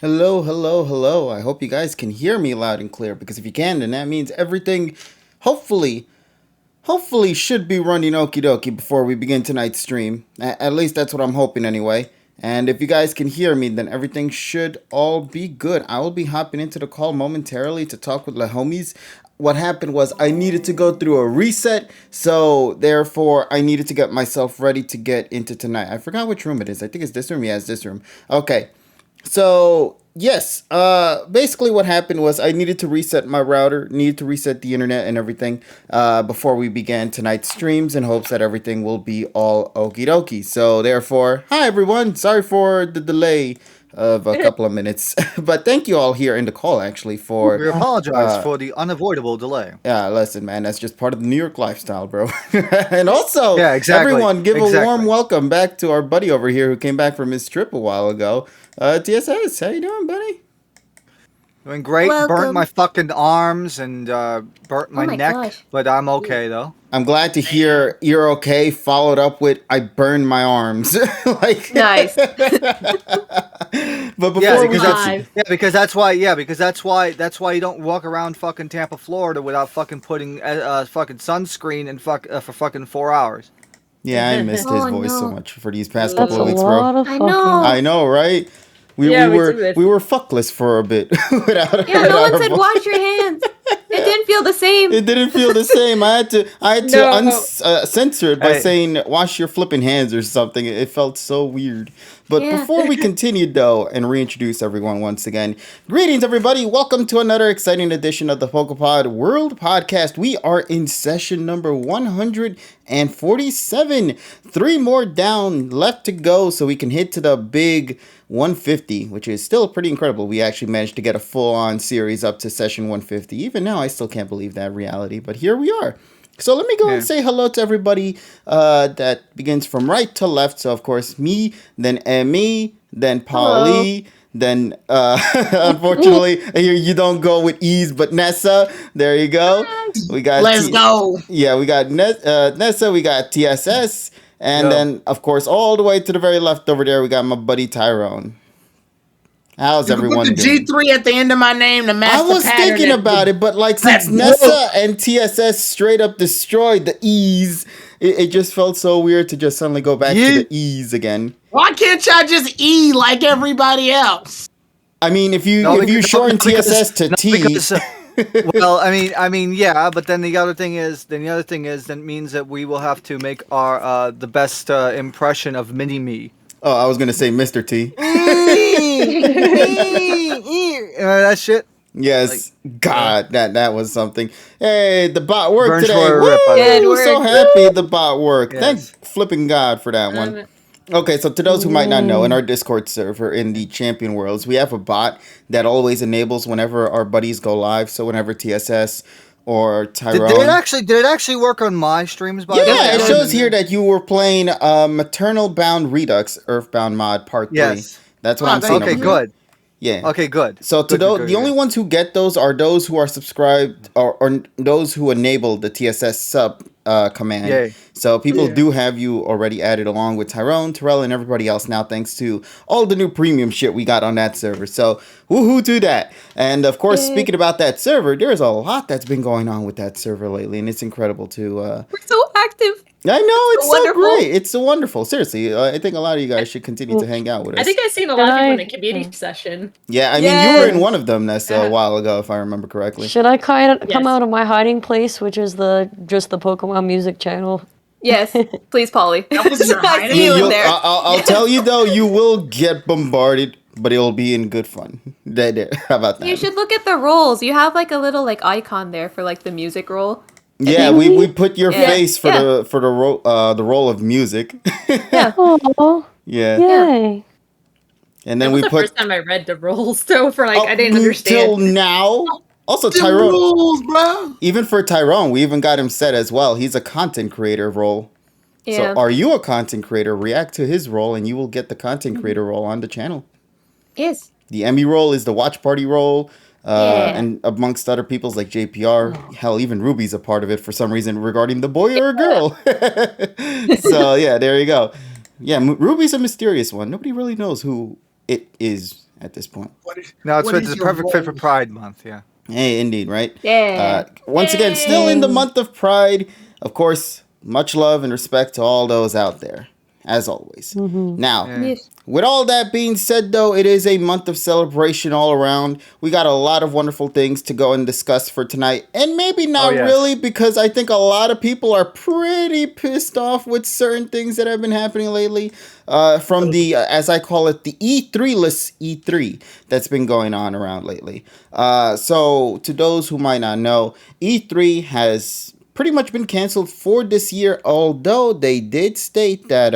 Hello, hello, hello. I hope you guys can hear me loud and clear because if you can, then that means everything hopefully hopefully should be running okie dokie before we begin tonight's stream. At least that's what I'm hoping anyway. And if you guys can hear me, then everything should all be good. I will be hopping into the call momentarily to talk with the homies. What happened was I needed to go through a reset, so therefore I needed to get myself ready to get into tonight. I forgot which room it is. I think it's this room. Yeah, it's this room. Okay. So yes, basically what happened was I needed to reset my router, needed to reset the internet and everything before we began tonight's streams in hopes that everything will be all okie dokie. So therefore, hi everyone. Sorry for the delay of a couple of minutes, but thank you all here in the call actually for. We apologize for the unavoidable delay. Yeah, listen, man, that's just part of the New York lifestyle, bro. And also, Yeah, exactly. everyone, give a warm Exactly. welcome back to our buddy over here who came back from his trip a while ago. TSS, how you doing, buddy? Doing great. Burnt Welcome. my fucking arms and burnt my, my neck, gosh. but I'm okay though. I'm glad to hear you're okay. Followed up with I burned my arms. Like Nice. But before Yeah, we because get Five. that's why you don't walk around fucking Tampa, Florida without fucking putting fucking sunscreen and for fucking 4 hours. yeah, I missed his Oh, voice so no. much for these past That's couple a of weeks, lot bro. of I fucking. know. I know, right? We, Yeah, we we were do it. we were fuckless for a bit without. Yeah, no without one our said voice. wash your hands. It didn't feel the same. It didn't feel the same. I had to No. censor it by Hey. saying wash your flipping hands or something. It felt so weird. But Yeah. before we continue though and reintroduce everyone once again, greetings everybody. Welcome to another exciting edition of the PokePod World Podcast. We are in session number 147. 3 more down left to go so we can hit to the big 150, which is still pretty incredible. We actually managed to get a full-on series up to session 150. Even now, I still can't believe that reality, but here we are. So let me go and Yeah. say hello to everybody that begins from right to left. So, of course, me, then Emmy, then Polly, then, unfortunately, you don't go with ease, but Nessa. There you go. We got Let's go. Yeah, we got Nessa, we got TSS, and Yo. then, of course, all the way to the very left over there, we got my buddy Tyrone. How's You can everyone put the doing? G3 at the end of my name to match I the was pattern thinking that- about it, but like since That Nessa book. and TSS straight up destroyed the E's, it just felt so weird to just suddenly go back to Yeah. the E's again. Why can't y'all just E like everybody else? I mean, if you No, if you because- shorten because- TSS to no, T, because, well, I mean, yeah, but then the other thing is, that means that we will have to make our the best impression of Mini Me. oh, I was gonna say Mr. T. Remember that shit? Yes, God, that was something. Hey, the bot worked Burns today. for a rip, Woo! by the way. Good So work. happy the bot worked. Yes. Thank flipping God for that one. Okay, so to those who might not know, in our Discord server in the Champion Worlds, we have a bot that always enables whenever our buddies go live. So whenever TSS or Tyrone. Did it actually work on my streams? By the way? Yeah, it I shows don't- here that you were playing Maternal Bound Redux Earthbound mod part 3. Yes. That's what Oh, I'm seeing. Okay, over here. good. Yeah. Okay, good. So to Good, those, good, the only good. ones who get those are those who are subscribed or those who enable the TSS sub command. Yay. So people Yeah. do have you already added along with Tyrone, Terrell, and everybody else now, thanks to all the new premium shit we got on that server. So woohoo to that! And of course, Yay. speaking about that server, there's a lot that's been going on with that server lately, and it's incredible to. We're so active. I know it's so wonderful. great. It's so wonderful. Seriously, I think a lot of you guys should continue to hang out with us. I think I've seen a lot of people in the Should community session. Yeah, I mean, you were in Yes. one of them, Nessa, a while ago, if I remember correctly. Should I come Yes. out of my hiding place, which is just the Pokemon music channel? Yes, please, Polly. That was your I hiding? see you in You'll- there. I'll tell you though, you will get bombarded, but it'll be in good fun. There. How about that? You should look at the roles. You have like a little like icon there for like the music role. Yeah, we put your Yeah. face for Yeah. the role of music. Yeah. Oh, Yeah, yay! and That then was we the put first time I read the rules, though, for like, I didn't till understand. now. Also, Them Tyrone. rules, bro. Even for Tyrone, we even got him set as well. He's a content creator role. Yeah. So, are you a content creator? React to his role, and you will get the content creator role on the channel. Yes. The Emmy role is the watch party role, Yeah. and amongst other people's like JPR, hell, even Ruby's a part of it for some reason regarding the boy or a girl. So yeah, there you go. Yeah, Ruby's a mysterious one. Nobody really knows who it is at this point. No, What it's is a your perfect fit for role? Pride Month. Yeah. Hey, indeed, right? Yeah. Once again, still in the month of Pride. Of course, much love and respect to all those out there, as always. Now, Yeah. Yes. with all that being said, though, it is a month of celebration all around. We got a lot of wonderful things to go and discuss for tonight. And maybe not yes. really, because I think a lot of people are pretty pissed off with certain things that have been happening lately. From the, as I call it, the E3-less E3 that's been going on around lately. So, to those who might not know, E3 has pretty much been canceled for this year, although they did state that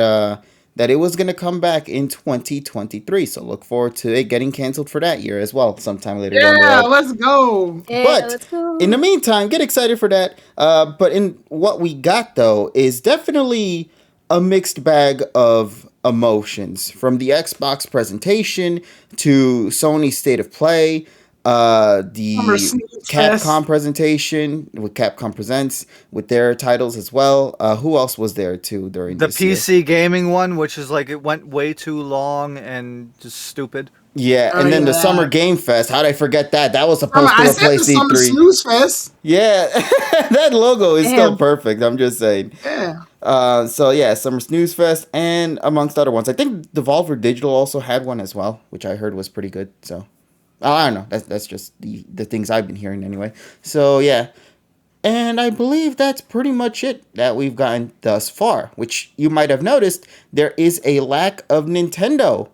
it was going to come back in 2023. So look forward to it getting canceled for that year as well, sometime later down the Yeah, road. let's go. Yeah, But let's go. in the meantime, get excited for that. But in what we got, though, is definitely a mixed bag of emotions, from the Xbox presentation to Sony's State of Play, the Summer Snooze Capcom Fest. presentation with Capcom Presents with their titles as well. Who else was there too during The this year? PC gaming one, which is like it went way too long and just stupid. Yeah, and then the yeah. Summer Game Fest. How did I forget that? That was Summer, supposed to I said replace the Summer E3. Snooze Fest. Yeah, that logo is still Damn. perfect. I'm just saying. Yeah. So yeah, Summer Snooze Fest and amongst other ones. I think Devolver Digital also had one as well, which I heard was pretty good. So I don't know. That's just the things I've been hearing anyway. So yeah. And I believe that's pretty much it that we've gotten thus far, which you might have noticed there is a lack of Nintendo.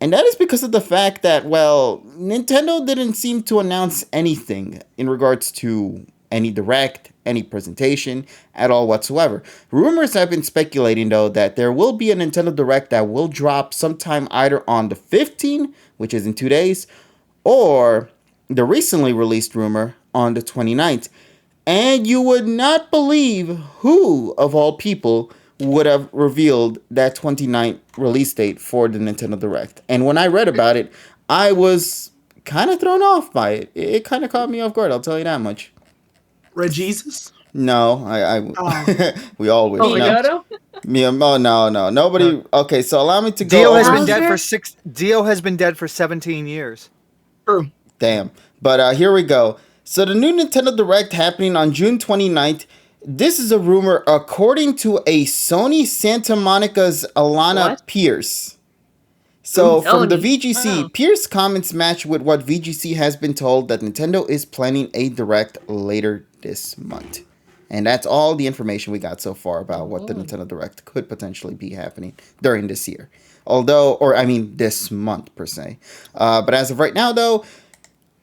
And that is because of the fact that, well, Nintendo didn't seem to announce anything in regards to any direct, any presentation at all whatsoever. Rumors have been speculating, though, that there will be a Nintendo Direct that will drop sometime either on the 15th, which is in 2 days, or the recently released rumor on the 29th. And you would not believe who, of all people, would have revealed that 29th release date for the Nintendo Direct. And when I read about it, I was kind of thrown off by it. It kind of caught me off guard, I'll tell you that much. Red Jesus. No, we all wish. Oh, No. Miyamoto? No. Nobody. Okay, so allow me to go. Dio has over- been dead Bowser? for Dio has been dead for 17 years. True. Damn. But here we go. So the new Nintendo Direct happening on June 29th. This is a rumor according to a Sony Santa Monica's Alana What? Pierce. So from the Sony. VGC, Wow. Pierce comments match with what VGC has been told that Nintendo is planning a Direct later this month. And that's all the information we got so far about what the Nintendo Direct could potentially be happening during this year. This month per se. But as of right now, though,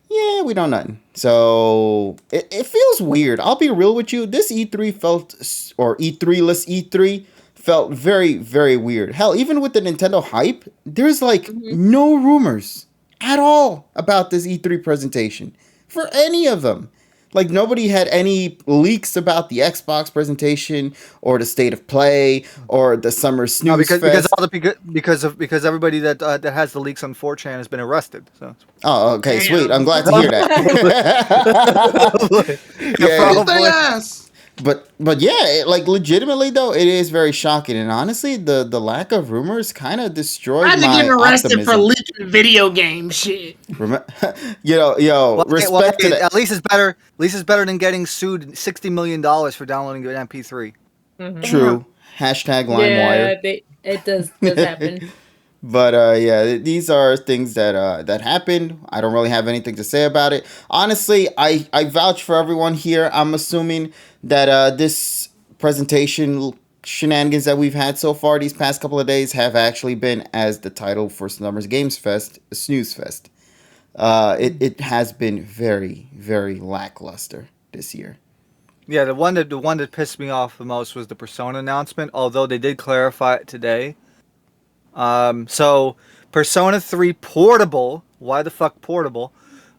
yeah, we don't know nothing. So it feels weird. I'll be real with you. This E3 or E3-less E3 felt very, very weird. Hell, even with the Nintendo hype, there's like no rumors at all about this E3 presentation for any of them. Like nobody had any leaks about the Xbox presentation or the State of Play or the Summer Snooze No, because Fest. because everybody that has the leaks on 4chan has been arrested. So Oh, okay, Damn. sweet. I'm glad to hear that. yeah, Beat their ass. But yeah, like legitimately though, it is very shocking, and honestly, the lack of rumors kind of destroyed Imagine my getting arrested optimism. for leaking video game shit. Respect to hey, that. at least it's better. At least it's better than getting sued $60 million for downloading an MP3. True. Hashtag Yeah, LimeWire. it does happen. But yeah, these are things that happened. I don't really have anything to say about it. Honestly, I vouch for everyone here. I'm assuming that this presentation shenanigans that we've had so far these past couple of days have actually been, as the title for Summer's Games Fest, a snooze fest. It has been very, very lackluster this year. Yeah, the one that pissed me off the most was the Persona announcement. Although they did clarify it today. So Persona 3 Portable. Why the fuck Portable?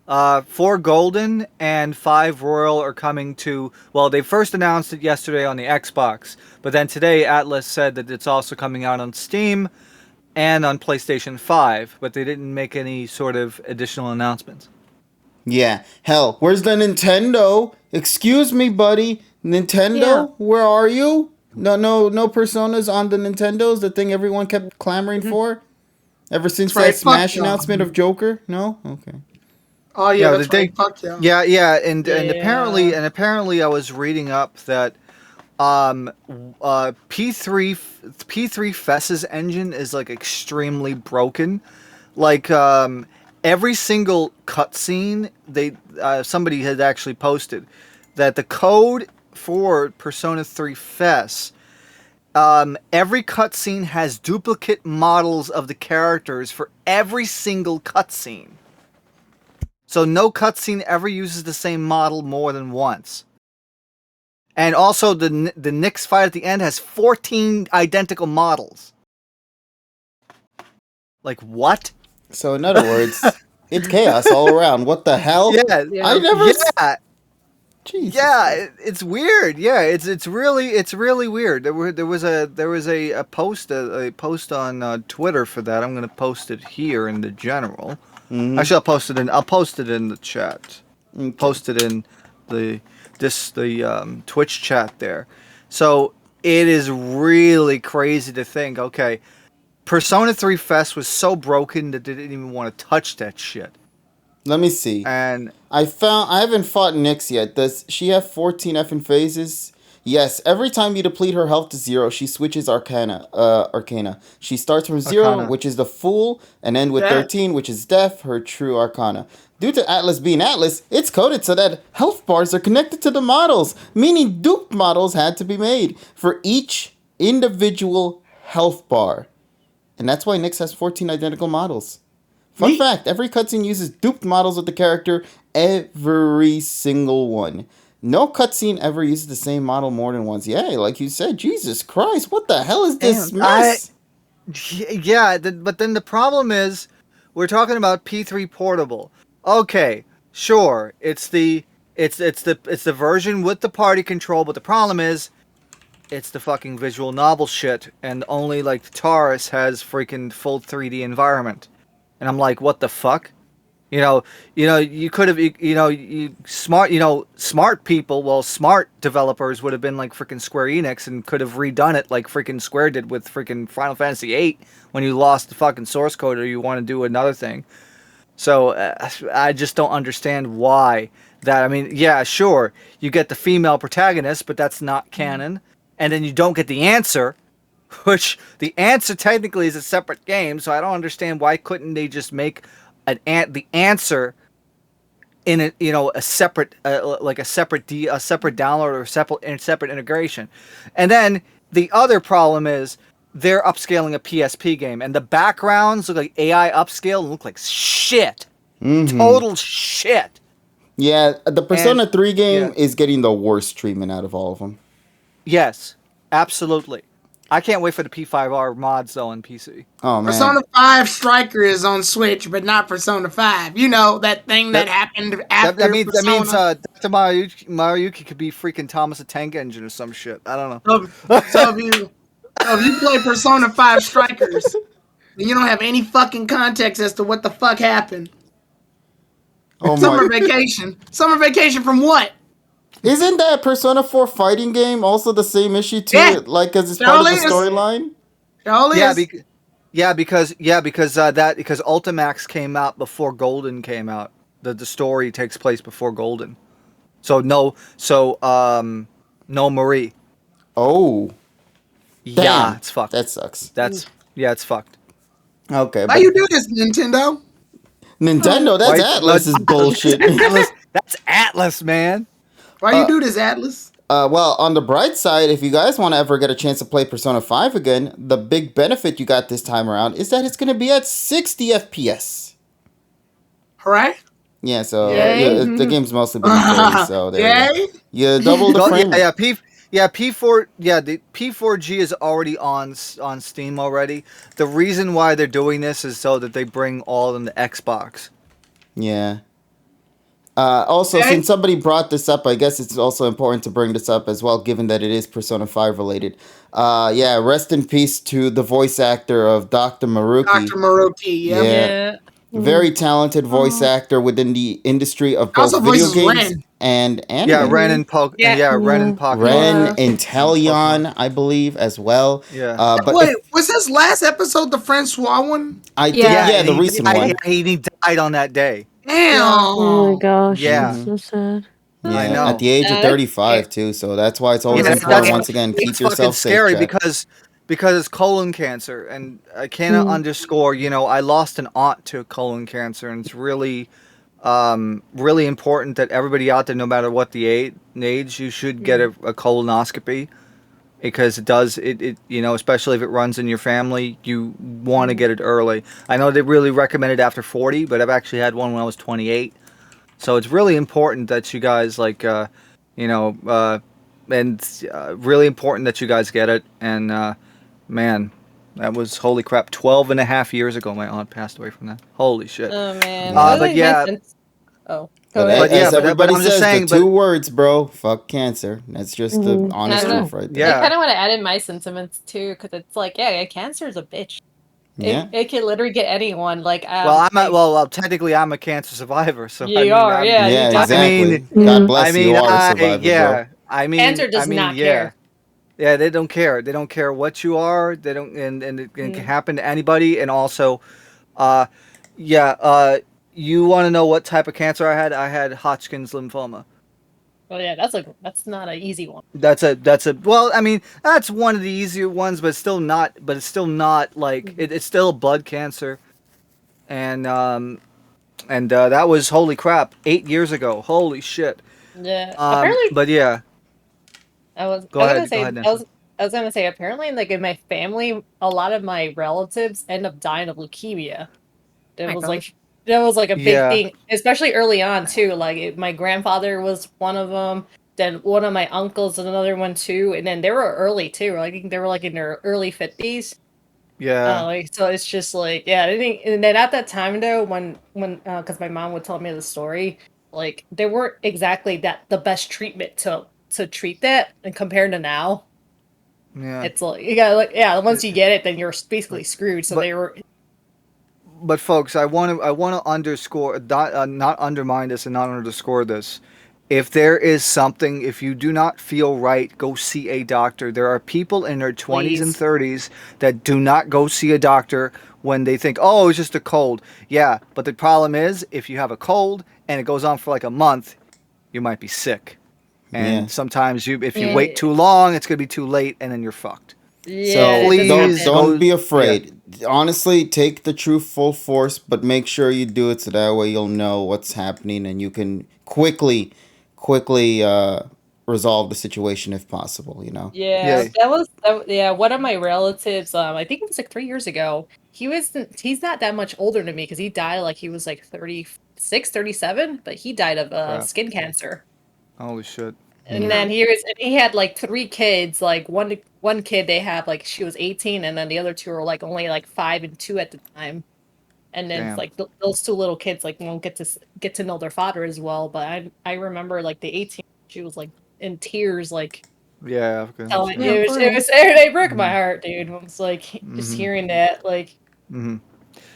4 Golden and 5 Royal are coming to... Well, they first announced it yesterday on the Xbox. But then today Atlas said that it's also coming out on Steam and on PlayStation 5. But they didn't make any sort of additional announcements. Yeah, hell, where's the Nintendo? Excuse me, buddy. Nintendo, Yeah. where are you? No Personas on the Nintendos, the thing everyone kept clamoring for. Ever since That's right, that Smash fuck y'all. announcement of Joker? No? Okay. Oh yeah, Yeah, that's the right. thing- Fuck y'all. Yeah, and Yeah. apparently I was reading up that P3 Fess's engine is like extremely broken. Like every single cutscene somebody had actually posted that the code for Persona 3 Fess, every cutscene has duplicate models of the characters for every single cutscene. So no cutscene ever uses the same model more than once. And also the Nyx fight at the end has 14 identical models. Like what? So in other words, it's chaos all around. What the hell? Yeah, I never. yeah. Jesus. Yeah, it's weird. Yeah, it's really weird. There was a post on Twitter for that. I'm gonna post it here in the general. Mhm. Actually, I'll post it in the chat. Okay. Post it in the Twitch chat there. So it is really crazy to think. Okay, Persona 3 Fest was so broken that they didn't even want to touch that shit. Let me see. And I haven't fought Nyx yet. Does she have 14 effing phases? Yes. Every time you deplete her health to 0, she switches Arcana. She starts from 0, Arcana. which is the Fool, and end with Yeah. 13, which is Death, her true Arcana. Due to Atlas being Atlas, it's coded so that health bars are connected to the models, meaning duped models had to be made for each individual health bar. And that's why Nyx has 14 identical models. Fun Neat. fact, every cutscene uses duped models of the character, every single one. No cutscene ever uses the same model more than once. Yeah, like you said, Jesus Christ, what the hell is this Damn, mess? yeah, but then the problem is, we're talking about P3 Portable. Okay, sure, it's the version with the party control, but the problem is, it's the fucking visual novel shit, and only like Taurus has freaking full 3D environment, and I'm like, what the fuck? You could have, smart people, well, smart developers would have been like freaking Square Enix and could have redone it like freaking Square did with freaking Final Fantasy VIII when you lost the fucking source code or you want to do another thing. So I just don't understand why that. I mean, yeah, sure, you get the female protagonist, but that's not canon, and then you don't get the answer. Which the answer technically is a separate game, so I don't understand why couldn't they just make the answer in a separate like a separate download or separate integration. And then the other problem is they're upscaling a PSP game, and the backgrounds look like AI upscale and look like shit, total shit. Yeah, the Persona And- 3 game yeah. is getting the worst treatment out of all of them. Yes, absolutely. I can't wait for the P5R mods though on PC. Oh, man. Persona 5 Striker is on Switch, but not Persona 5. You know, that thing that happened after That means Persona. Dr. Maruyuki could be freaking Thomas the Tank Engine or some shit. I don't know. So if you play Persona 5 Strikers, then you don't have any fucking context as to what the fuck happened. Oh, Summer my. vacation. Summer vacation from what? Isn't that Persona 4 fighting game also the same issue too? Yeah. Like, as it's part of the Totally is. storyline? All Yeah, is. because Ultimax came out before Golden came out. The story takes place before Golden. No Marie. Oh. Yeah, Damn. it's fucked. That sucks. It's fucked. Okay. Why But you do this, Nintendo? Nintendo, that's Atlas's bullshit. That's Atlas, man. Why you do this, Atlas? Well, on the bright side, if you guys want to ever get a chance to play Persona 5 again, the big benefit you got this time around is that it's going to be at 60 FPS. All right. Yeah, so Yay. the game's mostly been in 30, so there you Yay. go. You double the frame rate. The P4G is already on Steam already. The reason why they're doing this is so that they bring all of them to Xbox. Yeah. Also, Okay. since somebody brought this up, I guess it's also important to bring this up as well, given that it is Persona 5 related. Rest in peace to the voice actor of Dr. Maruki. Dr. Maruki, yeah. Yeah. very talented voice actor within the industry of both Also video voices games Ren. and anime. Yeah, Ren and Ren and Pokemon. Ren Yeah. and Teleon, I believe, as well. Yeah. But Wait, was his last episode the Francois one? I think, Yeah. yeah, and the recent one. he died on that day. Damn. Oh my gosh, Yeah. that's so sad. I Yeah, know. at the age of That's 35 too. So that's why it's always Yeah, important. that's Once again, keep it's fucking yourself safe, scary chat. because it's colon cancer, and I cannot underscore. I lost an aunt to colon cancer, and it's really, really important that everybody out there, no matter what the age, you should get a colonoscopy because it does it. Especially if it runs in your family, you want to get it early. I know they really recommend it after 40, but I've actually had one when I was 28. So it's really important that you guys really important that you guys get it. And man, that was holy crap. 12 and a half years ago, my aunt passed away from that. Holy shit. Oh man. But That was yeah. my sense- Oh. But Go ahead. as but everybody I'm just says, saying, the two words, bro, fuck cancer. That's just the honest I know. truth right there. Yeah. I kind of want to add in my sentiments too, because it's like, yeah, cancer is a bitch. Yeah. It can literally get anyone. Like, Technically, I'm a cancer survivor, so You are, yeah. Yeah, you exactly. I God bless you are a survivor, bro. Cancer does not care. Yeah, they don't care. They don't care what you are. They don't, and it can happen to anybody. And also, you want to know what type of cancer I had? I had Hodgkin's lymphoma. Well, yeah, that's not an easy one. That's one of the easier ones, but it's still not. But it's still not like it's still blood cancer, and that was holy crap 8 years ago. Holy shit. Yeah. Apparently, But yeah. I was Go gonna ahead, say Nancy. I was gonna say apparently like in my family a lot of my relatives end up dying of leukemia. It was like that was like a big Yeah. thing, especially early on too. Like my grandfather was one of them. Then one of my uncles and another one too. And then they were early too. Like I think they were like in their early 50s. Yeah. So it's just like I think. And then at that time though, when because my mom would tell me the story, like they weren't exactly the best treatment to treat that, and compared to now. Yeah. It's like you gotta once you get it, then you're basically screwed. So But- they were. But folks, I want to underscore, not undermine this and not underscore this. If there is something, if you do not feel right, go see a doctor. There are people in their 20s and Please. 30s that do not go see a doctor when they think, oh, it's just a cold. Yeah, but the problem is, if you have a cold and it goes on for like a month, you might be sick. And Yeah. sometimes if you Yeah. wait too long, it's going to be too late, and then you're fucked. Yeah, So please don't be go- afraid. Honestly, take the truth full force, but make sure you do it so that way you'll know what's happening and you can quickly resolve the situation if possible. Yeah, Yeah. that was one of my relatives. I think it was like 3 years ago. He's not that much older than me because he died like he was like 36, 37, but he died of Crap. skin cancer. Holy shit. And then he had like 3 kids. Like one kid they have like she was 18, and then the other two are like only like 5 and 2 at the time. And then Damn. it's like those 2 little kids like won't get to know their father as well. But I remember like the 18, she was like in tears, like Yeah. Okay. telling Yeah, it broke my heart, dude. I was like just hearing that, like Mm-hmm.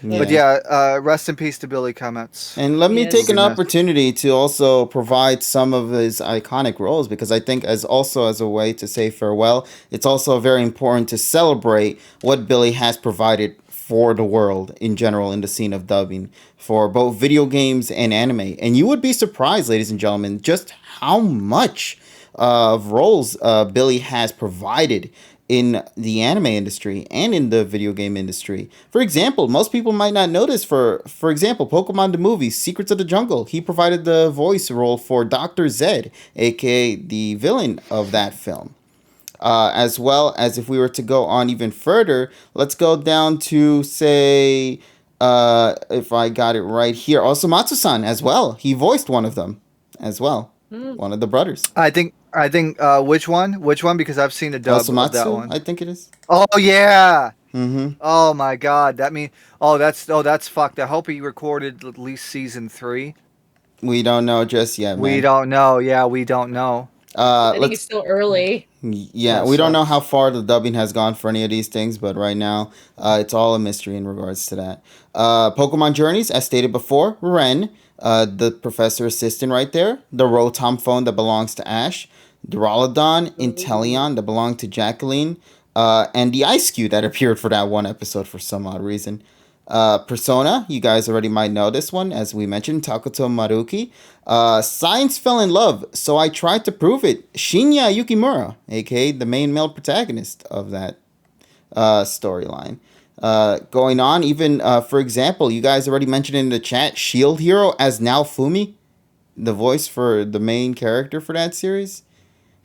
Yeah. But yeah, rest in peace to Billy Comments. And let me Yes. take an Goodness. opportunity to also provide some of his iconic roles because I think as a way to say farewell, it's also very important to celebrate what Billy has provided for the world in general in the scene of dubbing for both video games and anime. And you would be surprised, ladies and gentlemen, just how much of roles Billy has provided in the anime industry and in the video game industry. For example, most people might not notice, for example, Pokemon the movie, Secrets of the Jungle, he provided the voice role for Dr. Zed, aka the villain of that film. As well as if we were to go on even further, let's go down to, say, if I got it right here, Osomatsu-san as well. He voiced one of them as well. One of the brothers. I think which one? Which one? Because I've seen the dub of that Osomatsu, one. I think it is. Oh yeah. Mm-hmm. Oh my god. That's fucked. I hope he recorded at least season 3. We don't know just yet, man. We don't know. Yeah, we don't know. I think Let's it's still early. Yeah, That we don't know sucks. how far the dubbing has gone for any of these things, but right now, it's all a mystery in regards to that. Pokemon Journeys, as stated before, Ren, the professor assistant right there, the Rotom phone that belongs to Ash, Duraludon, Inteleon that belonged to Jacqueline, and the Ice Cube that appeared for that one episode for some odd reason. Persona, you guys already might know this one, as we mentioned, Takuto Maruki. Science fell in love, so I tried to prove it. Shinya Yukimura, aka the main male protagonist of that storyline. Going on, even for example, you guys already mentioned in the chat, Shield Hero as Naofumi, the voice for the main character for that series.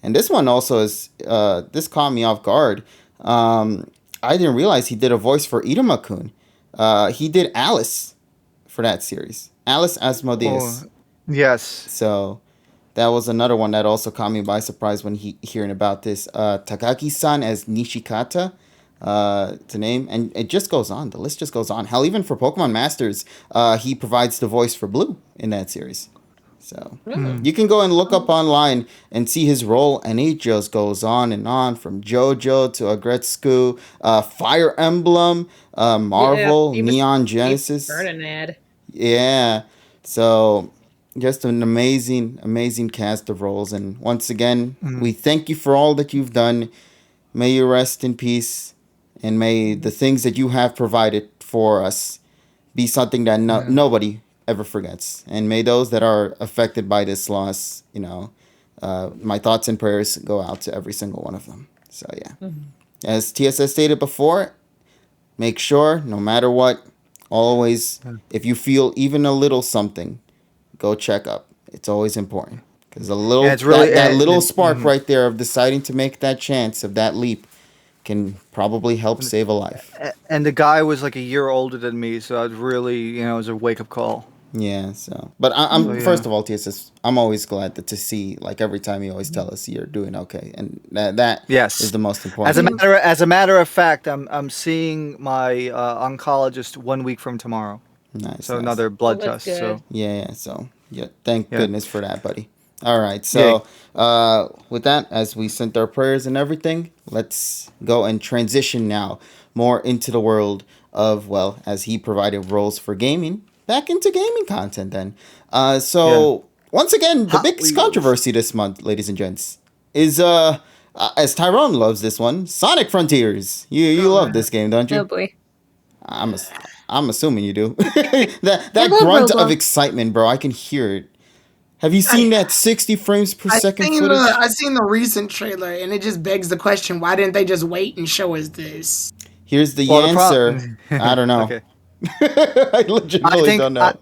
And this one also is, this caught me off guard. I didn't realize he did a voice for Iruma-kun. He did Alice for that series. Alice Asmodeus. Oh, yes. So that was another one that also caught me by surprise when hearing about this. Takagi-san as Nishikata, to name. And it just goes on. The list just goes on. Hell, even for Pokemon Masters, he provides the voice for Blue in that series. So you can go and look up online and see his role, and it just goes on from JoJo to Aggretsuko, Fire Emblem, Marvel, even Neon Genesis. Ferdinand. Yeah. So just an amazing cast of roles. And once again, we thank you for all that you've done. May you rest in peace, and may the things that you have provided for us be something that nobody ever forgets. And may those that are affected by this loss, my thoughts and prayers go out to every single one of them. So yeah. As TSS stated before, make sure, no matter what, always, if you feel even a little something, go check up. It's always important. Because a little, it's really, that little spark right there of deciding to make that chance of that leap can probably help save a life. And the guy was like a year older than me, so it really, it was a wake up call. Yeah, so. But I'm first of all, TSS, I'm always glad to see, like, every time you always tell us you're doing okay. And that Yes. is the most important. As a matter of fact, I'm seeing my oncologist 1 week from tomorrow. Nice. So nice. another blood that's test. good. So Yeah, so yeah, thank goodness for that, buddy. All right, so with that, as we sent our prayers and everything, let's go and transition now more into the world of, well, as he provided roles for gaming, back into gaming content then. Once again, the Hot biggest Wheels. controversy this month, ladies and gents, is as Tyrone loves this one, Sonic Frontiers. You love this game, don't you? Oh boy. I'm assuming you do. that love grunt of Roblox. excitement, bro. I can hear it. Have you seen that 60 frames per second footage? I seen the recent trailer, and it just begs the question: why didn't they just wait and show us this? Here's the Well, the answer. I don't know. Okay. I legitimately don't know.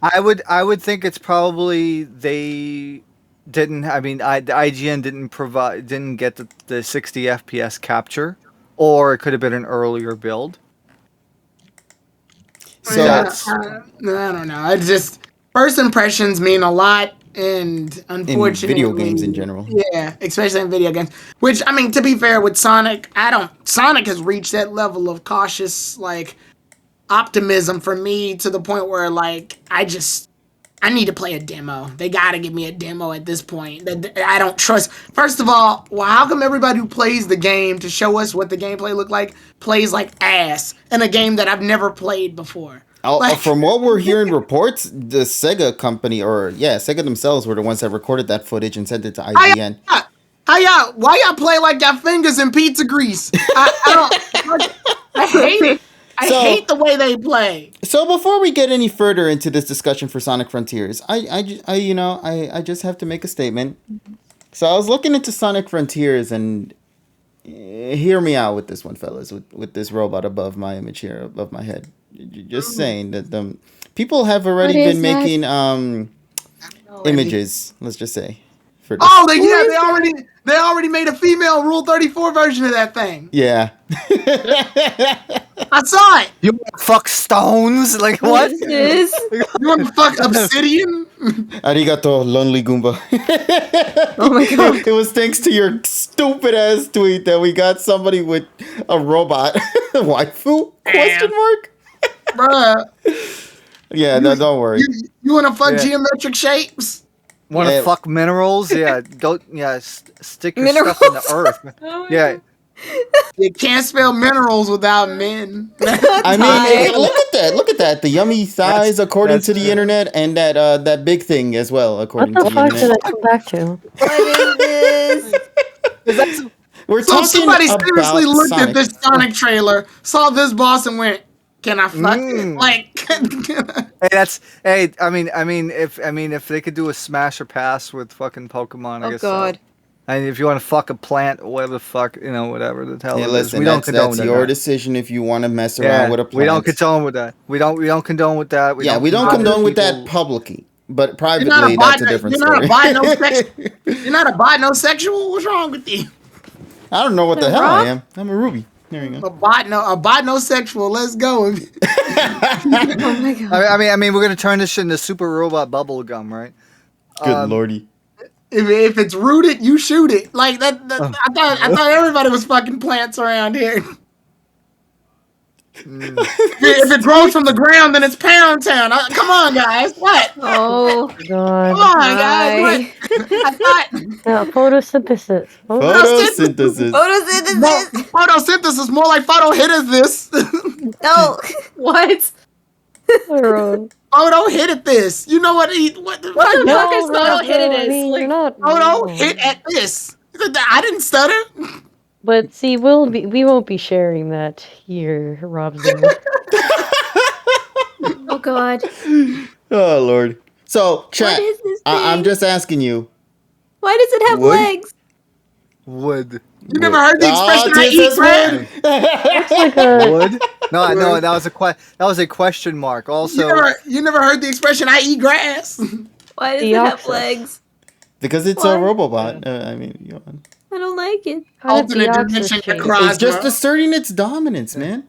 I would think it's probably they didn't. I mean, the IGN didn't get the 60 FPS capture, or it could have been an earlier build. So I don't know. I just first impressions mean a lot, and in unfortunately, video games in general. yeah, especially in video games. Which I mean, to be fair, with Sonic, Sonic has reached that level of cautious optimism for me to the point where I need to play a demo. They gotta give me a demo at this point. That I don't trust. First of all, how come everybody who plays the game to show us what the gameplay look like plays like ass in a game that I've never played before? From what we're hearing reports, the Sega company, Sega themselves were the ones that recorded that footage and sent it to IGN. Why y'all play like y'all fingers in pizza grease? I hate it. I hate the way they play. So before we get any further into this discussion for Sonic Frontiers, I just have to make a statement. So I was looking into Sonic Frontiers, and hear me out with this one, fellas, with this robot above my image here, above my head. Just saying that the people have already What is been that? making images, let's just say. For this. Oh, they already made a female Rule 34 version of that thing. Yeah. I saw it. You wanna fuck stones? Like What what? is this? You want to fuck Obsidian? Arigato, Lonely Goomba. Oh my god. It was thanks to your stupid ass tweet that we got somebody with a robot waifu? Question mark? Bruh. Yeah, no, don't worry. You want to fuck Yeah. geometric shapes? Want to Yeah. fuck minerals? Yeah, go. Yeah, stick your stuff in the earth. Oh my Yeah, God. You can't spell minerals without men. I mean, Time. look at that! Look at that! The yummy thighs, according that's to the true. internet, and that big thing as well, What according the to the fuck did internet. I come back to? What is this? Is that We're So talking somebody seriously about looked at Sonic. this Sonic trailer, saw this boss, and went, "Can I fuck it?" Mm. Like, Hey, that's hey. If they could do a smash or pass with fucking Pokemon, I Oh guess. God. So. And if you want to fuck a plant or whatever the fuck, whatever the hell Hey, it is, listen, we don't that's condone your that. decision if you want to mess around Yeah, with a we don't plant. condone with that. We don't condone with that. Yeah, we don't condone condone with that people- publicly, but you're not privately, a that's a different you're not story. a binosex- You're not a binosexual. What's wrong with you? I don't know what the The hell I Rock? am. I'm a Ruby. There you go. A binosexual. Let's go. Oh my God. I mean, we're gonna turn this shit into super robot bubble gum, right? Good lordy. If it's rooted, you shoot it. Like that. Oh. I thought everybody was fucking plants around here. If it grows from the ground, then it's Pound Town. Come on, guys. What? Oh Come God. on, guys. my. What? I thought Yeah, photosynthesis. Photosynthesis. Photosynthesis. photosynthesis more like photohittis. No. What? Photo. Photo hit at this. You know what? What the What the fuck? fuck is photo hit it I is? mean, Like, you're not. Photo no. hit at this. I didn't stutter. But see, we won't be sharing that here, Robson. Oh God. Oh lord. So, chat. is this I'm thing? just asking you. Why does it have Wood? legs? Wood. You never heard the expression I Tis eat this grass? wood. Looks like a. Wood? No, that was a question mark. Also, You never heard the expression I eat grass? Why does The it have opposite. legs? Because it's Why? a Robobot. I mean, you know, I don't like it. How did Alternate Deoxys dimension change? across- it's just asserting its dominance, man.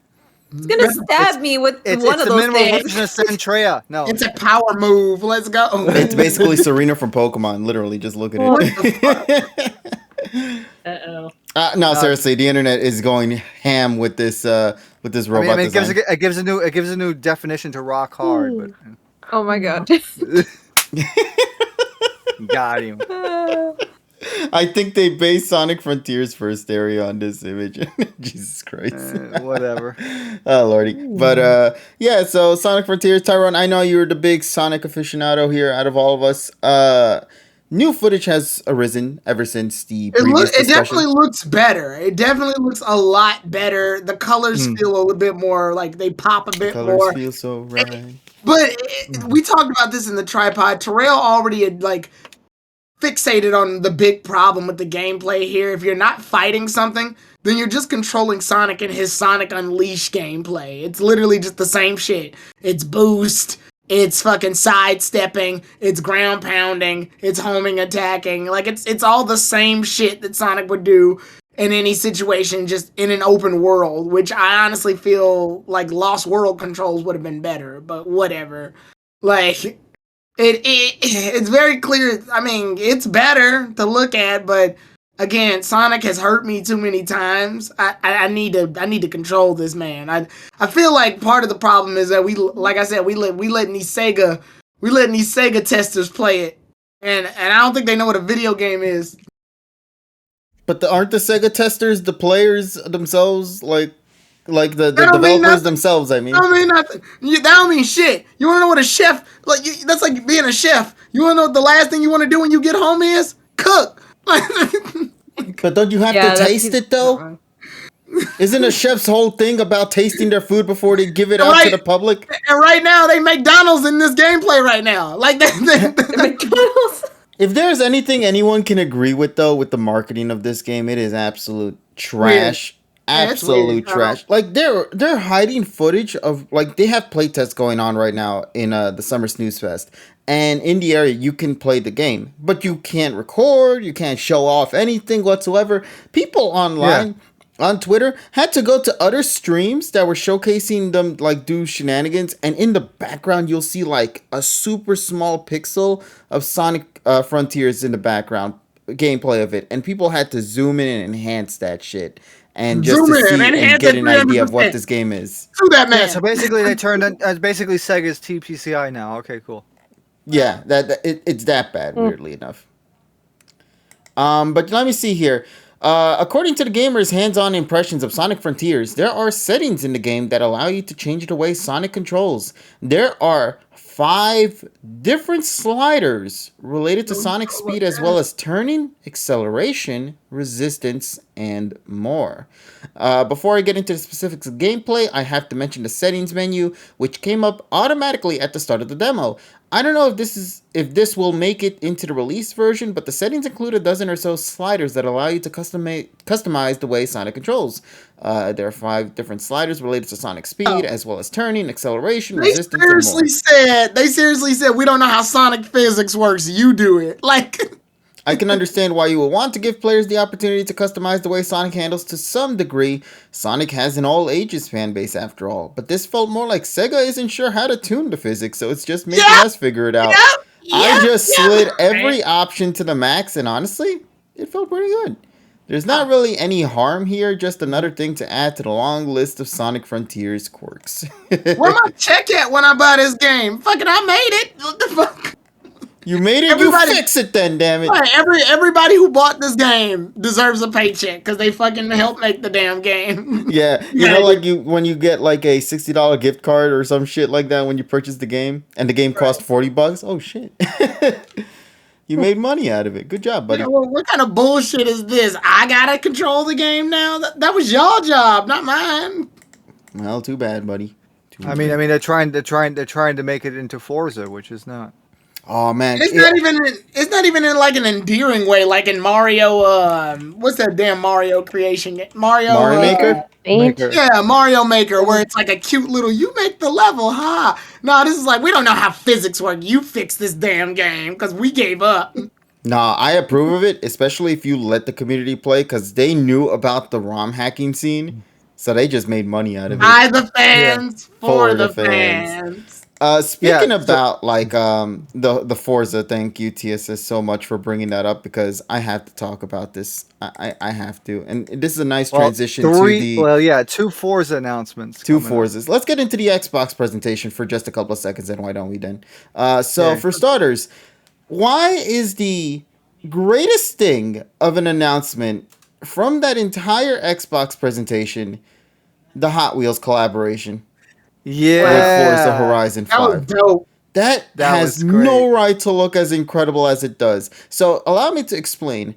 It's gonna stab me with it's one of the those minimal things. version of Centrea. No, It's a power move. Let's go. It's basically Serena from Pokemon. Literally, just look at it. uh-oh. No, seriously, the internet is going ham with this robot I mean, design. it gives a new definition to rock hard, but Oh my God. got him. I think they based Sonic Frontiers first area on this image. Jesus Christ. Whatever. Oh lordy. But yeah, so Sonic Frontiers, Tyrone, I know you're the big Sonic aficionado here out of all of us. New footage has arisen ever since the previous It discussion. definitely looks better. It definitely looks a lot better. The colors feel a little bit more like they pop a bit Colors more. feel so right. But we talked about this in the tripod. Terrell already had like fixated on the big problem with the gameplay here. If you're not fighting something, then you're just controlling Sonic and his Sonic Unleashed gameplay. It's literally just the same shit. It's boost, it's fucking sidestepping, it's ground pounding, it's homing attacking. Like it's all the same shit that Sonic would do in any situation, just in an open world, which I honestly feel like Lost World controls would have been better, but whatever. Like it's very clear. I mean, it's better to look at, but again, Sonic has hurt me too many times. I need to control this man. I feel like part of the problem is that we letting these Sega testers play it, and I don't think they know what a video game is. But aren't the Sega testers the players themselves, like the That don't mean developers nothing. themselves? I mean, That don't mean nothing. That don't mean shit. You want to know what a chef that's like being a chef. You want to know what the last thing you want to do when you get home is cook. but don't you have Yeah, to that's- taste it though? Isn't a chef's whole thing about tasting their food before they give it out to Right. the public? And right now, they McDonald's in this gameplay right now. Like McDonald's. If there's anything anyone can agree with though, with the marketing of this game, it is absolute trash. Yeah, it's Absolute weird. trash. Like they're hiding footage of, like, they have playtests going on right now in the Summer Snooze Fest. And in the area you can play the game, but you can't record, you can't show off anything whatsoever. People online on Twitter had to go to other streams that were showcasing them like do shenanigans, and in the background you'll see like a super small pixel of Sonic Frontiers in the background gameplay of it, and people had to zoom in and enhance that shit and just Zoom to in, see and enhance get it an idea of what 300%. this game is. Do that, man. Yeah, so basically they turned basically Sega's TPCI now. Okay, cool. Yeah, it's that bad. Weirdly enough. But let me see here. According to the gamer's hands-on impressions of Sonic Frontiers, there are settings in the game that allow you to change the way Sonic controls. There are 5 different sliders related to Sonic speed as well as turning, acceleration, resistance, and more. Before I get into the specifics of gameplay, I have to mention the settings menu, which came up automatically at the start of the demo. I don't know if this will make it into the release version, but the settings include a dozen or so sliders that allow you to customize the way Sonic controls. There are 5 different sliders related to Sonic speed, as well as turning, acceleration, resistance, and more. They seriously said, we don't know how Sonic physics works. You do it. Like, I can understand why you would want to give players the opportunity to customize the way Sonic handles to some degree. Sonic has an all ages fan base after all, but this felt more like Sega isn't sure how to tune the physics, so it's just making us figure it out. I just slid every option to the max, and honestly, it felt pretty good. There's not really any harm here, just another thing to add to the long list of Sonic Frontiers quirks. where my check at when I buy this game? Fucking, I made it. What the fuck? You made it, you fix it then, damn it. Right, everybody who bought this game deserves a paycheck because they fucking helped make the damn game. Yeah, you know, like when you get like a $60 gift card or some shit like that when you purchase the game, and the game cost $40. Oh shit. You made money out of it. Good job, buddy. Yeah, well, what kind of bullshit is this? I gotta control the game now? That was your job, not mine. Well, too bad, buddy. I mean, they're trying to make it into Forza, which is not. Oh man, It's not even in like an endearing way, like in Mario. What's that damn Mario creation game? Mario Maker. Yeah, Mario Maker, where it's like a cute little. You make the level, huh? No, this is like we don't know how physics work. You fix this damn game because we gave up. Nah, I approve of it, especially if you let the community play, because they knew about the ROM hacking scene, so they just made money out of it. By the fans, for the fans. Speaking about like the Forza, thank you TSS so much for bringing that up because I have to talk about this. I have to, and this is a nice transition to the 2 Forza announcements. 2 Forzas. Let's get into the Xbox presentation for just a couple of seconds, and why don't we then? For starters, why is the greatest thing of an announcement from that entire Xbox presentation the Hot Wheels collaboration? Yeah, with Forza Horizon 5. That was dope. That has no right to look as incredible as it does. So allow me to explain.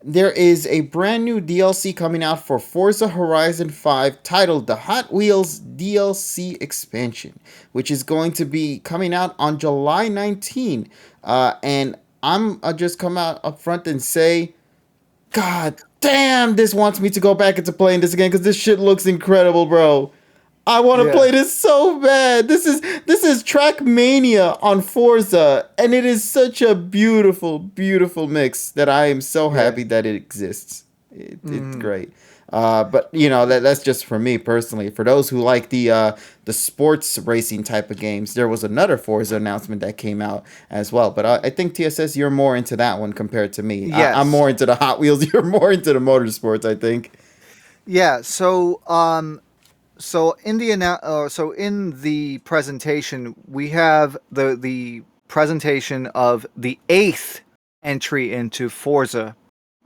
There is a brand new DLC coming out for Forza Horizon 5 titled the Hot Wheels DLC Expansion, which is going to be coming out on July 19. And I'll just come out up front and say, God damn, this wants me to go back into playing this again because this shit looks incredible, bro. I want to play this so bad. This is Trackmania on Forza, and it is such a beautiful, beautiful mix that I am so happy that it exists. It's great. But you know that's just for me personally. For those who like the sports racing type of games, there was another Forza announcement that came out as well. But I think TSS, you're more into that one compared to me. Yes. I'm more into the Hot Wheels. You're more into the motorsports, I think. Yeah. So in the presentation, we have the presentation of the 8th entry into Forza,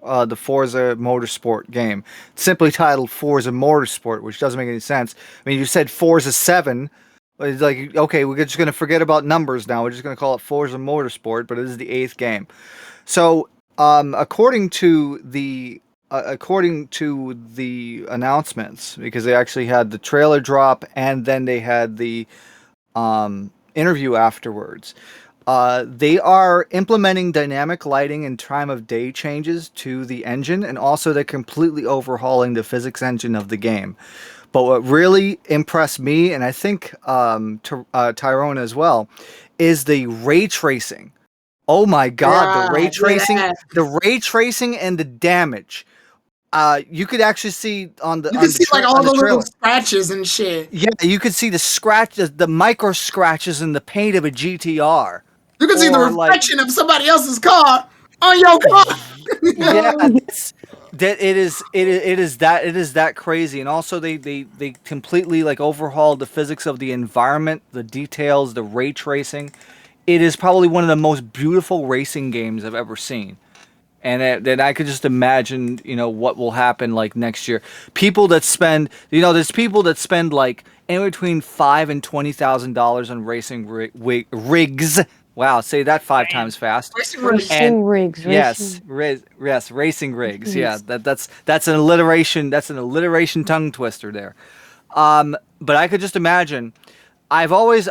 the Forza Motorsport game, simply titled Forza Motorsport, which doesn't make any sense. I mean, you said Forza 7. It's like, okay, we're just going to forget about numbers now. We're just going to call it Forza Motorsport, but it is the 8th game. So, according to the announcements, because they actually had the trailer drop and then they had the interview afterwards, they are implementing dynamic lighting and time of day changes to the engine, and also they're completely overhauling the physics engine of the game. But what really impressed me, and I think Tyrone as well, is the ray tracing. Oh my god, the ray tracing and the damage. You could actually see on the like all the little scratches and shit. Yeah, you could see the scratches, the micro scratches in the paint of a GTR. You can see the reflection of somebody else's car on your car. Yeah, it is that crazy. And also they completely like overhauled the physics of the environment, the details, the ray tracing. it is probably one of the most beautiful racing games I've ever seen. And then I could just imagine, what will happen like next year. People that spend, there's people that spend like anywhere between $5,000 and $20,000 on racing rigs. Wow, say that 5 times fast. Racing rigs. Racing rigs. Yes, racing rigs. Yeah, that's an alliteration. That's an alliteration tongue twister there. But I could just imagine. I've always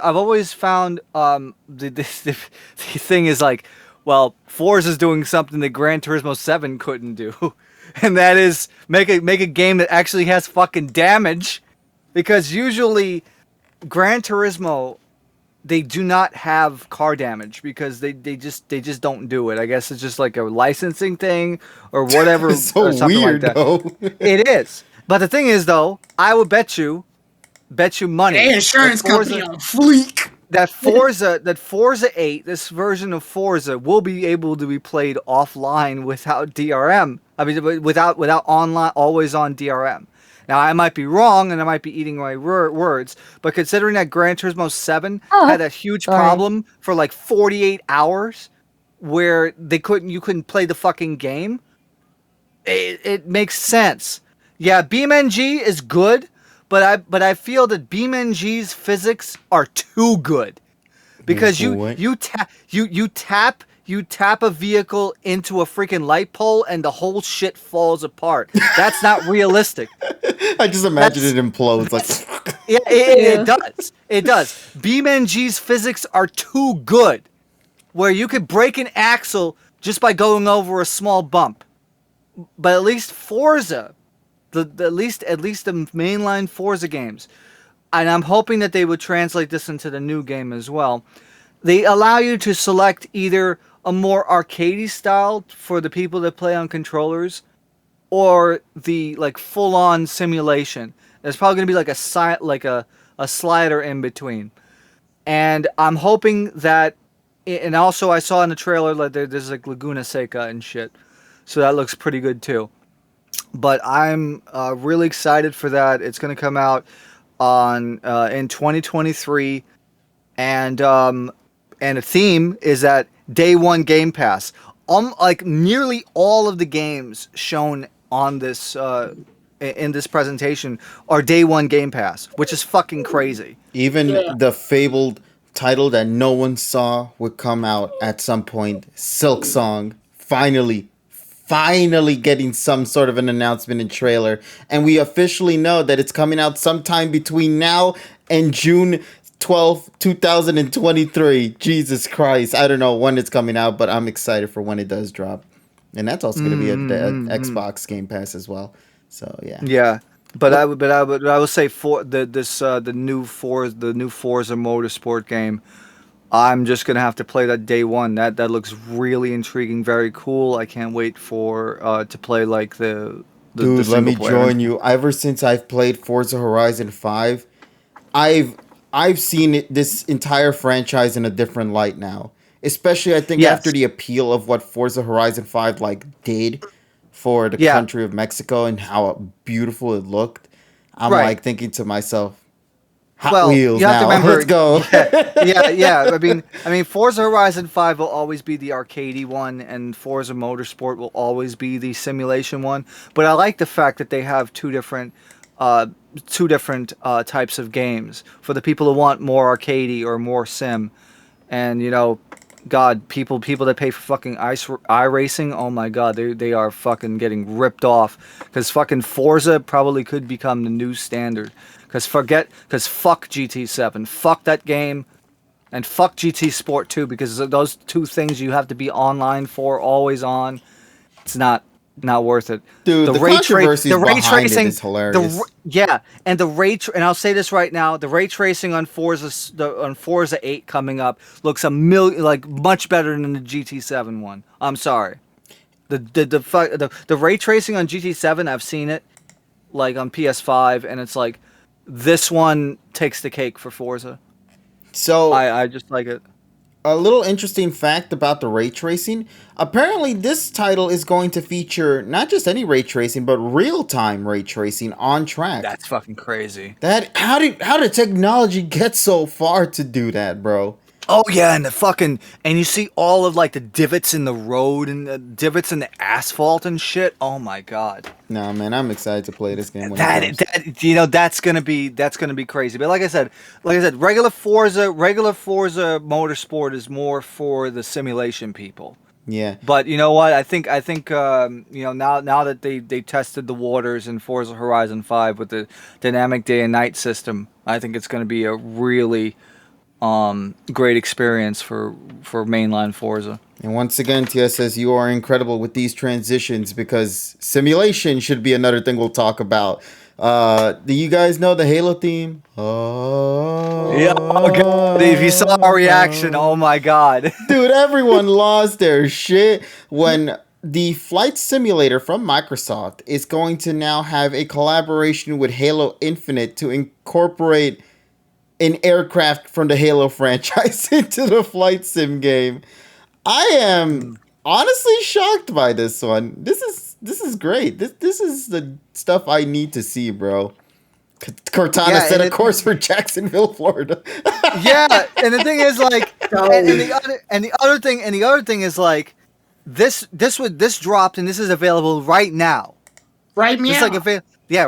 found the thing is like, well, Forza is doing something that Gran Turismo 7 couldn't do, and that is make a game that actually has fucking damage, because usually Gran Turismo, they do not have car damage because they just don't do it. I guess it's just like a licensing thing or whatever. It's so or something weird, like that. though. It is. But the thing is, though, I would bet you money. Hey, insurance company on fleek. That Forza 8, this version of Forza, will be able to be played offline without DRM. I mean, without online, always on DRM. Now, I might be wrong, and I might be eating my words, but considering that Gran Turismo 7 had a huge problem for like 48 hours, where you couldn't play the fucking game, it makes sense. Yeah, BeamNG is good, but I feel that BeamNG's physics are too good, because you tap a vehicle into a freaking light pole and the whole shit falls apart. That's not realistic. I just imagine it implodes. Like, Yeah, it does. It does. BeamNG's physics are too good, where you could break an axle just by going over a small bump. But at least Forza, at least the mainline Forza games, and I'm hoping that they would translate this into the new game as well. They allow you to select either a more arcadey style for the people that play on controllers, or the like full-on simulation. There's probably going to be like a slider in between. And I'm hoping that, and also I saw in the trailer that there's like Laguna Seca and shit, so that looks pretty good too. But I'm really excited for that. It's going to come out in 2023, and the theme is that day one Game Pass. Like nearly all of the games shown on this in this presentation are day one Game Pass, which is fucking crazy. even the fabled title that no one saw would come out at some point, Silk Song, finally getting some sort of an announcement and trailer, and we officially know that it's coming out sometime between now and June 12th, 2023. Jesus Christ. I don't know when it's coming out, but I'm excited for when it does drop. And that's also going to be at the Xbox Game Pass as well. So, yeah. Yeah. But I would say for the new Forza Motorsport game, I'm just gonna have to play that day one. That looks really intriguing, very cool. I can't wait for to play like the Dude, the let me single player. join you. Ever since I've played Forza Horizon 5, I've seen this entire franchise in a different light now. Especially, I think, Yes. after the appeal of what Forza Horizon 5 did for the country of Mexico and how beautiful it looked. I'm Right. thinking to myself, Hot Well, Wheels you have to now. remember- Let's go. Yeah. I mean, Forza Horizon 5 will always be the arcadey one, and Forza Motorsport will always be the simulation one. But I like the fact that they have two different types of games for the people who want more arcadey or more sim. And God, people that pay for fucking iRacing, oh my God, they are fucking getting ripped off, because fucking Forza probably could become the new standard. Because fuck GT7, fuck that game, and fuck GT Sport 2, because those two things you have to be online for, always on. It's not worth it. Dude, the controversy behind it is hilarious. And I'll say this right now: the ray tracing on Forza 8 coming up looks much better than the GT7 one. I'm sorry. The ray tracing on GT7, I've seen it on PS5, and it's like this one takes the cake for Forza. So I just like it. a little interesting fact about the ray tracing. Apparently, this title is going to feature not just any ray tracing, but real-time ray tracing on track. That's fucking crazy. How did technology get so far to do that, bro? Oh yeah, and you see all of like the divots in the road and the divots in the asphalt and shit. Oh my god. Nah, man, I'm excited to play this game when it comes. That's gonna be crazy. But like I said, regular Forza Motorsport is more for the simulation people. Yeah. But you know what? I think now that they tested the waters in Forza Horizon 5 with the dynamic day and night system, I think it's going to be a really great experience for mainline Forza. And once again, TS says you are incredible with these transitions because simulation should be another thing we'll talk about. Do you guys know the Halo theme? Oh, Yeah, oh god! If you saw our reaction, oh my god! dude, everyone lost their shit when the flight simulator from Microsoft is going to now have a collaboration with Halo Infinite to incorporate an aircraft from the Halo franchise into the flight sim game. I am honestly shocked by this one. This is great. This is the stuff I need to see, bro. Cortana set a course for Jacksonville, Florida. Yeah, and the thing is like, and the other thing is like, this dropped and this is available right now. Right now.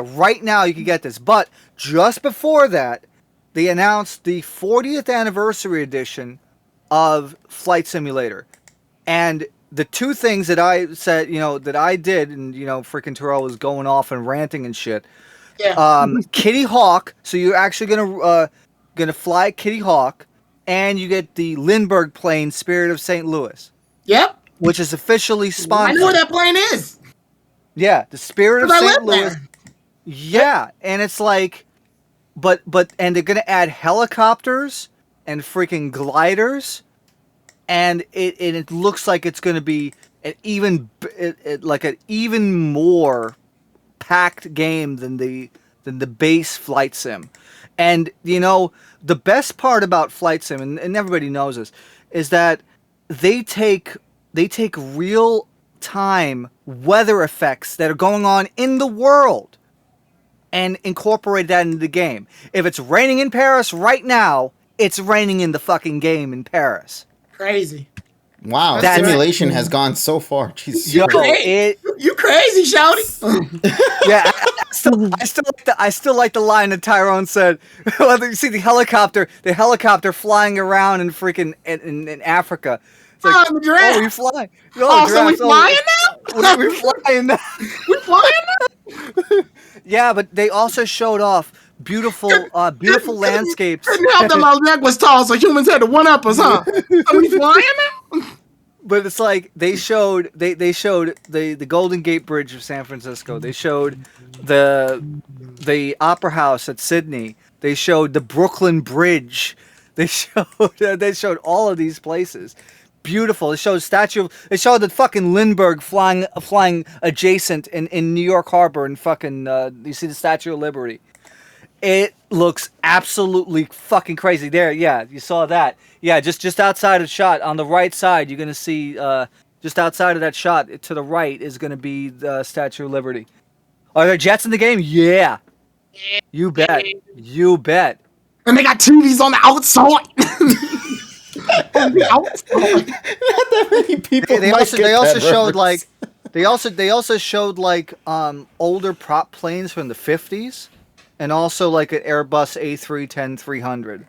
Right now you can get this. But just before that, they announced the 40th anniversary edition of Flight Simulator. And the two things that I said, that I did, and, freaking Terrell was going off and ranting and shit. Yeah. Kitty Hawk, so you're actually gonna fly Kitty Hawk, and you get the Lindbergh plane Spirit of St. Louis. Yep. Which is officially sponsored. I know what that plane is. Yeah, the Spirit of St. Louis. There. Yeah, and it's like... and they're gonna add helicopters and freaking gliders, and it looks like it's gonna be an even more packed game than the base flight sim. And the best part about flight sim, and everybody knows this, is that they take real time weather effects that are going on in the world and incorporate that into the game. If it's raining in Paris right now, it's raining in the fucking game in Paris. Crazy. Wow, that simulation has gone so far. Jeez. You crazy, shouty. Yeah, I still like the line that Tyrone said. Well, you see the helicopter flying around in freaking in Africa. It's like, the giraffe. Oh, we fly. So we flying now? We flying now? We flying now? Yeah, but they also showed off beautiful landscapes. Couldn't help that my neck was tall, so humans had to one up us, huh? Are we flying now? But it's like they showed the Golden Gate Bridge of San Francisco. They showed the Opera House at Sydney. They showed the Brooklyn Bridge. They showed all of these places. Beautiful. It showed the fucking Lindbergh flying adjacent in New York Harbor and fucking you see the Statue of Liberty. It looks absolutely fucking crazy. There, yeah, you saw that. Yeah, just outside of shot on the right side, you're gonna see just outside of that shot to the right is gonna be the Statue of Liberty. Are there jets in the game? Yeah. You bet. You bet. And they got TVs on the outside. On the outside. Not that many people. They also showed like older prop planes from the 50s, and also like an Airbus A310-300.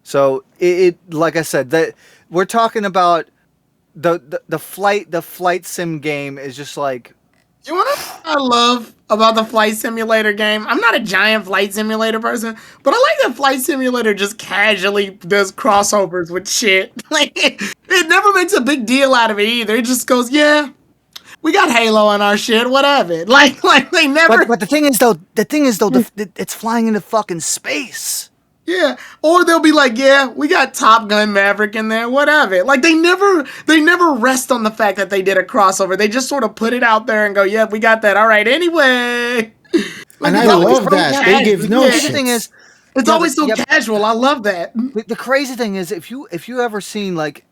So it like I said, that we're talking about the flight sim game is just like. You want to I love about the flight simulator game? I'm not a giant flight simulator person, but I like that flight simulator just casually does crossovers with shit. Like it never makes a big deal out of it either. It just goes, yeah, we got Halo on our shit, whatever. Like they never. But the thing is though, it's flying into fucking space. Yeah, or they'll be like, yeah, we got Top Gun Maverick in there, whatever. Like they never rest on the fact that they did a crossover. They just sort of put it out there and go, yeah, we got that. All right, anyway. And I love that. They give no shit. The thing is, it's always so casual. I love that. The crazy thing is, if you ever seen like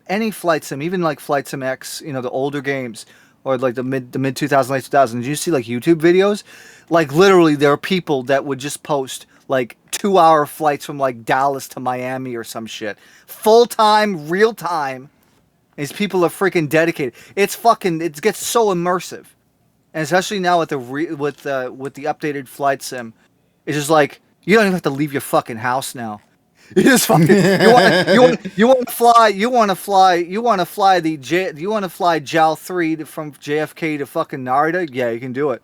any flight sim, even like Flight Sim X, the older games, or like the mid 2000s, late 2000s, you see like YouTube videos, like literally there are people that would just post like 2-hour flights from like Dallas to Miami or some shit. Full time, real time. These people are freaking dedicated. It gets so immersive, and especially now with the updated flight sim, it's just like you don't even have to leave your fucking house now. You just fucking you want to fly JAL 3 from JFK to fucking Narita. Yeah, you can do it.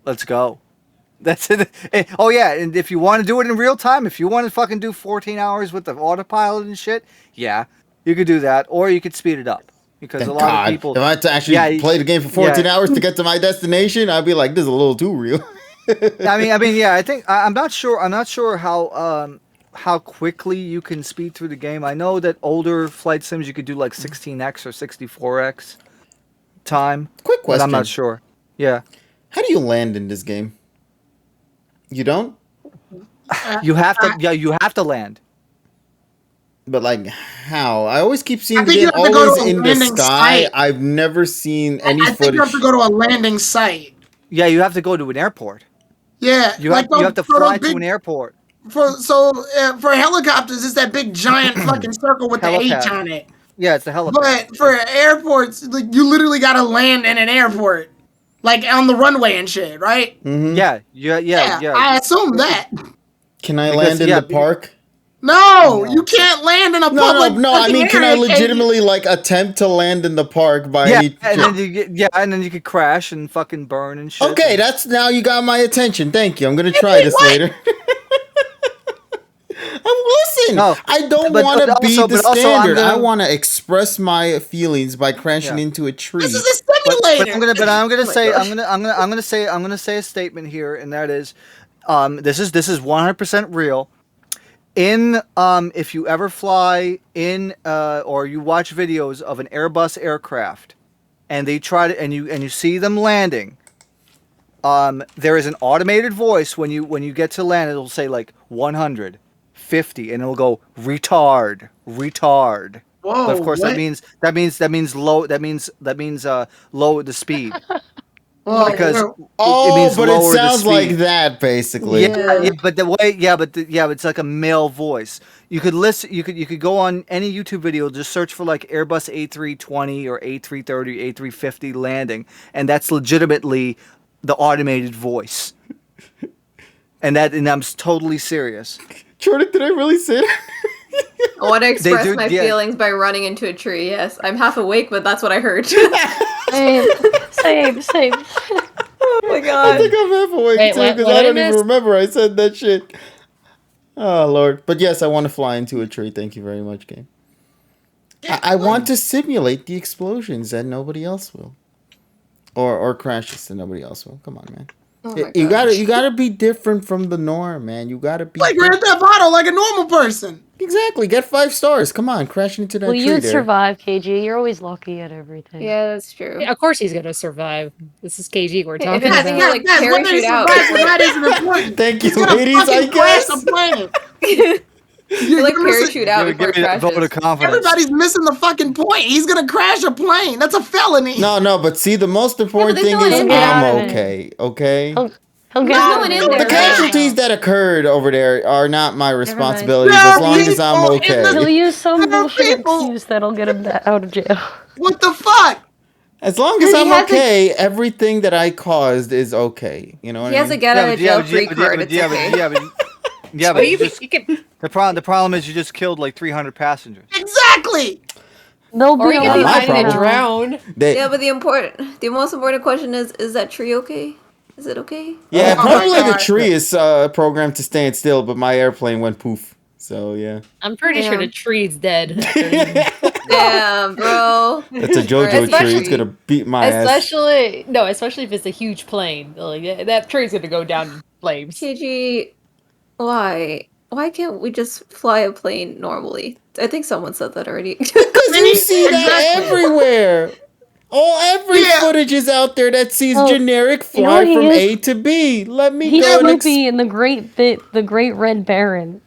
Let's go. That's it. Oh yeah, and if you want to do it in real time, if you want to fucking do 14 hours with the autopilot and shit, yeah, you could do that, or you could speed it up because Thank a lot God. of people. If I had to actually play the game for 14 hours to get to my destination, I'd be like, this is a little too real. I mean, yeah. I think I'm not sure how quickly you can speed through the game. I know that older flight sims you could do like 16x or 64x time. Quick question. But I'm not sure. Yeah. How do you land in this game? You don't? You have to. Yeah, you have to land. But like, how? I always keep seeing I the think you game have to go always to a in the landing sky. site. I've never seen any I footage. think you have to go to a landing site. Yeah, you have to go to an airport. Yeah, You have to fly to an airport. For helicopters, it's that big giant fucking circle with the H Helipad. on it. Yeah, it's the helipad. But for airports, like you literally gotta land in an airport, like on the runway and shit, right? Mm-hmm. Yeah. I assume that. Can I land in the park? No, you can't land in a public. No. I mean, can I area, legitimately like attempt to land in the park by any? And then you could crash and fucking burn and shit. Okay, that's now you got my attention. Thank you. I'm gonna try this later. Listen, I don't want to be the standard. I want to express my feelings by crashing into a tree. This is a simulator. I'm gonna say a statement here, and that is, this is 100% real. If you ever fly in or you watch videos of an Airbus aircraft, and they try to and you see them landing, there is an automated voice when you get to land. It'll say like 150, and it'll go retard. Whoa, But of course, what? that means low the speed. Well, Because Oh, means but it lower the sounds like speed. that basically. Yeah, but it's like a male voice. You could listen. You could go on any YouTube video, just search for like Airbus A320 or A330, A350 landing, and that's legitimately the automated voice. And I'm totally serious. Jordan, did I really say that? I want to express my yeah. feelings by running into a tree. Yes, I'm half awake, but that's what I heard. Same. Oh my I god. think I'm half awake Wait, too what- because what I I don't even missed? remember I said that shit. Oh Lord! But yes, I want to fly into a tree. Thank you very much, game. I want to simulate the explosions that nobody else will, or crashes that nobody else will. Come on, man. Oh my You God. gotta be different from the norm, man. You gotta be like Grand Theft Auto, like a normal person. exactly. Get 5 stars. Come on, crash into that Well, tree you'd there. survive, KG. You're always lucky at everything. Yeah, that's true. Yeah, of course he's gonna survive. This is KG we're If talking it's about. you, like, Guys, whether he parachute out. survives or not isn't important. Thank you, He's gonna ladies. I fucking crash guess. the plane. You like you're missing- parachute out before it Give me that vote of crashes. confidence. Everybody's missing the fucking point. He's gonna crash a plane. That's a felony. No, but see, the most important there's thing no is one in there. I'm Yeah. okay. Okay. He'll get There's out no of one in it. there. The right? casualties that occurred over there are not my responsibilities There as are long as I'm people in the- He'll okay. use some There are bullshit people- excuse that'll get him out of jail. What the fuck? As long as He I'm has a- okay, everything that I caused is okay. You know what He I has a mean? get out of jail free card. It's okay. But But you just, you can, the problem is you just killed like 300 passengers. Exactly. They'll or be you Not can be my finding problem. to drown. They- Yeah, but the most important question is that tree okay? Is it okay? yeah, Oh my apparently the God. tree is programmed to stand still, but my airplane went poof. So yeah, I'm pretty sure the Damn. tree's dead. Damn, bro. that's a JoJo tree. Especially- It's gonna beat my ass. Especially if it's a huge plane. Like that tree's gonna go down in flames. KG, why? Why can't we just fly a plane normally? I think someone said that already. Because you see that Exactly. everywhere. Every Yeah. footage is out there that sees Well, generic you know fly what he from is? A to B. Let me He's go and Snoopy in the Great Red Baron.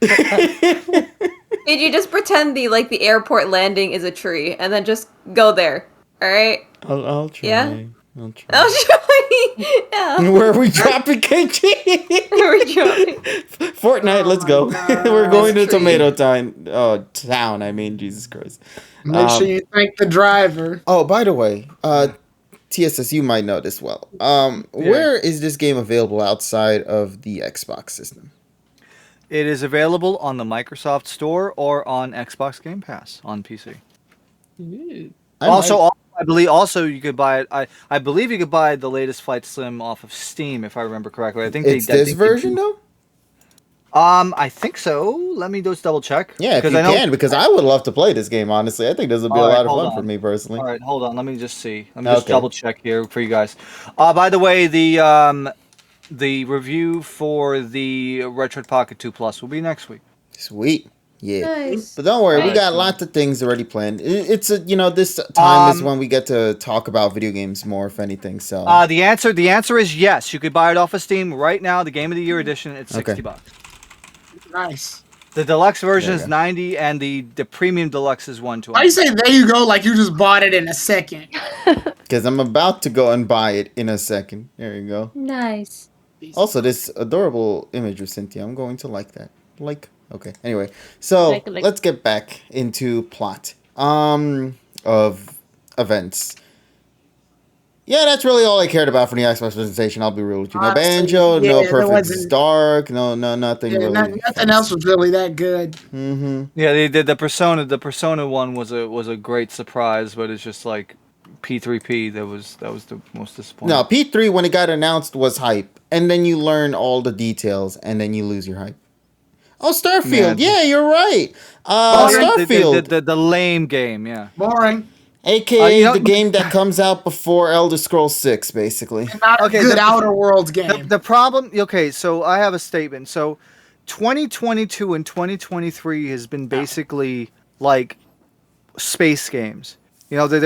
Did you just pretend the airport landing is a tree and then just go there? All right. I'll try. Yeah? I'll try. Yeah. Where are we dropping KG? We're dropping. Fortnite, let's my go. God. We're going to That's true. Tomato Time. Oh, town. I mean, Jesus Christ. Make sure you thank the driver. Oh, by the way, TSS, you might know this well. Where is this game available outside of the Xbox system? It is available on the Microsoft Store or on Xbox Game Pass on PC. I believe also you could buy it. I believe you could buy the latest Flight Sim off of Steam, if I remember correctly. I think it's this version though. I think so. Let me just double check. Yeah, if you can, because I would love to play this game. Honestly, I think this would be a lot of fun for me personally. All right, hold on. Let me just see. Let me just double check here for you guys. By the way, the review for the Retro Pocket 2 Plus will be next week. Sweet. Yeah. Nice. But don't worry, we got lots of things already planned. It's a, this time is when we get to talk about video games more, if anything. So the answer is yes. You could buy it off of Steam right now. The Game of the Year edition, it's $60. Nice. The deluxe version is $90, and the premium deluxe is $120. Why you say there you go like you just bought it in a second? Because I'm about to go and buy it in a second. There you go. Nice. Also, this adorable image of Cynthia, I'm going to like that. Okay. Anyway, so let's get back into plot of events. Yeah, that's really all I cared about for the Xbox presentation. I'll be real with you. No banjo, no Perfect Dark, no nothing really. Nothing else was really that good. Mm-hmm. Yeah, they did the Persona one was a great surprise, but it's just like P3P that was the most disappointing. No, P3 when it got announced was hype, and then you learn all the details, and then you lose your hype. Oh, Starfield. Yeah, you're right. Starfield. The lame game, yeah. Boring. AKA the game that comes out before Elder Scrolls 6, basically. Not a good Outer Worlds game. The problem, so I have a statement. So 2022 and 2023 has been basically like space games. There was a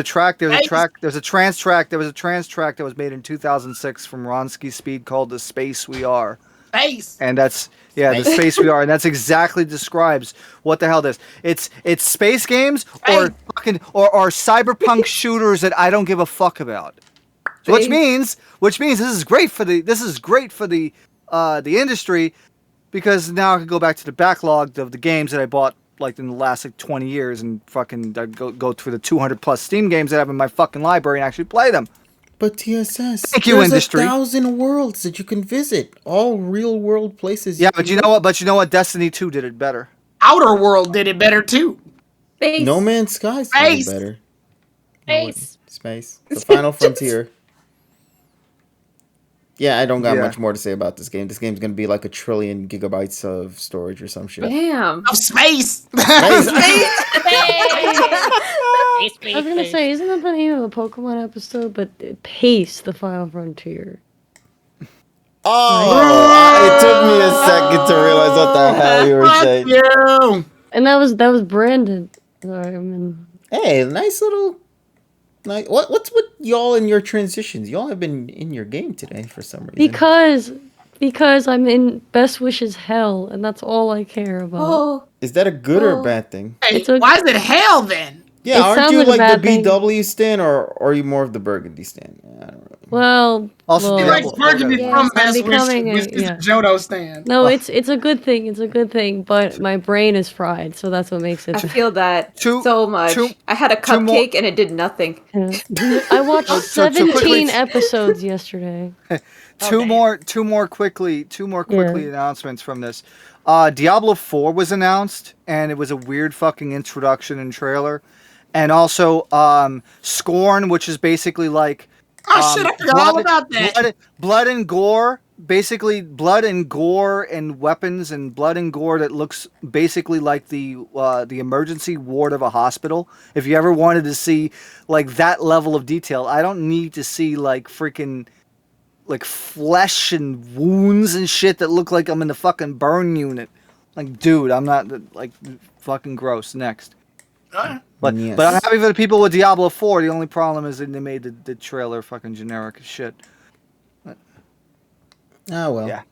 trans track that was made in 2006 from Ronsky Speed called The Space We Are. Space. And that's the space we are, and that's exactly describes what the hell this. It's space games or cyberpunk shooters that I don't give a fuck about. So which means this is great for the industry, because now I can go back to the backlog of the games that I bought like in the last 20 years and fucking go through the 200 plus Steam games that I have in my fucking library and actually play them. But TSS, Thank you, there's industry. 1,000 worlds that you can visit. All real world places. Yeah, but you know what? Destiny 2 did it better. Outer World did it better too. Space. No Man's Sky did it better. Space. The final frontier. Yeah, I don't got much more to say about this game. This game's gonna be like 1 trillion gigabytes of storage or some shit. Damn. Of space. I was gonna say, isn't that the name of a Pokemon episode? But Pace, the Final Frontier. Oh, it took me a second to realize what the hell you were saying. You. And that was Brandon. Sorry, I mean. Hey, nice little. What's with y'all in your transitions? Y'all have been in your game today for some reason. Because I'm in Best Wishes Hell, and that's all I care about. Oh. Is that a good or a bad thing? Hey, why is it hell then? Yeah, aren't you like like the BW stand, or are you more of the Burgundy stand? I don't know. Well, He likes Burgundy from Best Wishes, which is a Johto stand. No, it's a good thing. It's a good thing, but my brain is fried, so that's what makes it. I feel that so much. I had a cupcake and it did nothing. I watched 17 episodes yesterday. Two more quickly announcements from this. Diablo 4 was announced, and it was a weird fucking introduction and trailer. And also Scorn, which is basically like shit, I forgot all about that. Blood and gore, basically blood and gore and weapons and blood and gore that looks basically like the emergency ward of a hospital. If you ever wanted to see like that level of detail, I don't need to see like freaking like flesh and wounds and shit that look like I'm in the fucking burn unit. Like, dude, I'm not like fucking gross. Next. But I'm happy for the people with Diablo 4. The only problem is that they made the trailer fucking generic as shit. Oh well. Yeah.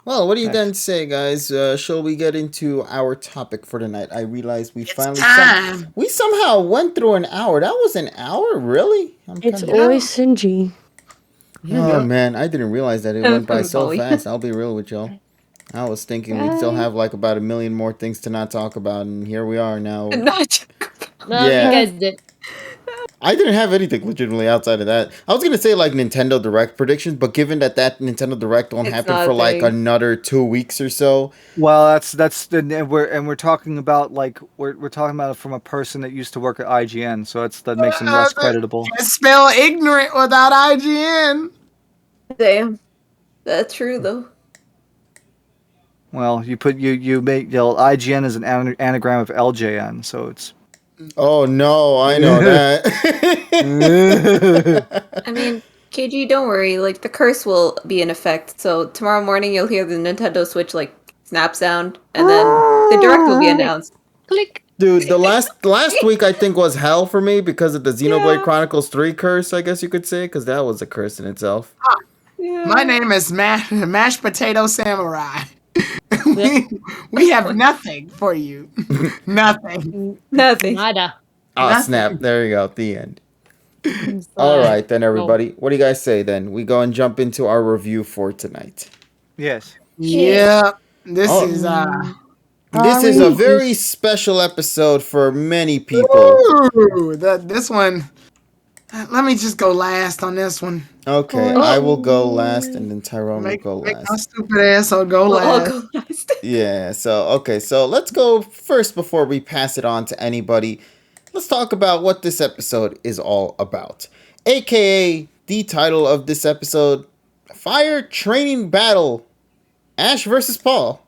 Well, what do you Nice. guys say, guys? Shall we get into our topic for tonight? I realized we It's finally time. we somehow went through an hour. That was an hour, really? It's kinda- always Sinji. Oh man, I didn't realize that it went by so Bowie. fast. I'll be real with y'all. I was thinking we'd still Right. have like about a million more things to not talk about, and here we are now. Not. No, Yeah. you guys did. I didn't have anything legitimately outside of that. I was gonna say like Nintendo Direct predictions, but given that Nintendo Direct won't It's happen not for a like thing. another 2 weeks or so. Well, and we're talking about like we're talking about it from a person that used to work at IGN, so that makes him less creditable. Can't spell ignorant without IGN. Damn. That's true though. Well, you make IGN is an anagram of LJN, so it's. Oh no, I know that. I mean, KG, don't worry. Like the curse will be in effect. So tomorrow morning you'll hear the Nintendo Switch like snap sound, and then the direct will be announced. Click. Dude, the last week I think was hell for me because of the Xenoblade Yeah. Chronicles 3 curse, I guess you could say, because that was a curse in itself. Yeah. My name is Mashed Potato Samurai. we have nothing for you. Nothing. Nothing. Nada. Ah, Nothing. snap. There you go. The end. All right, then, everybody. What do you guys say, then? We go and jump into our review for tonight. Yes. Yeah. This Oh. is This is a very special episode for many people. Ooh, this one. Let me just go last on this one. Okay, I will go last, and then Tyrone will Make go my last. stupid ass go I'll last. go last. Yeah, so let's go first before we pass it on to anybody. Let's talk about what this episode is all about. AKA the title of this episode, Fire Training Battle, Ash versus Paul.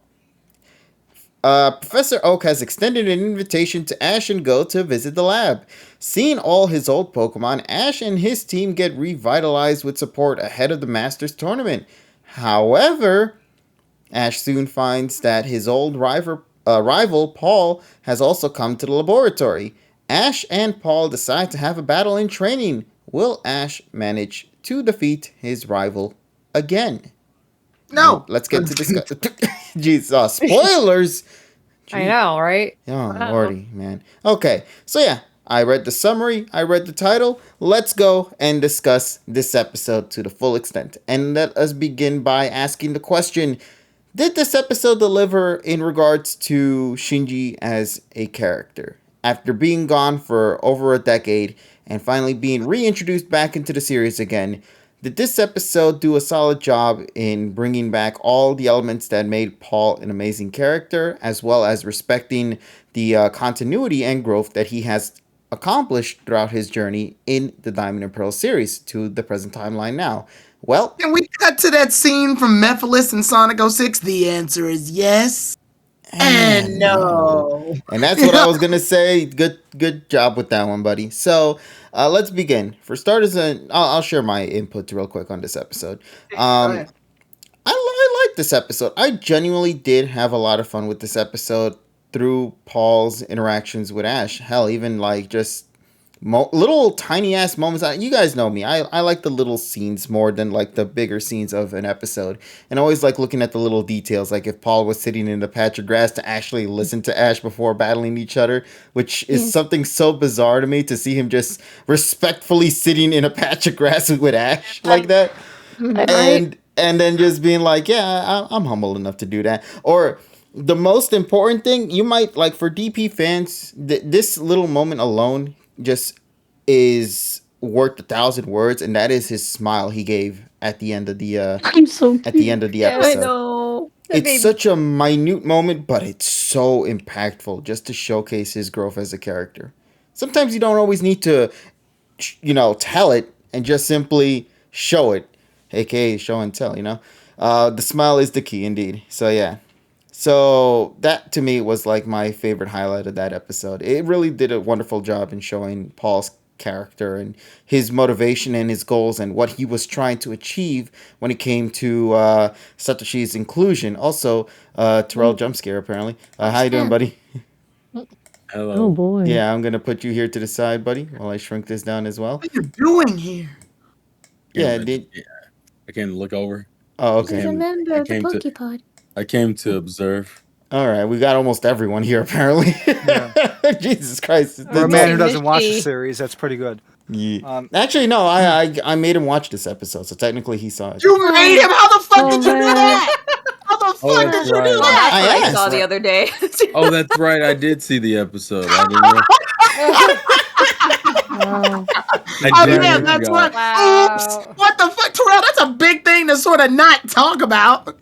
Professor Oak has extended an invitation to Ash and Go to visit the lab. Seeing all his old Pokemon, Ash and his team get revitalized with support ahead of the Masters tournament. However, Ash soon finds that his old rival, Paul, has also come to the laboratory. Ash and Paul decide to have a battle in training. Will Ash manage to defeat his rival again? No. Let's get to discuss. Jeez, spoilers. I know, right? Oh, lordy, man. Okay, so yeah, I read the summary, I read the title. Let's go and discuss this episode to the full extent. And let us begin by asking the question, did this episode deliver in regards to Shinji as a character? After being gone for over a decade and finally being reintroduced back into the series again, did this episode do a solid job in bringing back all the elements that made Paul an amazing character, as well as respecting the continuity and growth that he has accomplished throughout his journey in the Diamond and Pearl series to the present timeline now? Well, Can we cut to that scene from Mephiles and Sonic 06? The answer is yes and no. And that's what I was gonna say. Good job with that one, buddy. So let's begin. For starters, I'll share my input real quick on this episode. I like this episode. I genuinely did have a lot of fun with this episode through Paul's interactions with Ash. Hell, even like just little tiny ass moments. You guys know me. I like the little scenes more than like the bigger scenes of an episode. And always like looking at the little details, like if Paul was sitting in a patch of grass to actually listen to Ash before battling each other, which is something so bizarre to me to see him just respectfully sitting in a patch of grass with Ash like that. And then just being like, yeah, I'm humble enough to do that. Or the most important thing, you might like for DP fans, this little moment alone just is worth 1,000 words, and that is his smile he gave at the end of the I'm so at the end of the I episode. know. It's such a minute moment, but it's so impactful just to showcase his growth as a character. Sometimes you don't always need to, tell it and just simply show it, aka show and tell. The smile is the key, indeed. So yeah. So that to me was like my favorite highlight of that episode. It really did a wonderful job in showing Paul's character and his motivation and his goals and what he was trying to achieve when it came to Satoshi's inclusion. Also, Terrell Jumpscare apparently. How you doing, buddy? Hello. Oh boy. Yeah, I'm gonna put you here to the side, buddy, while I shrink this down as well. What are you doing here? Yeah, I can look over. Oh, Just okay. came- Remember I the came to- PokePod. I came to observe. All right, we got almost everyone here apparently. Yeah. Jesus Christ! For a man who Misty. doesn't watch the series, that's pretty good. Yeah. Actually, no, I made him watch this episode, so technically he saw it. You made him? How the fuck Oh, did you do man. that? How the Oh, fuck that's did you do right. Well, that? that's what I asked, saw the right. other day. Oh, that's right. I did see the episode. I didn't know. Wow. I Oh did yeah, forgot. that's right. Wow. Oops. What the fuck, Terrell? That's a big thing to sort of not talk about.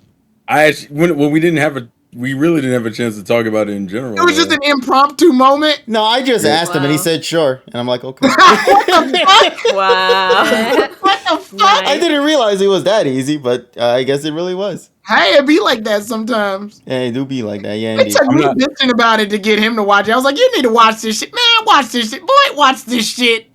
I actually, when we didn't have we really didn't have a chance to talk about it in general. It was just an impromptu moment. No, I just Yeah. asked him, and he Wow. said sure, and I'm like, okay. What the fuck? Wow. What the fuck? I didn't realize it was that easy, but I guess it really was. Hey, it be like that sometimes. Yeah, it do be like that. Yeah, It indeed. took I'm me not- bitching about it to get him to watch it. I was like, you need to watch this shit. Man, watch this shit. Boy, watch this shit.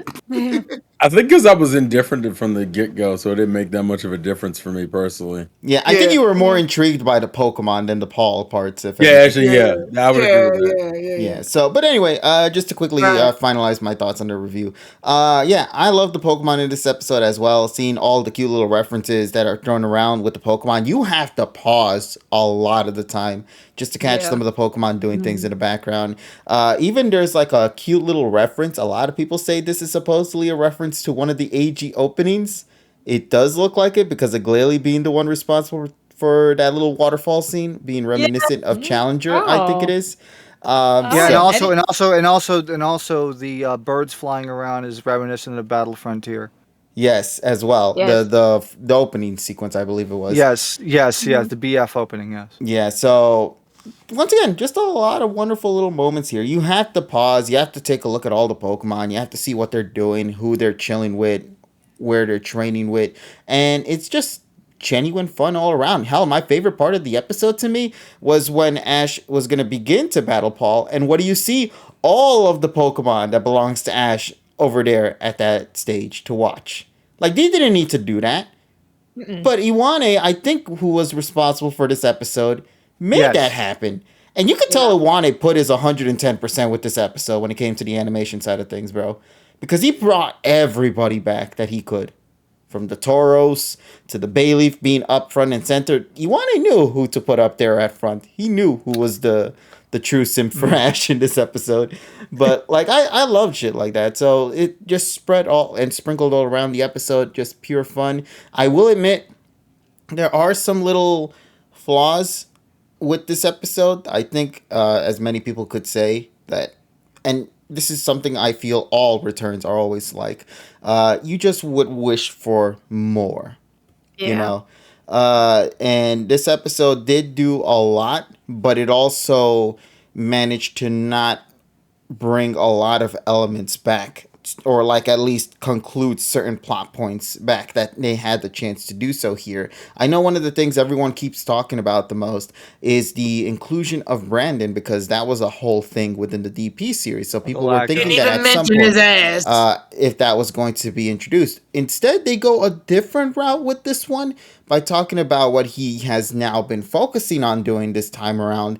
I think because I was indifferent from the get go, so it didn't make that much of a difference for me personally. Yeah, I think Yeah. you were more intrigued by the Pokemon than the Paul parts. If Yeah, anything. actually, yeah, I would agree with that. Yeah. So, but anyway, just to quickly Right. finalize my thoughts on the review. Yeah, I love the Pokemon in this episode as well. Seeing all the cute little references that are thrown around with the Pokemon, you have to pause a lot of the time just to catch Yeah. some of the Pokemon doing things in the background. Even there's like a cute little reference. A lot of people say this is supposedly a reference to one of the AG openings. It does look like it because of Glalie being the one responsible for that little waterfall scene, being reminiscent of Challenger. I think it is. Yeah, so- and also the birds flying around is reminiscent of Battle Frontier. Yes, as well. Yes. The opening sequence, I believe it was. Yes, the BF opening, yes. Yeah. So once again, just a lot of wonderful little moments here. You have to pause. You have to take a look at all the Pokemon. You have to see what they're doing, who they're chilling with, where they're training with, and it's just genuine fun all around. Hell, my favorite part of the episode to me was when Ash was gonna begin to battle Paul, and what do you see? All of the Pokemon that belongs to Ash over there at that stage to watch. Like, they didn't need to do that. But Iwane, I think, who was responsible for this episode, made Yes. that happen. And you could tell Iwane put his 110% with this episode when it came to the animation side of things, bro. Because he brought everybody back that he could. From the Tauros to the Bayleaf being up front and center. Iwane knew who to put up there at front. He knew who was the true simp for Ash in this episode. But like I love shit like that. So it just spread all and sprinkled all around the episode. Just pure fun. I will admit there are some little flaws with this episode. I think as many people could say that, and this is something I feel all returns are always like. You just would wish for more. You know? And this episode did do a lot, but it also managed to not bring a lot of elements back, or like at least conclude certain plot points back that they had the chance to do so here. I know one of the things everyone keeps talking about the most is the inclusion of Brandon, because that was a whole thing within the DP series. So people were lack of- thinking Didn't that even at some mention his point, ass. if that was going to be introduced. Instead, they go a different route with this one by talking about what he has now been focusing on doing this time around.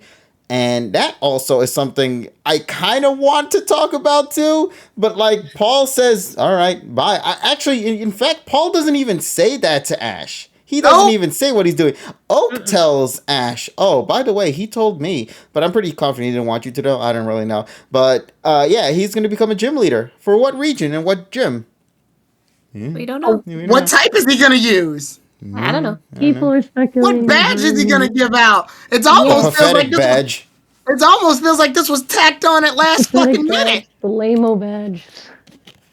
And that also is something I kind of want to talk about too. But like Paul says, all right, bye. In fact, Paul doesn't even say that to Ash. He doesn't even say what he's doing. Oak tells Ash, oh, by the way, he told me, but I'm pretty confident he didn't want you to know. I don't really know. But yeah, he's going to become a gym leader. For what region and what gym? We don't know. What type is he gonna use? I don't know. People are speculating. What badge is he gonna give out? It's almost feels like Pathetic this. badge. It almost feels like this was tacked on at last fucking minute. The lame-o badge.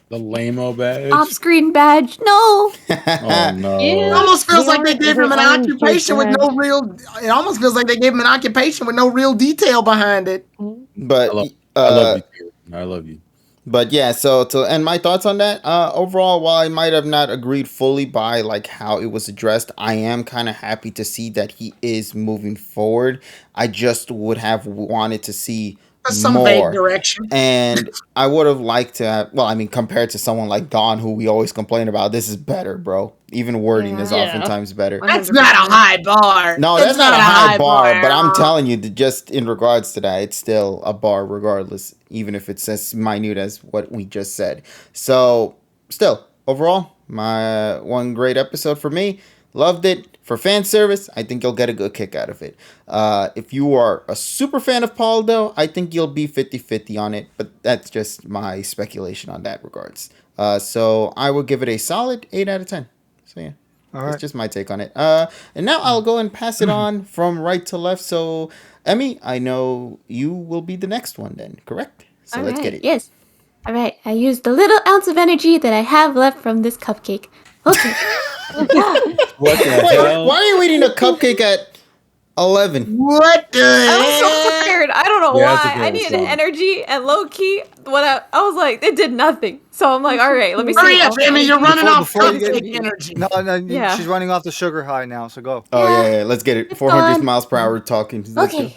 The lame-o badge. Off-screen badge. No. Oh no. It almost feels They like they are- gave him an they are occupation with no badge. real. It almost feels like they gave him an occupation with no real detail behind it. But I love you. Too. I love you. But yeah, so to end my thoughts on that, overall, while I might have not agreed fully by like how it was addressed, I am kind of happy to see that he is moving forward. I just would have wanted to see Some more. vague direction. And I would have liked to have, well, I mean, compared to someone like Dawn, who we always complain about, this is better, bro. Even wording is Yeah. oftentimes better. That's not a high bar. No, It's that's not a high bar, but I'm telling you, just in regards to that, it's still a bar regardless, even if it's as minute as what we just said. So, still, overall, my one great episode for me. Loved it. For fan service, I think you'll get a good kick out of it. If you are a super fan of Paul, though, I think you'll be 50-50 on it, but that's just my speculation on that regards. So I will give it a solid 8 out of 10. So yeah, that's just my take on it. And now I'll go and pass it on from right to left. So Emmy, I know you will be the next one then, correct? So let's get it. Yes. All right. I used the little ounce of energy that I have left from this cupcake. Okay. What the Wait, hell? why are you eating a cupcake at 11? What the I was so heck? tired. I don't know Yeah, it's a why. good I needed episode. energy and low key. When I was like, it did nothing. So I'm like, all right, let me see. Hurry up, Emmy. You're running off before you get- cupcake energy. No, Yeah. she's running off the sugar high now. So go. Oh yeah, let's get it. It's 400 gone. miles per hour talking. Let's Okay. go.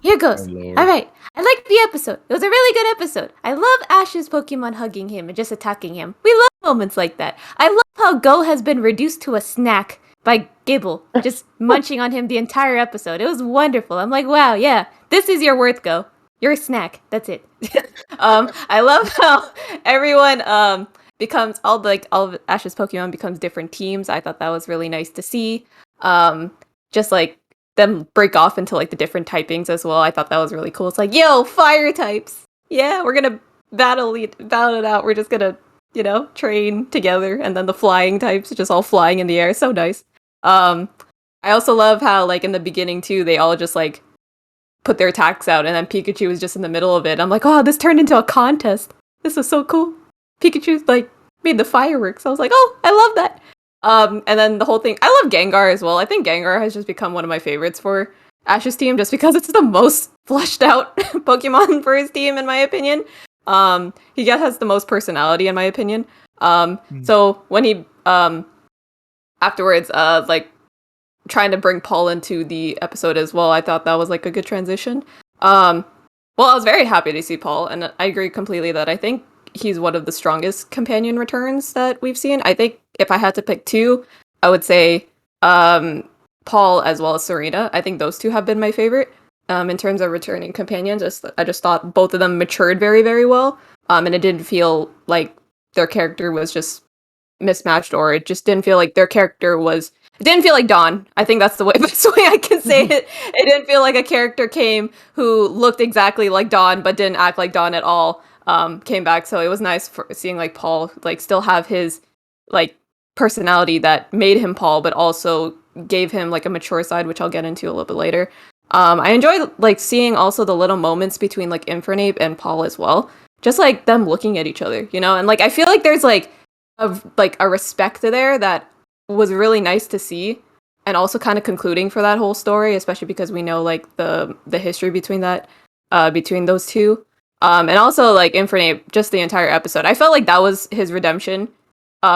Here goes. Oh, Lord. All right. I liked the episode. It was a really good episode. I love Ash's Pokemon hugging him and just attacking him. We love moments like that. I love how Go has been reduced to a snack by Gibble, just munching on him the entire episode. It was wonderful. I'm like, wow, yeah, this is your worth, Go. You're a snack. That's it. I love how everyone becomes all of Ash's Pokemon becomes different teams. I thought that was really nice to see. Just like them break off into like the different typings as well. I thought that was really cool. It's like, yo, fire types. Yeah, we're gonna battle it out. We're just gonna, train together. And then the flying types just all flying in the air. So nice. I also love how like in the beginning too, they all just like put their attacks out, and then Pikachu was just in the middle of it. I'm like, oh, this turned into a contest. This was so cool. Pikachu like made the fireworks. I was like, oh, I love that. And then the whole thing. I love Gengar as well. I think Gengar has just become one of my favorites for Ash's team, just because it's the most fleshed out Pokemon for his team, in my opinion. He has the most personality, in my opinion. So when he afterwards, like trying to bring Paul into the episode as well, I thought that was like a good transition. Well, I was very happy to see Paul, and I agree completely that I think he's one of the strongest companion returns that we've seen. I think if I had to pick two, I would say Paul as well as Serena. I think those two have been my favorite in terms of returning companions. I just thought both of them matured very, very well, and it didn't feel like their character was just mismatched, or it just didn't feel like their character was. It didn't feel like Dawn. I think that's the best way I can say it. It didn't feel like a character came who looked exactly like Dawn but didn't act like Dawn at all. Came back, so it was nice for seeing like Paul like still have his like personality that made him Paul, but also gave him like a mature side, which I'll get into a little bit later. I enjoyed like seeing also the little moments between like Infernape and Paul as well, just like them looking at each other, and like I feel like there's like a respect there that was really nice to see, and also kind of concluding for that whole story, especially because we know like the history between those two. And also like Infernape, just the entire episode. I felt like that was his redemption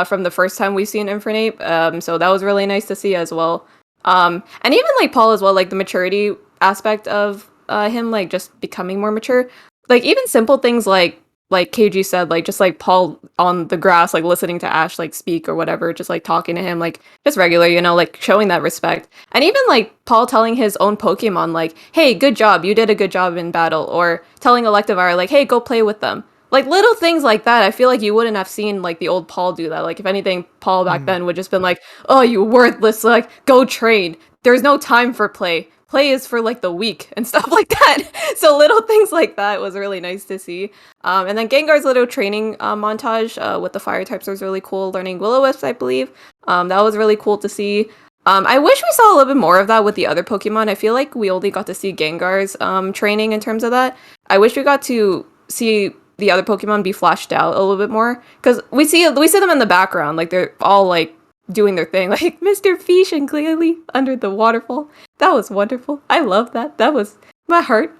from the first time we've seen Infernape. So that was really nice to see as well. And even like Paul as well, like the maturity aspect of him, like just becoming more mature. Like even simple things like KG said, like just like Paul on the grass, like listening to Ash like speak or whatever, just like talking to him, like just regular, like showing that respect. And even like Paul telling his own Pokemon, like, hey, good job, you did a good job in battle, or telling Electivire, like, hey, go play with them. Like little things like that, I feel like you wouldn't have seen like the old Paul do that. Like if anything, Paul back then would just been like, oh, you worthless, like go train. There's no time for play. Play is for like the weak and stuff like that. So little things like that was really nice to see. And then Gengar's little training montage with the fire types was really cool. Learning Will-O-Wisp, I believe. That was really cool to see. I wish we saw a little bit more of that with the other Pokemon. I feel like we only got to see Gengar's training in terms of that. I wish we got to see the other Pokemon be flashed out a little bit more, because we see them in the background, like they're all like doing their thing, like Mr. Fish and clearly under the waterfall. That was wonderful. I love that. That was my heart.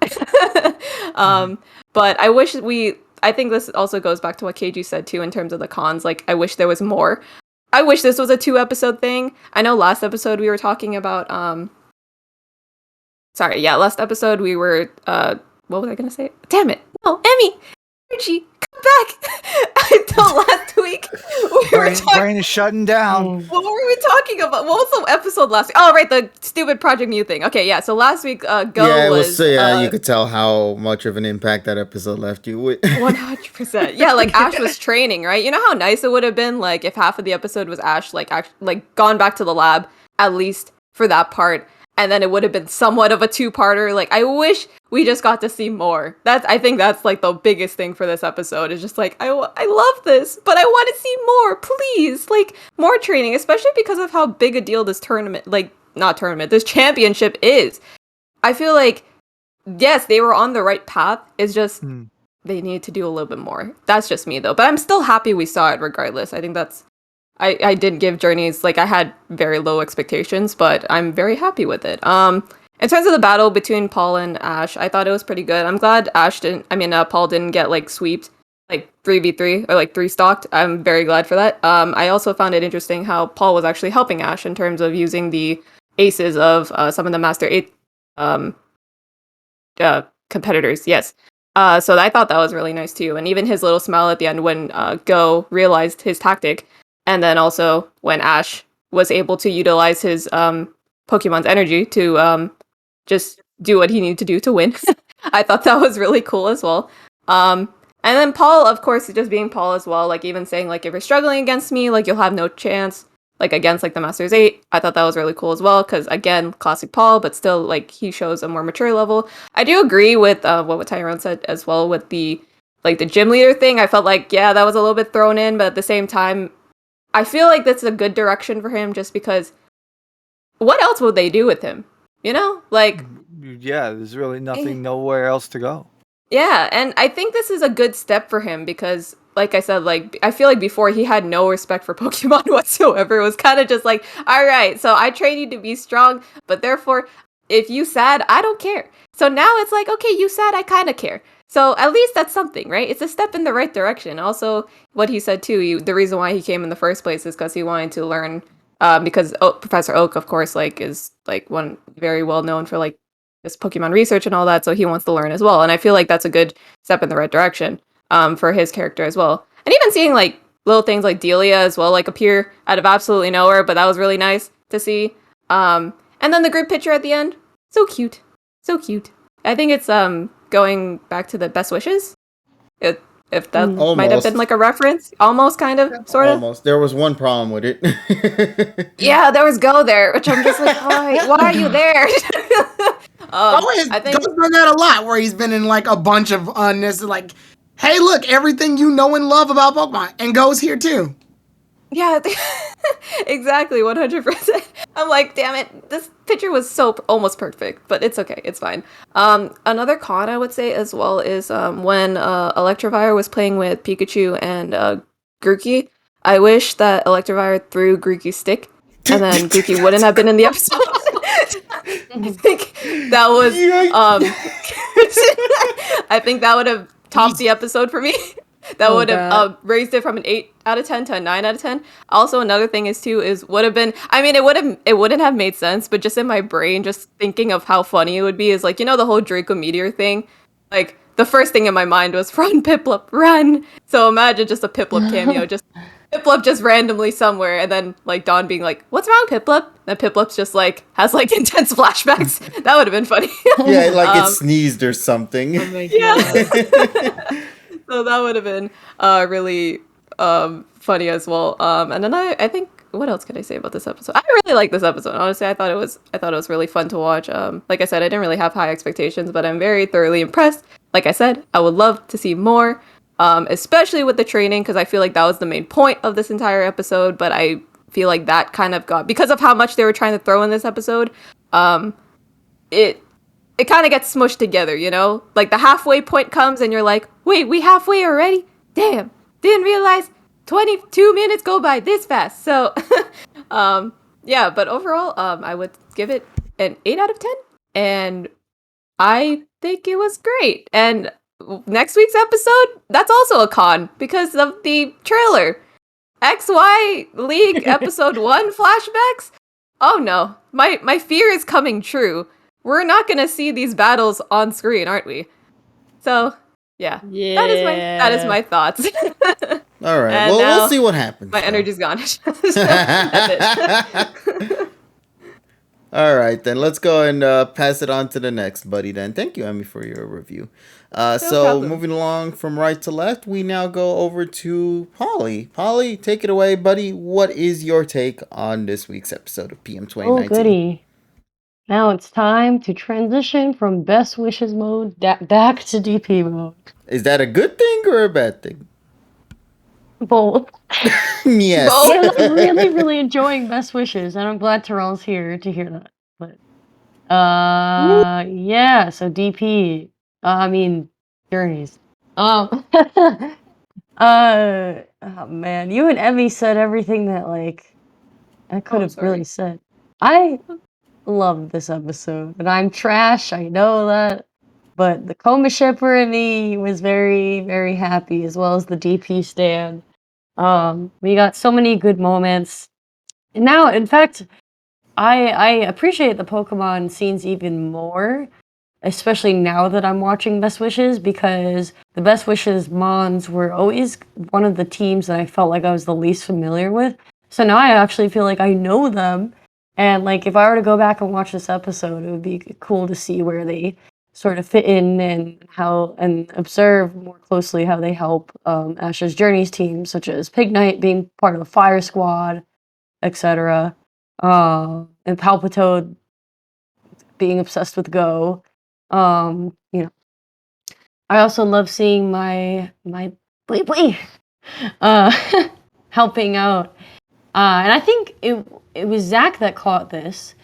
But I think this also goes back to what KG said too in terms of the cons. Like I wish there was more. I wish this was a 2-episode thing. I know last episode we were talking about last episode we were what was I gonna say? Damn it. No, Emmy! Sergi, come back! I thought last week we were talking. Brain is shutting down. What were we talking about? What was the episode last week? Oh, right, the stupid Project Mew thing. Okay, yeah. So last week, Go was. You could tell how much of an impact that episode left you with. 100%. Yeah, like Ash was training, right? You know how nice it would have been, like if half of the episode was Ash, like gone back to the lab, at least for that part, and then it would have been somewhat of a two-parter. Like, I wish we just got to see more. I think that's like the biggest thing for this episode. Is just like I love this, but I want to see more, please. Like more training, especially because of how big a deal this tournament, like not tournament, this championship is. I feel like yes, they were on the right path. It's just they need to do a little bit more. That's just me though, but I'm still happy we saw it regardless. I think that's. I did give Journeys, like, I had very low expectations, but I'm very happy with it. In terms of the battle between Paul and Ash, I thought it was pretty good. I'm glad Paul didn't get, like, sweeped, like, 3v3, or, like, 3-stocked. I'm very glad for that. I also found it interesting how Paul was actually helping Ash in terms of using the aces of some of the Master 8 competitors, yes. So I thought that was really nice, too. And even his little smile at the end when Go realized his tactic. And then also when Ash was able to utilize his Pokemon's energy to just do what he needed to do to win. I thought that was really cool as well. And then Paul, of course, just being Paul as well, like even saying like if you're struggling against me, like you'll have no chance, like against like the Masters 8. I thought that was really cool as well because again, classic Paul, but still like he shows a more mature level. I do agree with what Tyrone said as well with the like the gym leader thing. I felt like yeah, that was a little bit thrown in, but at the same time. I feel like that's a good direction for him just because what else would they do with him? You know? Like yeah, there's really nowhere else to go. Yeah, and I think this is a good step for him because like I said, like I feel like before he had no respect for Pokemon whatsoever. It was kind of just like, all right, so I train you to be strong, but therefore if you sad, I don't care. So now it's like, okay, you sad, I kind of care. So at least that's something, right? It's a step in the right direction. Also, what he said too, the reason why he came in the first place is because he wanted to learn. Because Professor Oak, of course, like is like one very well known for like this Pokemon research and all that. So he wants to learn as well, and I feel like that's a good step in the right direction for his character as well. And even seeing like little things like Delia as well, like appear out of absolutely nowhere, but that was really nice to see. And then the group picture at the end, so cute, so cute. I think it's going back to the best wishes. If that might have been like a reference, almost kind of, sort of. Almost. There was one problem with it. Yeah, there was Go there, which I'm just like, why are you there? I think Go's done that a lot, where he's been in like a bunch of unnecessary, like, hey, look, everything you know and love about Pokemon, and Go's here too. Yeah, exactly, 100%. I'm like, damn it, this picture was so almost perfect, but it's okay, it's fine. Another con I would say as well is when Electivire was playing with Pikachu and Grookey. I wish that Electivire threw Grookey's stick, and then Grookey wouldn't have been in the episode. I think that was I think that would have topped the episode for me. That would have raised it from an 8 out of 10 to a 9 out of 10. Also, another thing would have been, I mean, it wouldn't have made sense, but just in my brain, just thinking of how funny it would be is like, you know, the whole Draco Meteor thing? Like, the first thing in my mind was, run, Piplup, run! So imagine just a Piplup cameo, just Piplup just randomly somewhere, and then, like, Dawn being like, what's wrong, Piplup? And Piplup's just, like, has, like, intense flashbacks. That would have been funny. Yeah, like it sneezed or something. Oh my God. So that would have been really funny as well. And then I think what else can I say about this episode? I really like this episode. Honestly, I thought it was really fun to watch. Like I said, I didn't really have high expectations, but I'm very thoroughly impressed. Like I said, I would love to see more, especially with the training, because I feel like that was the main point of this entire episode. But I feel like that kind of got, because of how much they were trying to throw in this episode, it kind of gets smushed together, you know? Like, the halfway point comes and you're like, wait, we halfway already? Damn, didn't realize 22 minutes go by this fast. So, yeah, but overall, I would give it an 8 out of 10. And I think it was great. And next week's episode, that's also a con because of the trailer. XY League episode 1 flashbacks? Oh no, my fear is coming true. We're not gonna see these battles on screen, aren't we? So, yeah. That is my thoughts. All right. And Well, we'll see what happens. My energy's gone. That's it. All right, then let's go and pass it on to the next buddy. Then, thank you, Emmy, for your review. So problem. moving along from right to left, we now go over to Polly. Polly, take it away, buddy. What is your take on this week's episode of PM 2019? Oh, goody. Now it's time to transition from best wishes mode back to DP mode. Is that a good thing or a bad thing? Both. Yes. I'm really, really enjoying best wishes, and I'm glad Terrell's here to hear that. But yeah. So DP. I mean, journeys. Oh man, you and Emmy said everything that like I could have really said. I love this episode, and I'm trash. I know that, but the Coma shipper in me was very, very happy, as well as the DP stand. We got so many good moments, and now, in fact, I appreciate the Pokemon scenes even more, especially now that I'm watching Best Wishes, because the Best Wishes Mons were always one of the teams that I felt like I was the least familiar with. So now I actually feel like I know them. And like if I were to go back and watch this episode, it would be cool to see where they sort of fit in and how and observe more closely how they help Ash's Journeys team, such as Pig Knight being part of the Fire Squad, etc. And Palpitoad being obsessed with Go. You know, I also love seeing my Blee helping out. And I think it was Zach that caught this.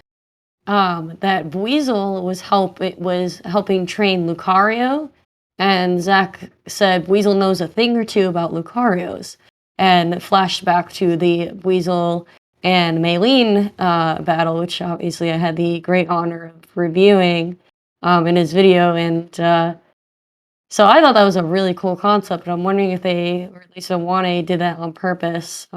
That Weasel was helping train Lucario, and Zach said Weasel knows a thing or two about Lucarios, and it flashed back to the Weasel and Maylene battle, which obviously I had the great honor of reviewing in his video, and so I thought that was a really cool concept. I'm wondering if they, or at least Awane, did that on purpose.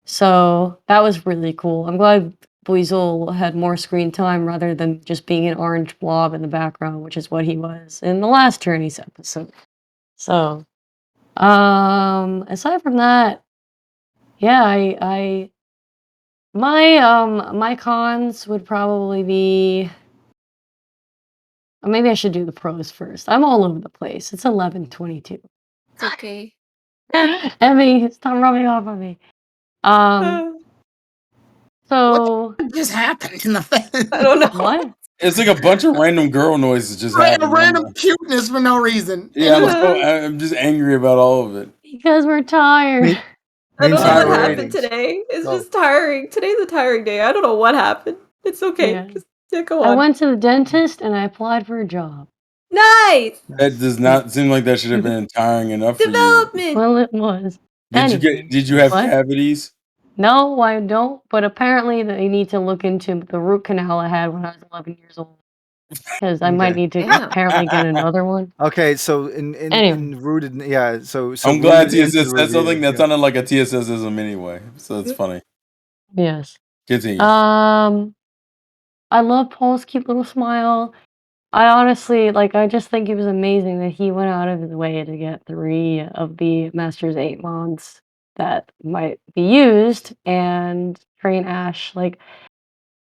So that was really cool. I'm glad Weasel had more screen time rather than just being an orange blob in the background, which is what he was in the last Journeys episode. So, aside from that, yeah, my cons would probably be. Maybe I should do the pros first. I'm all over the place. It's 11:22. It's okay. Emmy, stop rubbing off on me. So What just happened in the face? I don't know. what? It's like a bunch of random girl noises just happening. Random cuteness for no reason. Yeah, I'm just angry about all of it. Because we're tired. I don't know what happened ratings. today. It's Go. just tiring. Today's a tiring day. I don't know what happened. It's okay. Yeah. Just go I on. went to the dentist and I applied for a job. Nice That does not seem like that should have been tiring enough for you. development. Well, it was. Did you have What? cavities? No, I don't. But apparently, they need to look into the root canal I had when I was 11 years old. Because I might Okay. need to Damn. apparently get another one. Okay, so in Anyway. rooted, yeah. So I'm glad rooted into TSS the said something review, that yeah. sounded like a TSSism anyway. So that's funny. Yes. Continue. I love Paul's cute little smile. I honestly, I just think it was amazing that he went out of his way to get 3 of the Masters 8 mons that might be used and train Ash.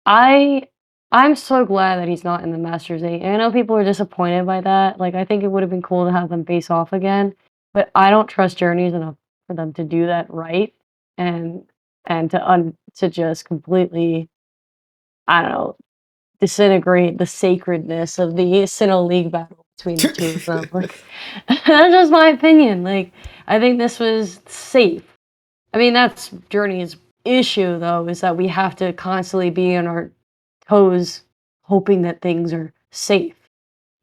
I'm so glad that he's not in the Masters 8. And I know people are disappointed by that. I think it would have been cool to have them face off again, but I don't trust Journeys enough for them to do that right and to just completely, I don't know, disintegrate the sacredness of the Sinnoh League battle between the two of them. That's just my opinion. I think this was safe. I mean, that's Journey's issue, though, is that we have to constantly be on our toes, hoping that things are safe,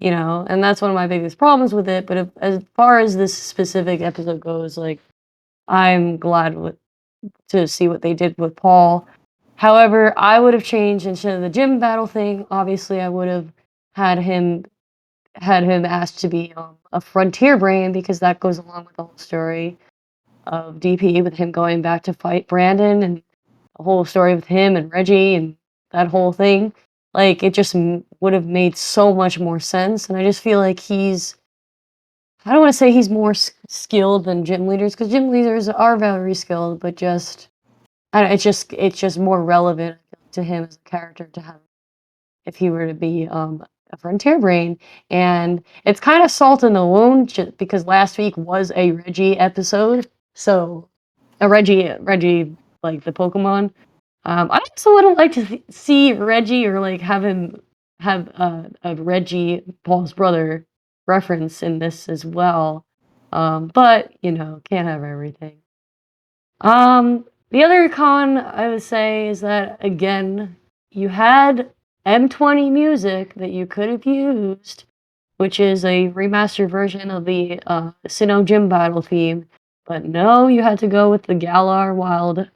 and that's one of my biggest problems with it. But as far as this specific episode goes, I'm glad to see what they did with Paul. However, I would have changed instead of the gym battle thing. Obviously, I would have had him asked to be a frontier brain because that goes along with the whole story of DP with him going back to fight Brandon and the whole story with him and Reggie and that whole thing. It just would have made so much more sense. And I just feel like I don't want to say he's more skilled than gym leaders because gym leaders are very skilled, but it's just more relevant to him as a character to have if he were to be a frontier brain. And it's kind of salt in the wound just because last week was a Reggie episode. So a Reggie like the Pokemon. I also would have liked to see Reggie or like have him have a Reggie, Paul's brother, reference in this as well. But you know, can't have everything. The other con I would say is that again, you had M20 music that you could have used, which is a remastered version of the Sinnoh Gym Battle theme. But no, you had to go with the Galar Wild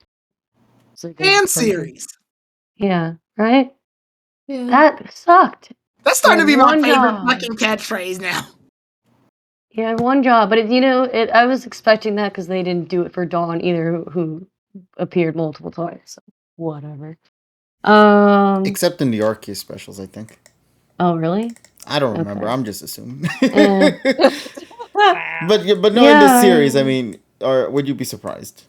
Fan series. Yeah, right? Yeah. That sucked. That's starting to be my One favorite job. fucking catchphrase now. Yeah, one job, but I was expecting that because they didn't do it for Dawn either, who appeared multiple times. So whatever. Except in the Arceus specials, I think. Oh, really? I don't remember. Okay. I'm just assuming. Eh. but knowing this series, I mean, or would you be surprised?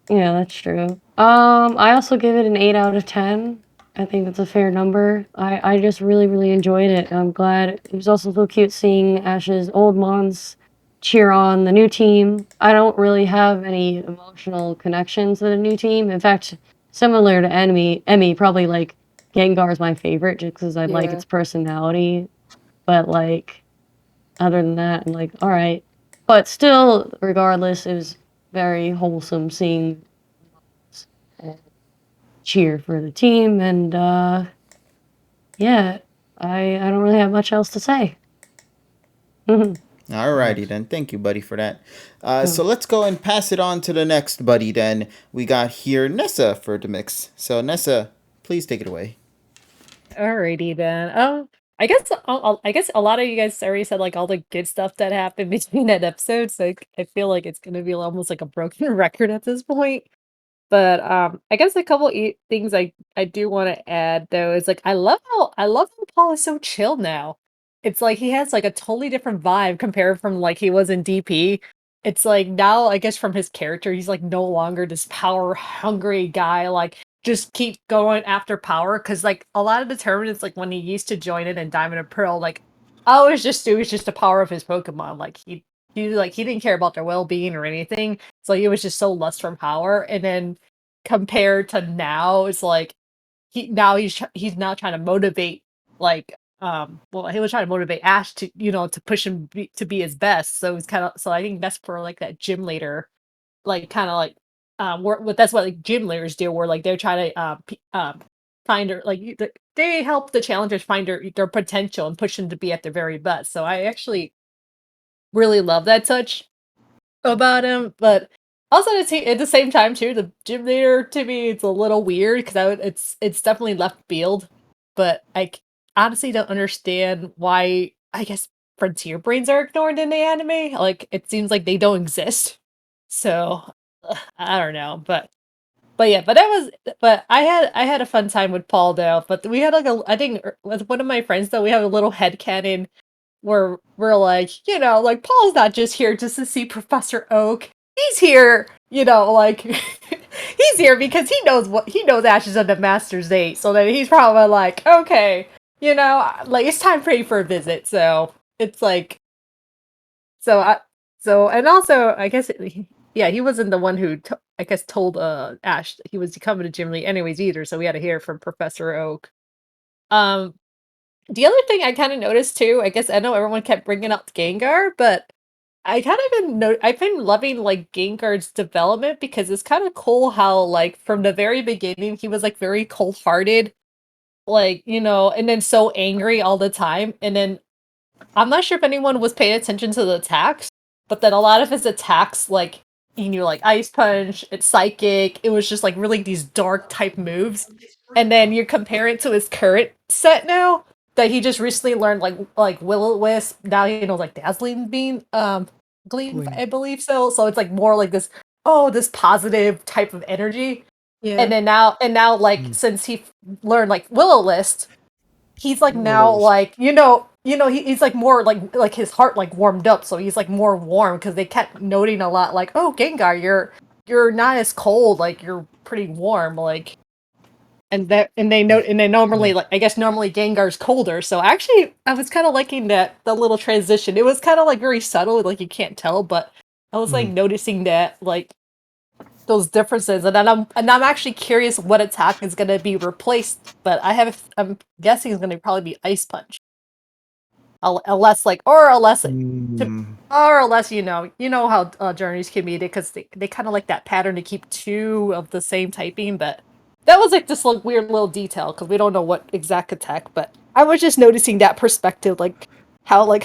Yeah, that's true. I also give it an 8 out of 10. I think that's a fair number. I just really, really enjoyed it. I'm glad it was also so cute seeing Ash's old mons cheer on the new team. I don't really have any emotional connections to the new team. In fact, similar to Emmy, probably like Gengar's my favorite just because I like Yeah. its personality. But like, other than that, I'm like, all right. But still, regardless, it was very wholesome seeing cheer for the team, and yeah, I don't really have much else to say. Alrighty then. Thank you, buddy, for that. So let's go and pass it on to the next buddy then. We got here Nessa for the mix. So Nessa, please take it away. Alrighty then. I guess a lot of you guys already said like all the good stuff that happened between that episode, so I feel like it's gonna be almost like a broken record at this point. But I guess a couple things I do want to add though is like I love how Paul is so chill now. It's like he has like a totally different vibe compared from like he was in DP. It's like now I guess from his character he's like no longer this power hungry guy like just keep going after power because like a lot of the tournaments like when he used to join it in Diamond and Pearl like it was just the power of his Pokemon like he didn't care about their well being or anything so he was just so lust for power and then compared to now it's like he's now trying to motivate like well he was trying to motivate Ash to to push him to be his best so it's kind of so I think that's for like that gym leader like kind of like that's what like gym leaders do where like they're trying to find her like they help the challengers find their potential and push them to be at their very best so I actually really love that touch about him, but also at the same time too, the gym leader to me it's a little weird because it's definitely left field, but honestly don't understand why I guess frontier brains are ignored in the anime. Like it seems like they don't exist. So I don't know, but yeah, but I had a fun time with Paul though. But we had like I think with one of my friends though we have a little headcanon we're like, like Paul's not just here just to see Professor Oak. He's here, like he's here because he knows Ash is on the Master's 8, so that he's probably like, okay, like it's time for you for a visit. So it's like so I so and also I guess yeah, he wasn't the one who I guess told Ash that he was coming to Gym Lee anyways either, so we had to hear from Professor Oak. Um the other thing I kind of noticed too, I guess I know everyone kept bringing up Gengar, but I kind of I've been loving like Gengar's development because it's kind of cool how like from the very beginning he was like very cold-hearted, like, and then so angry all the time. And then I'm not sure if anyone was paying attention to the attacks, but then a lot of his attacks like like Ice Punch, it's Psychic, it was just like really these dark type moves. And then you compare it to his current set now that he just recently learned like Will-O-Wisp. Now he knows like Dazzling Beam, Gleam, I believe so. So it's like more like this positive type of energy. Yeah. And now like since he learned like Will-O-Wisp, he's like now Will-O-Wisp. like he's like more like his heart like warmed up, so he's like more warm because they kept noting a lot like, oh Gengar, you're not as cold, like you're pretty warm, like and they normally like I guess normally Gengar's colder, so actually I was kind of liking the little transition. It was kind of like very subtle, like you can't tell, but I was like noticing that like those differences, and then I'm actually curious what attack is gonna be replaced. But I'm guessing it's gonna probably be Ice Punch, unless you know how journeys can be, because they kind of like that pattern to keep two of the same typing. But that was like this weird little detail because we don't know what exact attack. But I was just noticing that perspective, like how much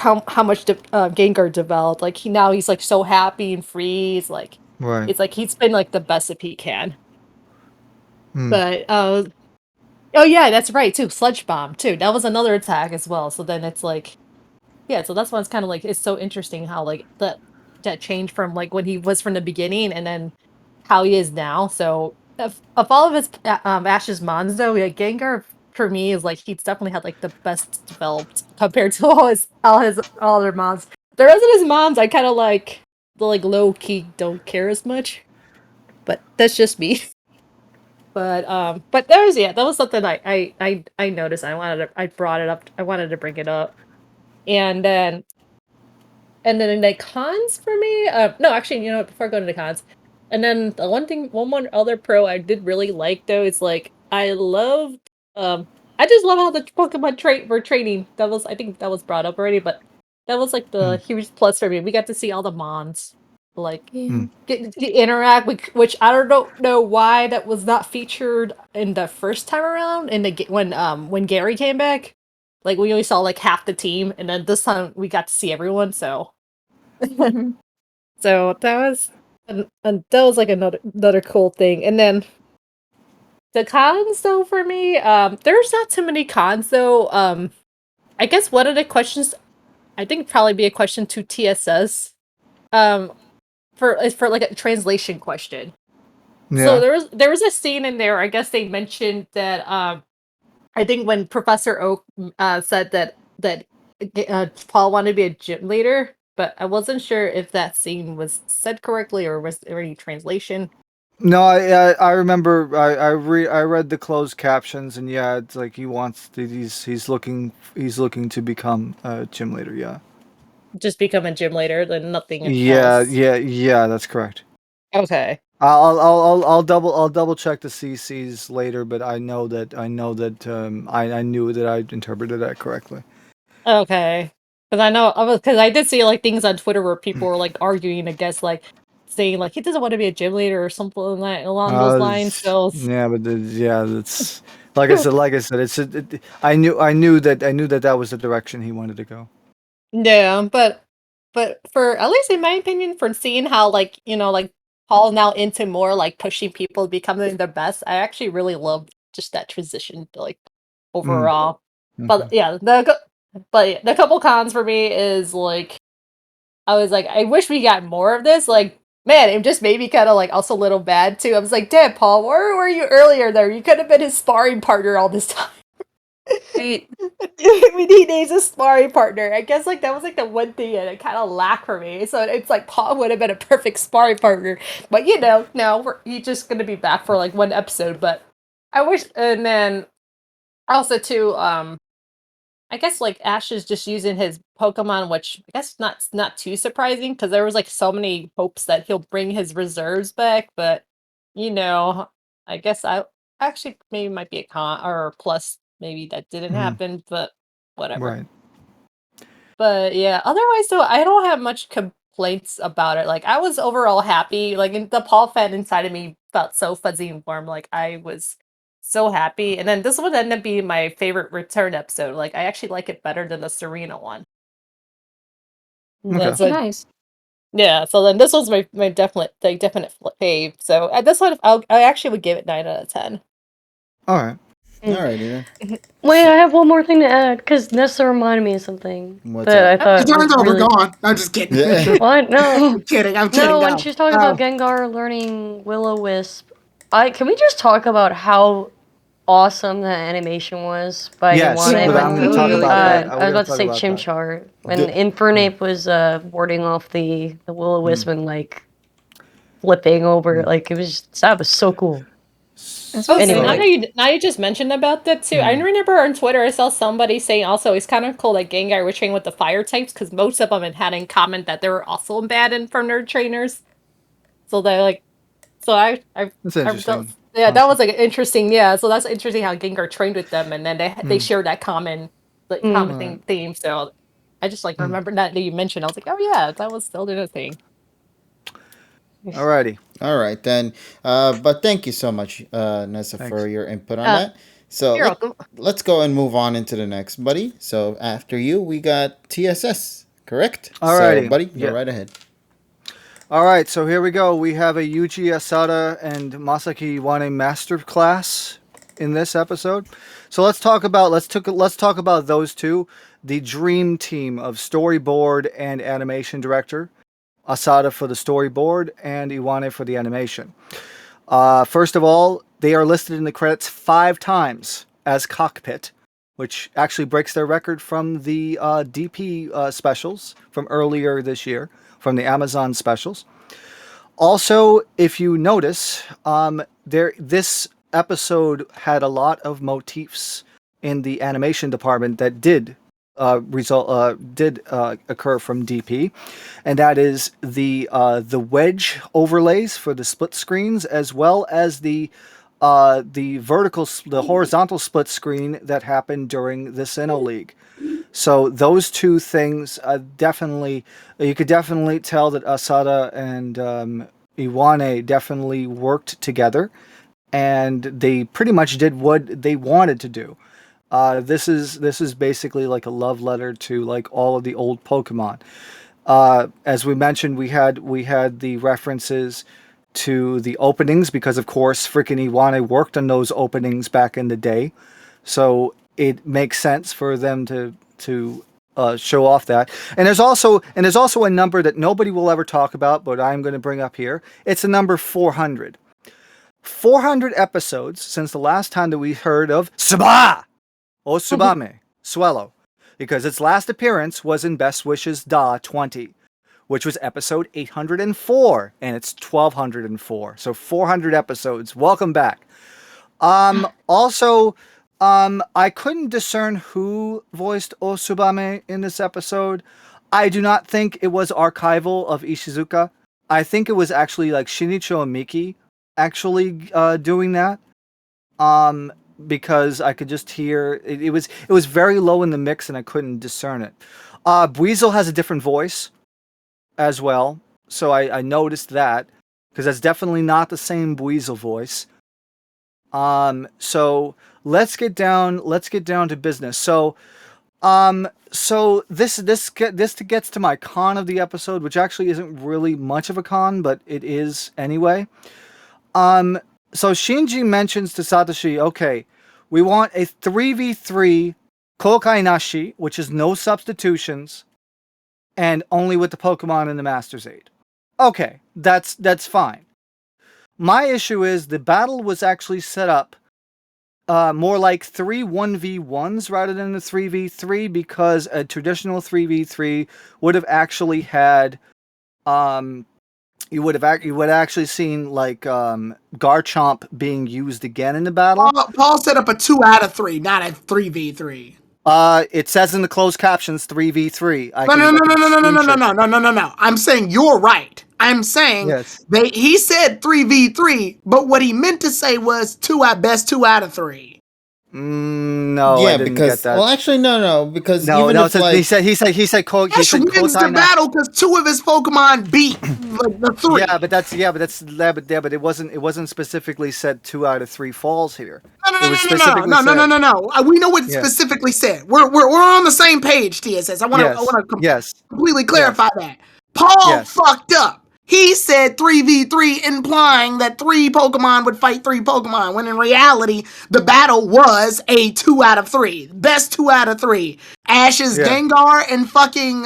Gengar developed. Like he's like so happy and free. Right. It's like he's been like the best if he can. Hmm. But oh yeah, that's right too. Sludge Bomb too. That was another attack as well. So then it's like, yeah. So that's why it's kind of like it's so interesting how like that change from like when he was from the beginning and then how he is now. So of all of his Ash's Mons though, yeah, Gengar for me is like he's definitely had like the best developed compared to all their Mons. The rest of his Mons, I kind of like the like low key don't care as much, but that's just me. But that was something I noticed. I brought it up. I wanted to bring it up, and then in the cons for me, no, actually, you know what, before going to the cons, and then the one other pro I did really like though is like I loved, I just love how the Pokemon were training. I think that was brought up already, but that was like the huge plus for me. We got to see all the Mons, like Yeah. get to interact with, which I don't know why that was not featured in the first time around in when Gary came back. Like we only saw like half the team, and then this time we got to see everyone. So Mhm. so that was that was like another cool thing. And then the cons though for me, there's not too many cons though. I guess one of the questions I think probably be a question to TSS. Um, for like a translation question. So Yeah. there was a scene in there. I guess they mentioned that I think when Professor Oak said that Paul wanted to be a gym leader, but I wasn't sure if that scene was said correctly or was there any translation. No, I remember I read the closed captions, and yeah, it's like he's looking to become a gym leader. Yeah. Just become a gym leader, then nothing Yeah, else. yeah, that's correct. Okay. I'll double check the CCs later, but I know that I knew that I interpreted that correctly. Okay. Because I did see like things on Twitter where people were like arguing against like saying like he doesn't want to be a gym leader or something along those lines. So Yeah, but yeah, that's like I said, I knew that that was the direction he wanted to go. yeah, but for at least in my opinion, for seeing how like like Paul now into more like pushing people becoming their best, I actually really love just that transition like Mm. overall. But Okay. yeah, but yeah, the couple cons for me is like I was like I wish we got more of this. Like man, it just made me kind of like also a little bad too. I was like, damn, Paul, where were you earlier? There, you could have been his sparring partner all this time. Right. We need needs a sparring partner. I guess like that was like the one thing that it kind of lacked for me. So it's like Paul would have been a perfect sparring partner, but no, he's just gonna be back for like one episode. But I wish, and then also too, I guess like Ash is just using his Pokemon, which I guess not too surprising because there was like so many hopes that he'll bring his reserves back, but you know, I guess I actually maybe might be a con or a plus. Maybe that didn't Mhm. happen, but whatever. Right. But yeah, otherwise though, I don't have much complaints about it. Like I was overall happy. Like the Paul fan inside of me felt so fuzzy and warm. Like I was so happy. And then this would end up being my favorite return episode. Like I actually like it better than the Serena one. Okay. That's Oh, a nice. yeah. So then this was my definite fave. So at this one, I actually would give it 9 out of 10. All right. Alrighty then. Wait, I have one more thing to add because Nessa reminded me of something What's that I up? thought The was turn's over. really. Go on. I'm just kidding. Yeah. What? No, I'm kidding. I'm no. kidding. When No. she's talking about Gengar learning Will-O-Wisp, can we just talk about how awesome that animation was by Yes, Iwane Yeah, but when I'm it going to was talk really about that. good. I was We're going about to to talk say about that. Chimchar when The- Infernape was warding off the Will-O-Wisp and like flipping over, like that was so cool. That's Oh, really so Anyway. good. now you just mentioned about that too. I remember on Twitter I saw somebody saying also it's kind of cool that Gengar was trained with the fire types because most of them had in common that they were also bad and from their trainers. So they like So That's I interesting. yeah, that was like interesting. Yeah, so that's interesting how Gengar trained with them, and then they share that common Alright. theme. So I just like remember that you mentioned. I was like, oh yeah, that was still the thing. Alrighty. All right then. But thank you so much, Nessa, for Thanks. your input on Uh, that. So you're welcome. let's go and move on into the next, buddy. So after you, we got TSS, correct? So, Alrighty. buddy, go Yeah. right ahead. All right, so here we go. We have a Yuji Asada and Masaki Iwane masterclass in this episode. So let's talk about those two, the dream team of storyboard and animation director. Asada for the storyboard and Iwane for the animation. First of all, they are listed in the credits 5 times as Cockpit, which actually breaks their record from the DP specials from earlier this year, from the Amazon specials. Also, if you notice, this episode had a lot of motifs in the animation department that did occur from DP, and that is the wedge overlays for the split screens, as well as the horizontal split screen that happened during the Sinnoh League. So those two things you could definitely tell that Asada and Iwane definitely worked together, and they pretty much did what they wanted to do. This is basically like a love letter to like all of the old Pokemon. As we mentioned, we had the references to the openings because, of course, freaking Iwane worked on those openings back in the day, so it makes sense for them to show off that. And there's also a number that nobody will ever talk about, but I'm going to bring up here. It's a number 400. 400 episodes since the last time that we heard of Saba or Subame, Swellow, because its last appearance was in Best Wishes Da 20, which was episode 804, and it's 1204. So 400 episodes. Welcome back. Also, I couldn't discern who voiced Osubame in this episode. I do not think it was archival of Ishizuka. I think it was actually like Shinichiro Miki actually doing that. Because I could just hear it was very low in the mix and I couldn't discern it. Buizel has a different voice as well, so I noticed that because that's definitely not the same Buizel voice. So let's get down to business. So this gets to my con of the episode, which actually isn't really much of a con, but it is anyway. So Shinji mentions to Satoshi, okay, we want a 3v3 Kokai Nashi, which is no substitutions, and only with the Pokemon in the Master's Aid. Okay, that's fine. My issue is the battle was actually set up more like 3 1v1s rather than a 3v3, because a traditional 3v3 would have actually had you would actually seen like Garchomp being used again in the battle. Paul set up a 2 out of 3, not a 3v3. It says in the closed captions 3v3. No. I'm saying you're right. I'm saying Yes. he said 3v3, but what he meant to say was 2 out of 3. No, Yeah, I didn't because get that. well, actually, no, because No, even no. if like Ash wins the battle because 2 of his Pokemon beat like, the 3. But it wasn't specifically said 2 out of 3 falls here. No. We know what it Yeah. specifically said. We're on the same page, TSS. I want to completely clarify that. Paul fucked up. He said 3v3, implying that 3 Pokemon would fight 3 Pokemon, when in reality, the battle was a 2 out of 3. Best 2 out of 3. Ash's Gengar and fucking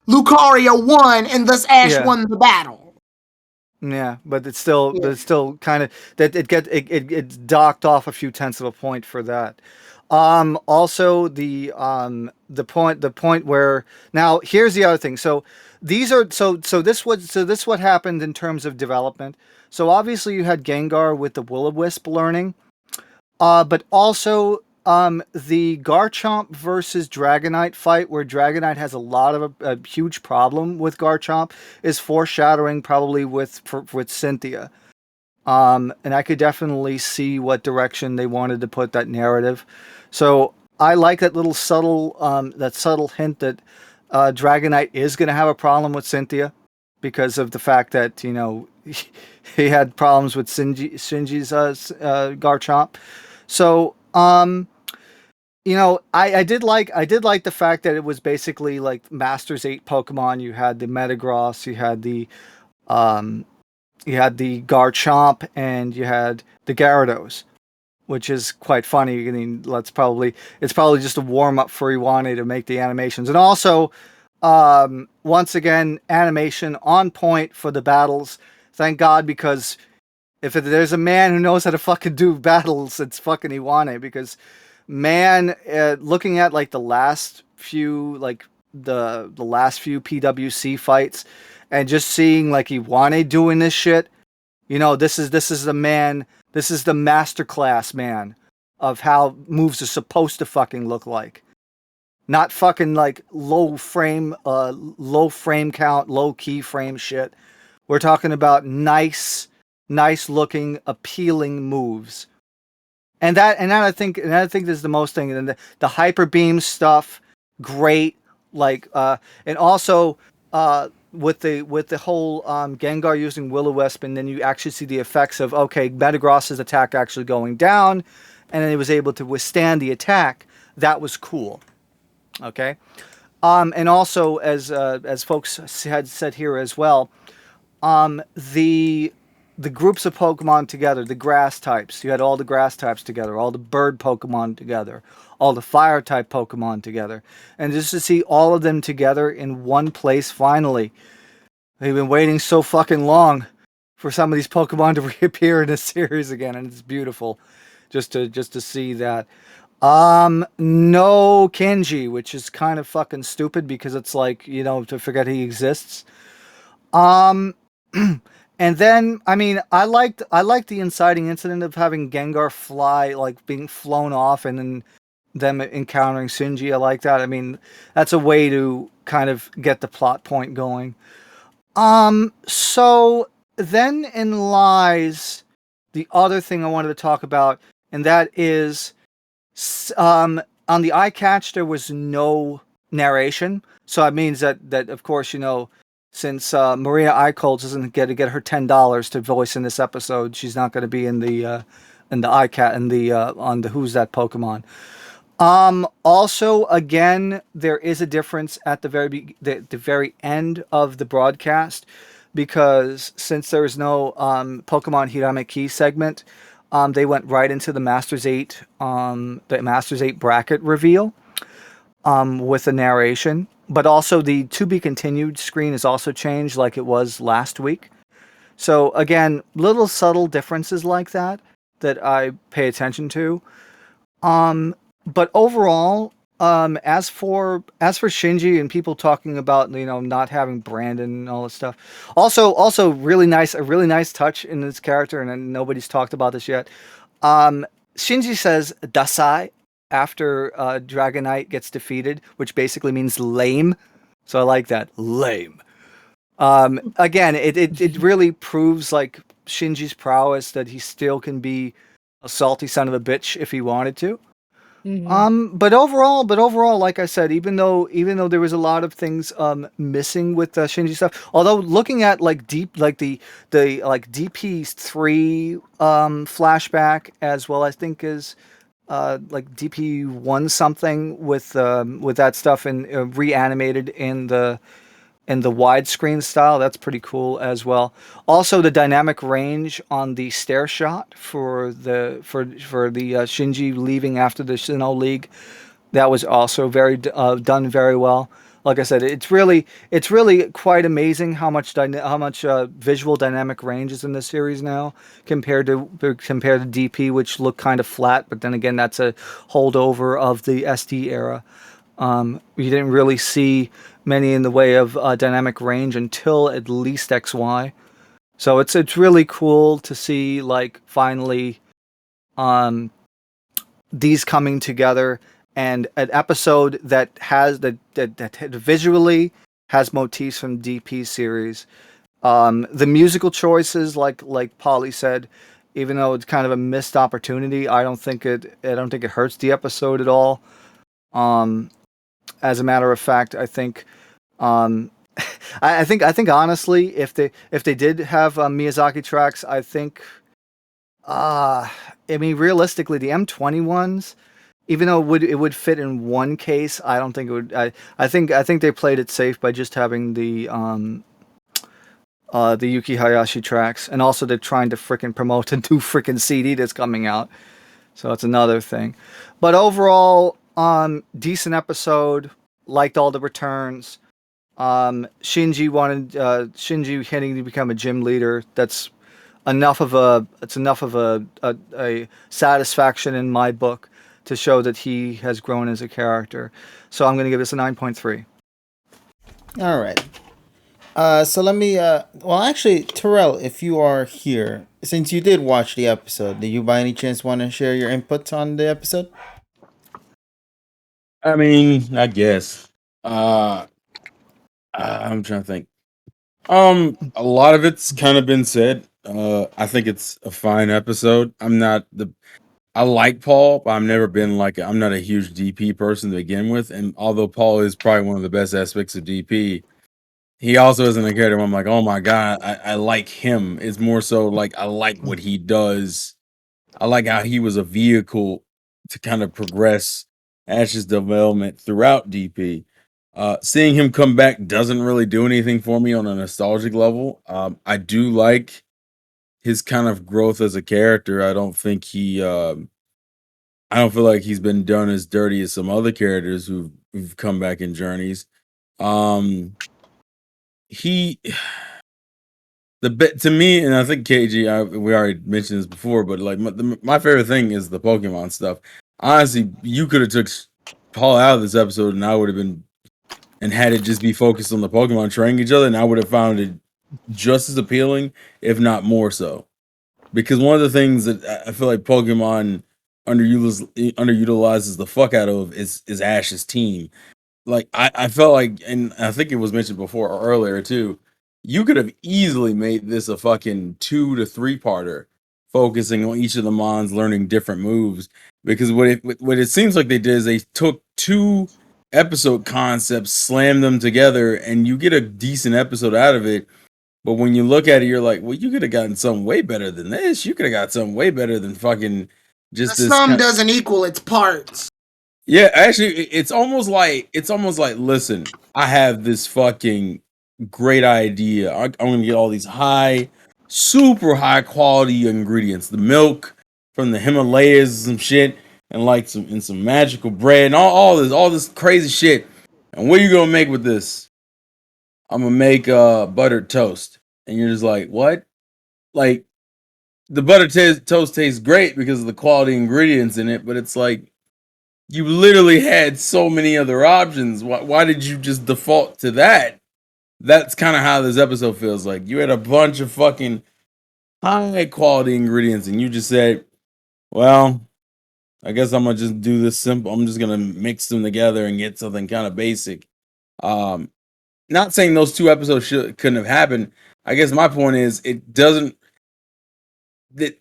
Lucario won, and thus Ash won the battle. Yeah, but it's still kind of that it's docked off a few tenths of a point for that. Also the point where now here's the other thing. So these are this what happened in terms of development. So obviously you had Gengar with the Will-O-Wisp learning, but also the Garchomp versus Dragonite fight, where Dragonite has a lot of a huge problem with Garchomp, is foreshadowing probably with Cynthia. And I could definitely see what direction they wanted to put that narrative. So I like that little subtle hint that Dragonite is going to have a problem with Cynthia because of the fact that he had problems with Shinji's Garchomp. So I did like the fact that it was basically like Masters 8 Pokemon. You had the Metagross, you had the Garchomp, and you had the Gyarados, which is quite funny. I mean, it's probably just a warm up for Iwane to make the animations, and also once again animation on point for the battles. Thank God, because if there's a man who knows how to fucking do battles, it's fucking Iwane. Because man, looking at like the last few the last few PWC fights, and just seeing like Iwane doing this shit, this is the man, this is the masterclass man of how moves are supposed to fucking look like. Not fucking like low frame count, low key frame shit. We're talking about nice looking, appealing moves. And that I think is the most thing. And the hyper beam stuff, great. Like and also with the whole Gengar using Will-O-Wisp, and then you actually see the effects of Metagross's attack actually going down, and then he was able to withstand the attack. That was cool. Okay. And also as folks had said here as well, the groups of Pokemon together, the grass types. You had all the grass types together, all the bird Pokemon together, all the fire type Pokemon together. And just to see all of them together in one place finally. They've been waiting so fucking long for some of these Pokemon to reappear in this series again, and it's beautiful just to see that. No Kenji, which is kind of fucking stupid because it's like, to forget he exists. And then, I mean, I liked the inciting incident of having Gengar fly, like being flown off, and then them encountering Shinji. I like that. I mean, that's a way to kind of get the plot point going. So then in lies the other thing I wanted to talk about, and that is, on the eye catch there was no narration, so it means that of course, since Maria Eichholz isn't going to get her $10 to voice in this episode, she's not going to be in the iCat in the on the Who's That Pokemon. Also, again, there is a difference at the very end of the broadcast, because since there is no Pokemon Hirameki segment, they went right into the Masters 8 bracket reveal with the narration. But also the to be continued screen is also changed like it was last week. So again, little subtle differences like that I pay attention to. But overall, as for Shinji and people talking about not having Brandon and all this stuff, also a really nice touch in this character, and nobody's talked about this yet. Shinji says "Dasai" after Dragonite gets defeated, which basically means lame. So I like that, lame. Again, it really proves like Shinji's prowess, that he still can be a salty son of a bitch if he wanted to. Mm-hmm. But overall, like I said, even though there was a lot of things missing with the Shinji stuff, although looking at the DP3 flashback, as well, I think is like DP1 something with that stuff and reanimated in the widescreen style. That's pretty cool as well. Also, the dynamic range on the stair shot for the Shinji leaving after the Sinnoh League, that was also very done very well. Like I said, it's really quite amazing how much visual dynamic range is in this series now compared to DP, which looked kind of flat. But then again, that's a holdover of the SD era. You didn't really see many in the way of dynamic range until at least XY. So it's really cool to see, like, finally these coming together, and an episode that has that visually has motifs from DP series, The musical choices, like Polly said, even though it's kind of a missed opportunity, I don't think it hurts the episode at all. Um, as a matter of fact, I think um, I think honestly, if they did have Miyazaki tracks, I think I mean realistically, the M21s, even though it would fit in one case, I don't think it would. I think they played it safe by just having the Yuki Hayashi tracks, and also they're trying to freaking promote the new freaking CD that's coming out. So that's another thing. But overall, decent episode. Liked all the returns. Shinji hitting to become a gym leader. That's enough of a satisfaction in my book to show that he has grown as a character. So I'm going to give this a 9.3. All right. So let me. Well, actually, Terrell, if you are here, since you did watch the episode, do you by any chance want to share your inputs on the episode? I mean, I guess. I'm trying to think. A lot of it's kind of been said. I think it's a fine episode. I like Paul, but I've never been I'm not a huge DP person to begin with. And although Paul is probably one of the best aspects of DP, he also isn't a character where I'm like, oh my God, I like him. It's more so like I like what he does. I like how he was a vehicle to kind of progress Ash's development throughout DP. Seeing him come back doesn't really do anything for me on a nostalgic level. I do like his kind of growth as a character. I don't feel like he's been done as dirty as some other characters who've come back in journeys. Um, he the bit to me, and I think we already mentioned this before, but like my favorite thing is the Pokemon stuff. Honestly, you could have took Paul out of this episode, and I would have been and had it just be focused on the Pokemon training each other, and I would have found it just as appealing, if not more so. Because one of the things that I feel like Pokemon underutilizes the fuck out of is Ash's team. Like I felt like, and I think it was mentioned before or earlier too, you could have easily made this a fucking 2 to 3 parter, focusing on each of the mons learning different moves. Because what it seems like they did is they took 2 episode concepts, slammed them together, and you get a decent episode out of it. But when you look at it, you're like, well, you could have gotten something way better than this. You could have got something way better than fucking The just this sum kind. doesn't equal its parts. Yeah, actually, it's almost like, listen, I have this fucking great idea. I'm gonna get all these super high quality ingredients, the milk from the Himalayas, and some shit, and like some magical bread, and all this crazy shit. And what are you gonna make with this? I'm gonna make buttered toast, and you're just like, what? Like the toast tastes great because of the quality ingredients in it, but it's like you literally had so many other options. Why did you just default to that? That's kind of how this episode feels like. You had a bunch of fucking high quality ingredients and you just said, well, I guess I'm gonna just do this simple. I'm just gonna mix them together and get something kind of basic. Um, Not saying those 2 episodes couldn't have happened. I guess my point is it doesn't that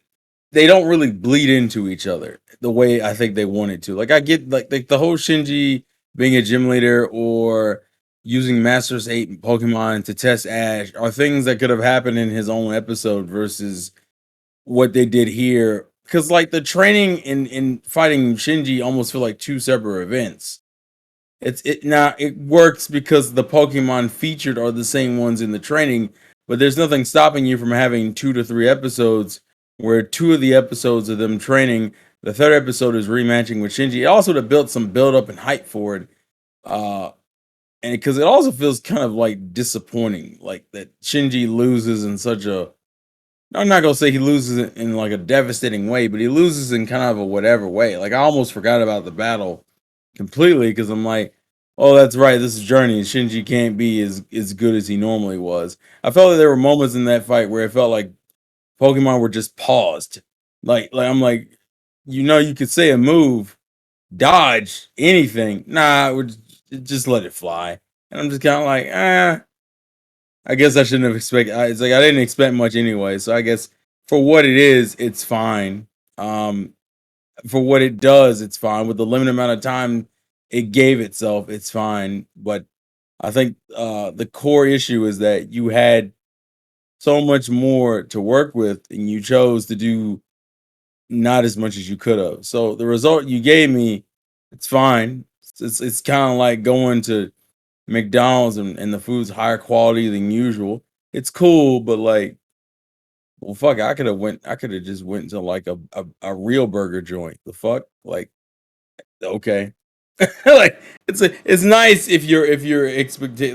they don't really bleed into each other the way I think they wanted to. Like I get like the whole Shinji being a gym leader or using Masters 8 Pokemon to test Ash are things that could have happened in his own episode versus what they did here. Because like the training in fighting Shinji almost feel like 2 separate events. It works because the Pokemon featured are the same ones in the training, but there's nothing stopping you from having 2 to 3 episodes where 2 of the episodes of them training, the third episode is rematching with Shinji. It also to build some build up and hype for it. And because it also feels kind of like disappointing, like that Shinji loses in such a I'm not gonna say he loses it in like a devastating way, but he loses in kind of a whatever way. Like I almost forgot about the battle completely because I'm like, oh, that's right. This is Journey. Shinji can't be as good as he normally was. I felt like there were moments in that fight where it felt like Pokemon were just paused. Like I'm like, you could say a move, dodge, anything. Nah, just let it fly. And I'm just kind of like, I guess I shouldn't have expected. It's like I didn't expect much anyway. So I guess for what it is, it's fine. For what it does, it's fine. With the limited amount of time it gave itself, it's fine. But I think the core issue is that you had so much more to work with, and you chose to do not as much as you could have. So the result you gave me, it's fine. It's kind of like going to McDonald's and the food's higher quality than usual. It's cool, but like, well, fuck, I could have just went to like a real burger joint. The fuck, like, okay, like it's nice if your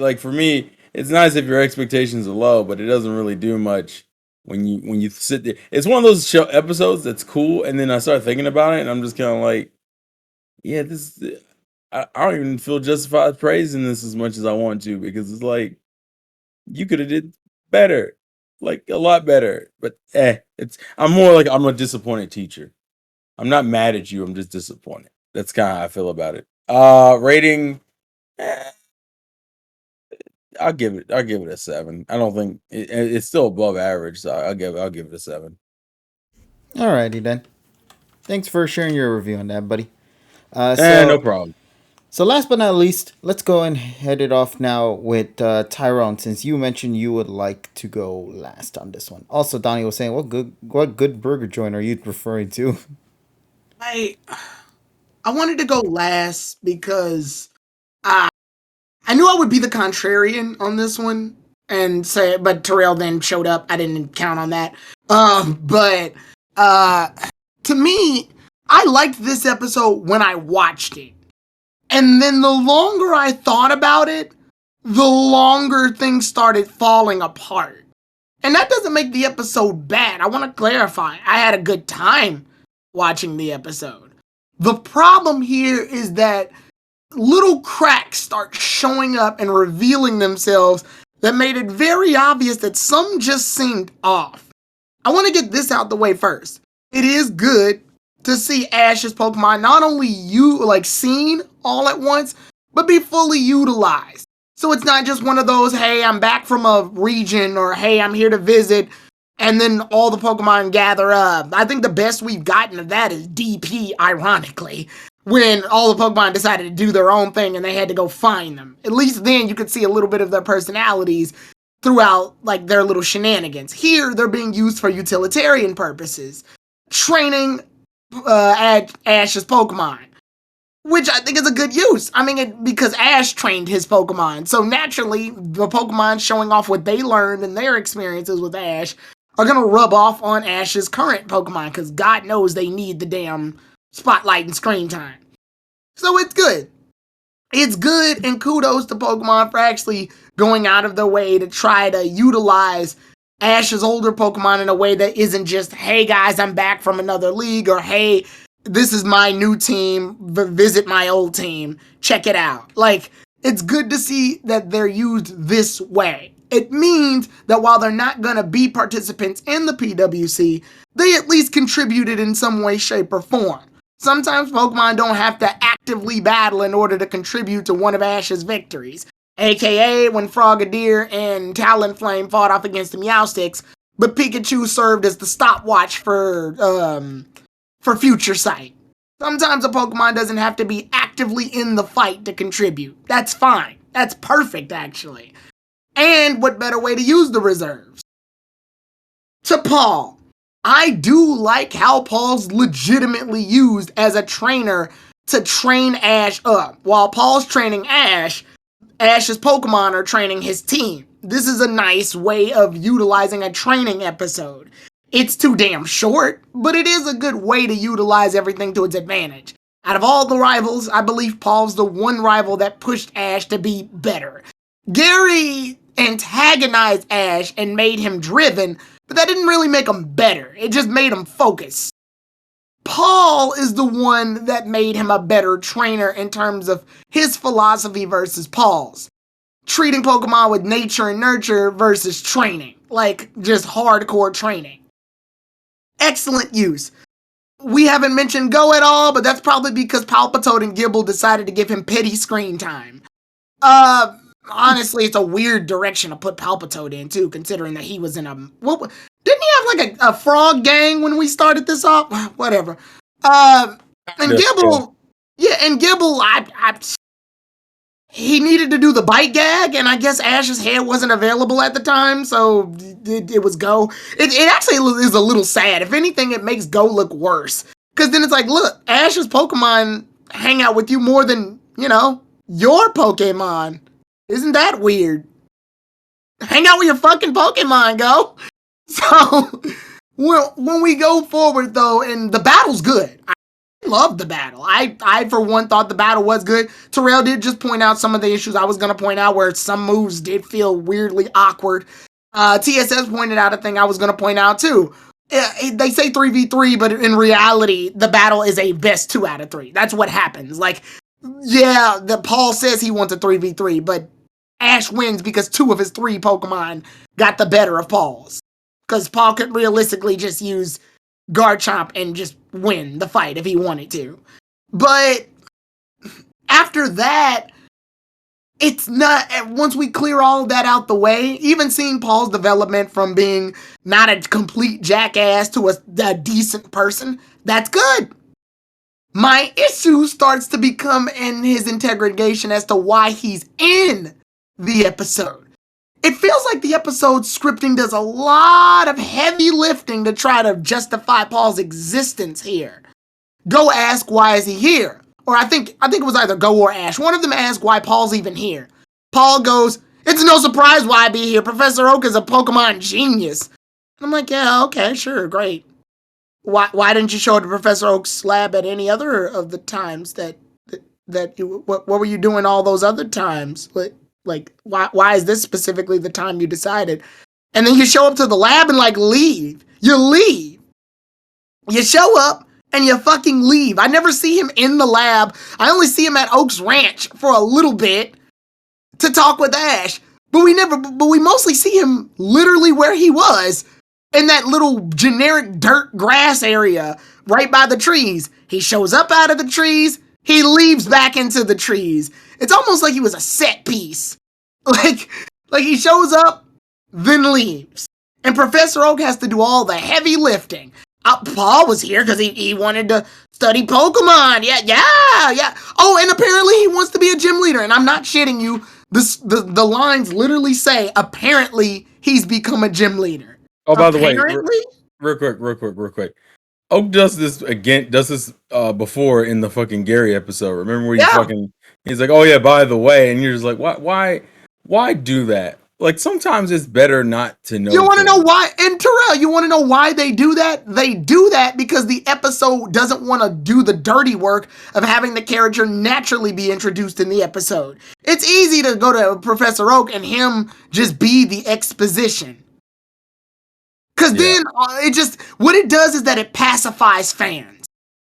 like for me, it's nice if your expectations are low, but it doesn't really do much when you sit there. It's one of those show episodes that's cool, and then I start thinking about it, and I'm just kind of like, yeah, I don't even feel justified praising this as much as I want to because it's like you could have did better, like a lot better. But it's I'm more like I'm a disappointed teacher. I'm not mad at you. I'm just disappointed. That's kind of how I feel about it. Rating. eh, I'll give it a 7. I don't think it's still above average, so I'll give it a 7. Alrighty then. Thanks for sharing your review on that, buddy. No problem. So last but not least, let's go and head it off now with Tyrone, since you mentioned you would like to go last on this one. Also, Donnie was saying, what good burger joint are you referring to? I wanted to go last because I knew I would be the contrarian on this one and say, but Terrell then showed up. I didn't count on that. But to me, I liked this episode when I watched it. And then the longer I thought about it, the longer things started falling apart. And that doesn't make the episode bad. I want to clarify. I had a good time watching the episode. The problem here is that little cracks start showing up and revealing themselves that made it very obvious that some just seemed off. I want to get this out the way first. It is good to see Ash's Pokemon not only seen all at once, but be fully utilized. So it's not just one of those, hey, I'm back from a region, or hey, I'm here to visit, and then all the Pokemon gather up. I think the best we've gotten of that is DP, ironically, when all the Pokemon decided to do their own thing and they had to go find them. At least then you could see a little bit of their personalities throughout like their little shenanigans. Here, they're being used for utilitarian purposes. Training Ash's Pokemon, which I think is a good use. I mean, because Ash trained his Pokemon, so naturally the Pokemon showing off what they learned and their experiences with Ash are gonna rub off on Ash's current Pokemon, because God knows they need the damn spotlight and screen time. So it's good. It's good, and kudos to Pokemon for actually going out of their way to try to utilize Ash's older Pokemon in a way that isn't just, hey guys, I'm back from another league, or hey, this is my new team, visit my old team, check it out. Like, it's good to see that they're used this way. It means that while they're not gonna be participants in the PWC, they at least contributed in some way, shape, or form. Sometimes Pokemon don't have to actively battle in order to contribute to one of Ash's victories. AKA when Frogadier and Talonflame fought off against the Meowsticks, but Pikachu served as the stopwatch for future sight. Sometimes a Pokemon doesn't have to be actively in the fight to contribute. That's fine. That's perfect, actually. And what better way to use the reserves? To Paul. I do like how Paul's legitimately used as a trainer to train Ash up. While Paul's training Ash, Ash's Pokemon are training his team. This is a nice way of utilizing a training episode. It's too damn short, but it is a good way to utilize everything to its advantage. Out of all the rivals, I believe Paul's the one rival that pushed Ash to be better. Gary antagonized Ash and made him driven, but that didn't really make him better. It just made him focus. Paul is the one that made him a better trainer in terms of his philosophy versus Paul's. Treating Pokemon with nature and nurture versus training. Like, just hardcore training. Excellent use. We haven't mentioned Go at all, but that's probably because Palpitoad and Gibble decided to give him pity screen time. honestly, it's a weird direction to put Palpitoad in too, considering that he was in a didn't he have like a frog gang when we started this off? Whatever. And Gibble, and Gibble, he needed to do the bite gag, and I guess Ash's head wasn't available at the time, so it was Go. It actually is a little sad. If anything, it makes Go look worse. Because then it's like, look, Ash's Pokemon hang out with you more than, your Pokemon. Isn't that weird? Hang out with your fucking Pokemon, Go. So, when we go forward, though, and the battle's good. Loved the battle. I for one thought the battle was good. Terrell did just point out some of the issues I was going to point out where some moves did feel weirdly awkward. TSS pointed out a thing I was going to point out too. They say 3v3, but in reality, the battle is a best 2 out of 3. That's what happens. Like, yeah, Paul says he wants a 3v3, but Ash wins because 2 of his 3 Pokemon got the better of Paul's. Because Paul could realistically just use Garchomp and just win the fight if he wanted to. But after that, it's not, once we clear all of that out the way, even seeing Paul's development from being not a complete jackass to a decent person, that's good. My issue starts to become in his interrogation as to why he's in the episode. It feels like the episode scripting does a lot of heavy lifting to try to justify Paul's existence here. Go ask why is he here? Or I think it was either Go or Ash. One of them asked why Paul's even here. Paul goes, "It's no surprise why I be here. Professor Oak is a Pokemon genius." And I'm like, yeah, okay, sure, great. Why didn't you show up to Professor Oak's lab at any other of the times that you, what were you doing all those other times? Like, why is this specifically the time you decided? And then you show up to the lab and, leave. You leave. You show up and you fucking leave. I never see him in the lab. I only see him at Oak's Ranch for a little bit to talk with Ash. But we mostly see him literally where he was, in that little generic dirt grass area right by the trees. He shows up out of the trees. He leaves back into the trees. It's almost like he was a set piece. Like he shows up, then leaves. And Professor Oak has to do all the heavy lifting. Paul was here because he wanted to study Pokemon. Yeah. Oh, and apparently he wants to be a gym leader. And I'm not shitting you. The lines literally say, apparently he's become a gym leader. Oh, by the way, real quick. Oak does this before in the fucking Gary episode. Remember where he's like, "Oh yeah, by the way," and you're just like, why do that? Like, sometimes it's better not to know. You want to know why? And Terrell, you want to know why they do that? They do that because the episode doesn't want to do the dirty work of having the character naturally be introduced in the episode. It's easy to go to Professor Oak and him just be the exposition. Because then what it does is that it pacifies fans.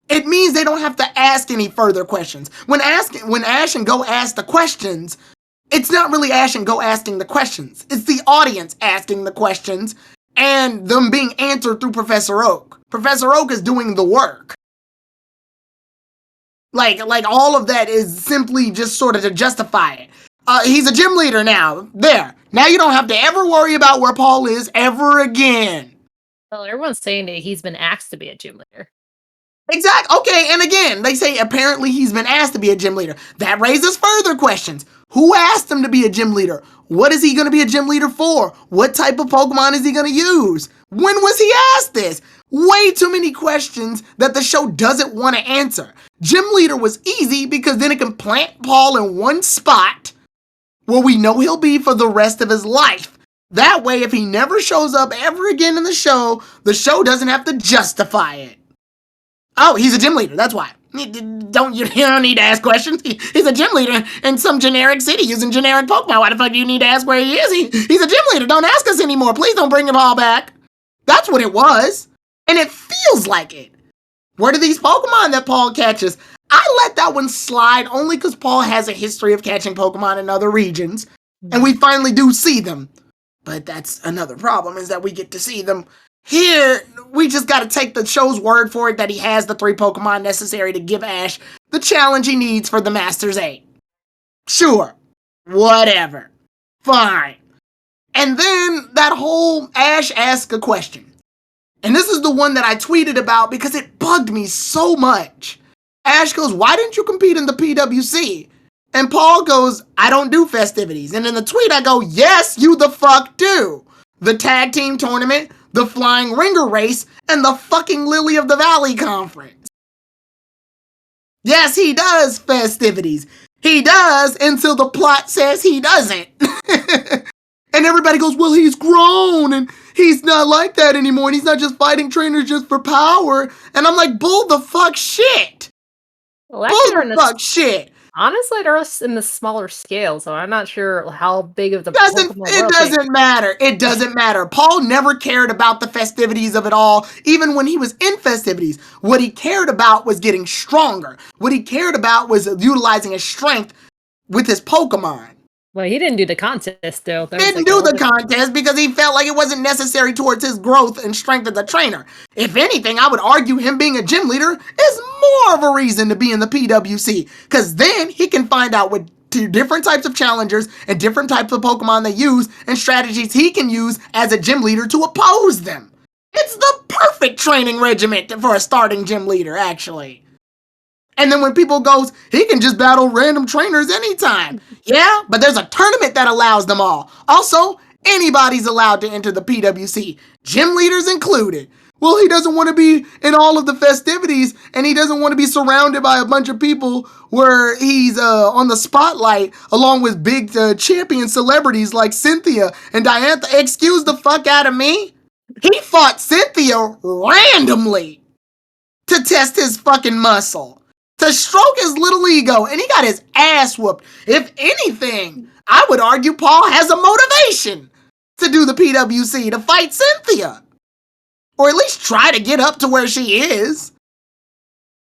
It means they don't have to ask any further questions. When Ash and Go ask the questions, it's not really Ash and Go asking the questions. It's the audience asking the questions and them being answered through Professor Oak. Professor Oak is doing the work. Like all of that is simply just sort of to justify it. He's a gym leader now. There. Now you don't have to ever worry about where Paul is ever again. Well, everyone's saying that he's been asked to be a gym leader. Exactly. Okay, and again, they say apparently he's been asked to be a gym leader. That raises further questions. Who asked him to be a gym leader? What is he going to be a gym leader for? What type of Pokemon is he going to use? When was he asked this? Way too many questions that the show doesn't want to answer. Gym leader was easy because then it can plant Paul in one spot where we know he'll be for the rest of his life. That way, if he never shows up ever again in the show doesn't have to justify it. Oh, he's a gym leader, that's why. You don't need to ask questions. He's a gym leader in some generic city using generic Pokemon. Why the fuck do you need to ask where he is? He's a gym leader. Don't ask us anymore. Please don't bring it all back. That's what it was. And it feels like it. Where do these Pokemon that Paul catches? I let that one slide only because Paul has a history of catching Pokemon in other regions. And we finally do see them. But that's another problem, is that we get to see them. Here, we just gotta take the show's word for it that he has the 3 Pokemon necessary to give Ash the challenge he needs for the Masters 8. Sure. Whatever. Fine. And then that whole Ash asks a question. And this is the one that I tweeted about because it bugged me so much. Ash goes, why didn't you compete in the PWC? And Paul goes, I don't do festivities. And in the tweet I go, yes, you the fuck do. The tag team tournament, the flying ringer race, and the fucking Lily of the Valley conference. Yes, he does festivities. He does until the plot says he doesn't. And everybody goes, well, he's grown and he's not like that anymore. And he's not just fighting trainers just for power. And I'm like, bull the fuck shit. Well, actually, Bull the fuck shit. Honestly, they're in the smaller scale, so I'm not sure how big of the It doesn't matter. It doesn't matter. Paul never cared about the festivities of it all, even when he was in festivities. What he cared about was getting stronger. What he cared about was utilizing his strength with his Pokemon. Well, he didn't do the contest, though. Didn't do the contest because he felt like it wasn't necessary towards his growth and strength as a trainer. If anything, I would argue him being a gym leader is more of a reason to be in the PWC, because then he can find out what different types of challengers and different types of Pokemon they use and strategies he can use as a gym leader to oppose them. It's the perfect training regimen for a starting gym leader, actually. And then when people goes, he can just battle random trainers anytime. Yeah, but there's a tournament that allows them all. Also, anybody's allowed to enter the PWC, gym leaders included. Well, he doesn't want to be in all of the festivities, and he doesn't want to be surrounded by a bunch of people where he's on the spotlight along with big champion celebrities like Cynthia and Diantha. Excuse the fuck out of me. He fought Cynthia randomly to test his fucking muscle, to stroke his little ego, and he got his ass whooped. If anything, I would argue Paul has a motivation to do the PWC, to fight Cynthia. Or at least try to get up to where she is.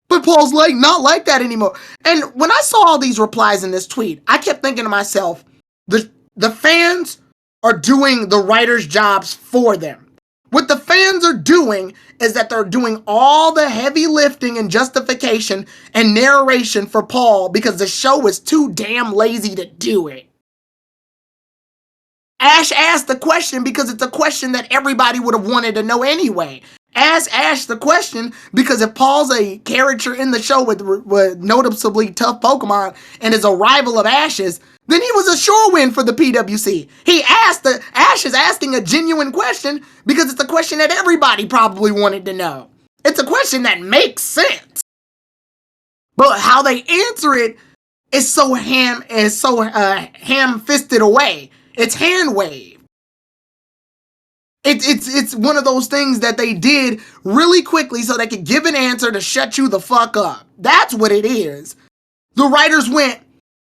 But Paul's like, not like that anymore. And when I saw all these replies in this tweet, I kept thinking to myself, the fans are doing the writers' jobs for them. What the fans are doing is that they're doing all the heavy lifting and justification and narration for Paul because the show was too damn lazy to do it. Ash asked the question because it's a question that everybody would have wanted to know anyway. Ask Ash the question because if Paul's a character in the show with noticeably tough Pokemon and is a rival of Ash's, then he was a sure win for the PWC. Ash is asking a genuine question because it's a question that everybody probably wanted to know. It's a question that makes sense. But how they answer it is so ham-fisted away. It's hand wave. It's one of those things that they did really quickly so they could give an answer to shut you the fuck up. That's what it is. The writers went,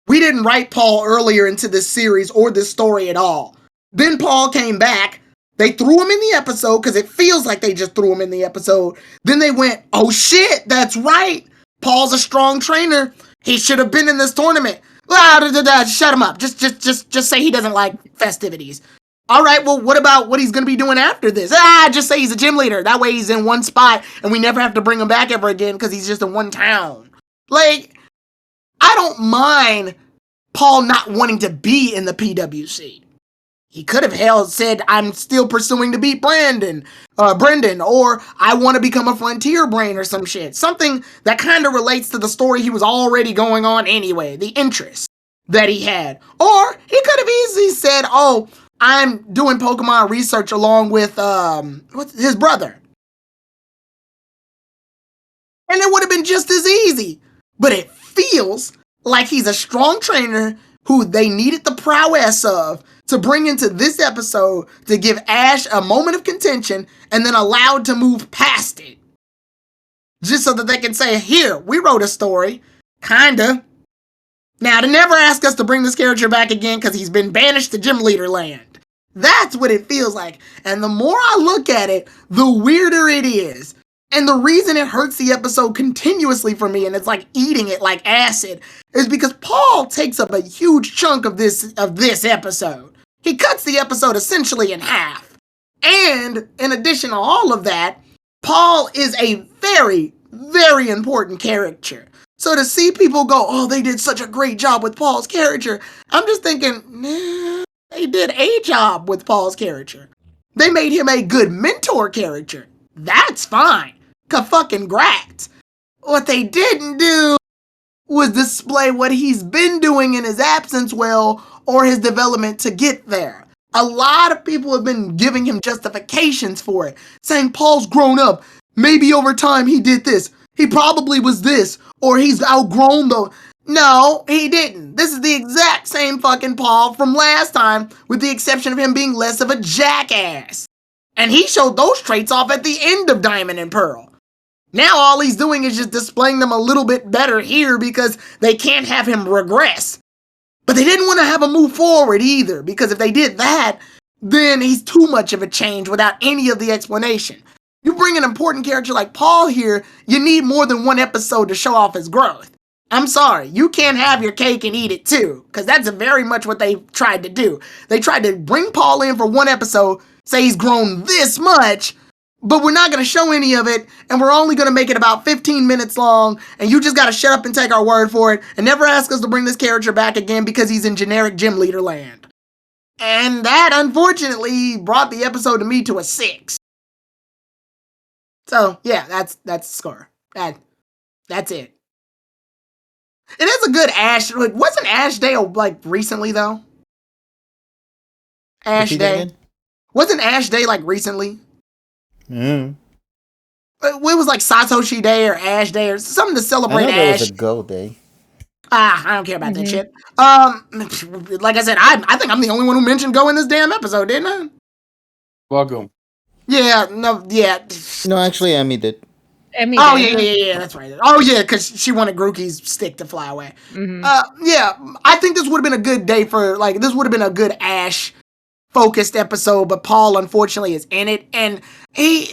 we didn't write Paul earlier into this series or this story at all. Then Paul came back. They threw him in the episode because it feels like they just threw him in the episode. Then they went, oh shit, that's right. Paul's a strong trainer. He should have been in this tournament. Shut him up. Just say he doesn't like festivities. All right, well, what about what he's going to be doing after this? Just say he's a gym leader. That way he's in one spot and we never have to bring him back ever again because he's just in one town. Like, I don't mind Paul not wanting to be in the PWC. He could have said, I'm still pursuing to beat Brendan, or I want to become a Frontier Brain or some shit. Something that kind of relates to the story he was already going on anyway, the interest that he had. Or he could have easily said, oh, I'm doing Pokemon research along with his brother. And it would have been just as easy. But it feels like he's a strong trainer who they needed the prowess of to bring into this episode to give Ash a moment of contention and then allowed to move past it. Just so that they can say, here, we wrote a story. Kinda. Now, to never ask us to bring this character back again because he's been banished to Gym Leader Land. That's what it feels like. And the more I look at it, the weirder it is. And the reason it hurts the episode continuously for me, and it's like eating it like acid, is because Paul takes up a huge chunk of this episode. He cuts the episode essentially in half. And in addition to all of that, Paul is a very, very important character. So to see people go, oh, they did such a great job with Paul's character, I'm just thinking, nah, they did a job with Paul's character. They made him a good mentor character. That's fine. Congrats. What they didn't do was display what he's been doing in his absence well, or his development to get there. A lot of people have been giving him justifications for it, saying Paul's grown up. Maybe over time he did this. He probably was this, or he's outgrown though. No, he didn't. This is the exact same fucking Paul from last time, with the exception of him being less of a jackass. And he showed those traits off at the end of Diamond and Pearl. Now all he's doing is just displaying them a little bit better here because they can't have him regress. But they didn't want to have him move forward either, because if they did that, then he's too much of a change without any of the explanation. You bring an important character like Paul here, you need more than one episode to show off his growth. I'm sorry, you can't have your cake and eat it too, because that's very much what they tried to do. They tried to bring Paul in for one episode, say he's grown this much, but we're not going to show any of it, and we're only going to make it about 15 minutes long, and you just got to shut up and take our word for it, and never ask us to bring this character back again because he's in generic gym leader land. And that, unfortunately, brought the episode to me to a 6. So, yeah, that's the score. That's it. It is a good Ash. Like, wasn't Ash Day, like, recently, though? Ash Day. Wasn't Ash Day, like, recently? Mm. It was like Satoshi Day or Ash Day or something to celebrate I know there Ash. was a Go Day. I don't care about that shit. Like I said, I think I'm the only one who mentioned Go in this damn episode, didn't I? Welcome. Yeah, no, yeah. No, actually, Emmy did. Emmy Oh, did. yeah, that's right. Oh, yeah, because she wanted Grookey's stick to fly away. Yeah, I think this would have been a good day for, like, this would have been a good Ash-focused episode, but Paul, unfortunately, is in it, and they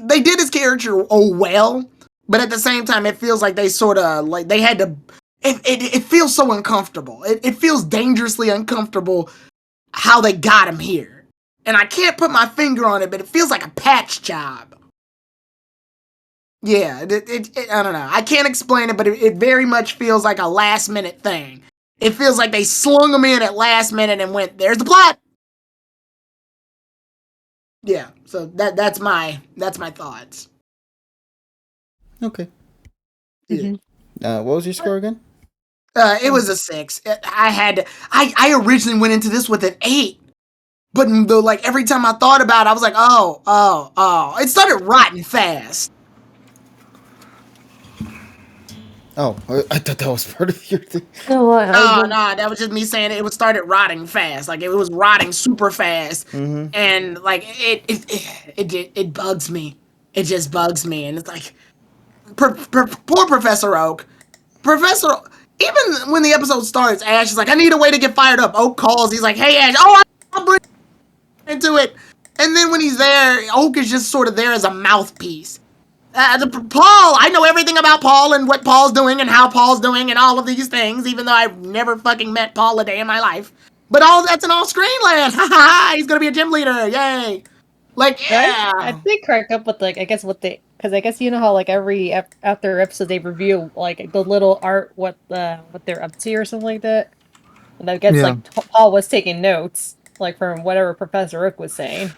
did his character well, but at the same time, it feels like they sort of, like, they had to, it feels so uncomfortable. It feels dangerously uncomfortable how they got him here. And I can't put my finger on it, but it feels like a patch job. Yeah, I don't know. I can't explain it, but it very much feels like a last-minute thing. It feels like they slung him in at last minute and went, there's the plot! Yeah, so that's my thoughts. Okay. Yeah. What was your score again? It was a 6. I originally went into this with an 8. But like every time I thought about it, I was like, oh. It started rotting fast. Oh, I thought that was part of your thing. No, that was just me saying it started rotting fast. Like it was rotting super fast. Mm-hmm. And like it bugs me. It just bugs me. And it's like poor Professor Oak. Even when the episode starts, Ash is like, I need a way to get fired up. Oak calls. He's like, hey, Ash. Oh, I'll bring into it. And then when he's there, Oak is just sort of there as a mouthpiece. Paul, I know everything about Paul and what Paul's doing and how Paul's doing and all of these things, even though I've never fucking met Paul a day in my life. But all that's an off-screen land. Ha ha! He's gonna be a gym leader. Yay! Like, yeah. I think crack up with like, I guess what they, because I guess you know how like every after episode they review like the little art what they're up to or something like that. And I guess like Paul was taking notes like from whatever Professor Rook was saying.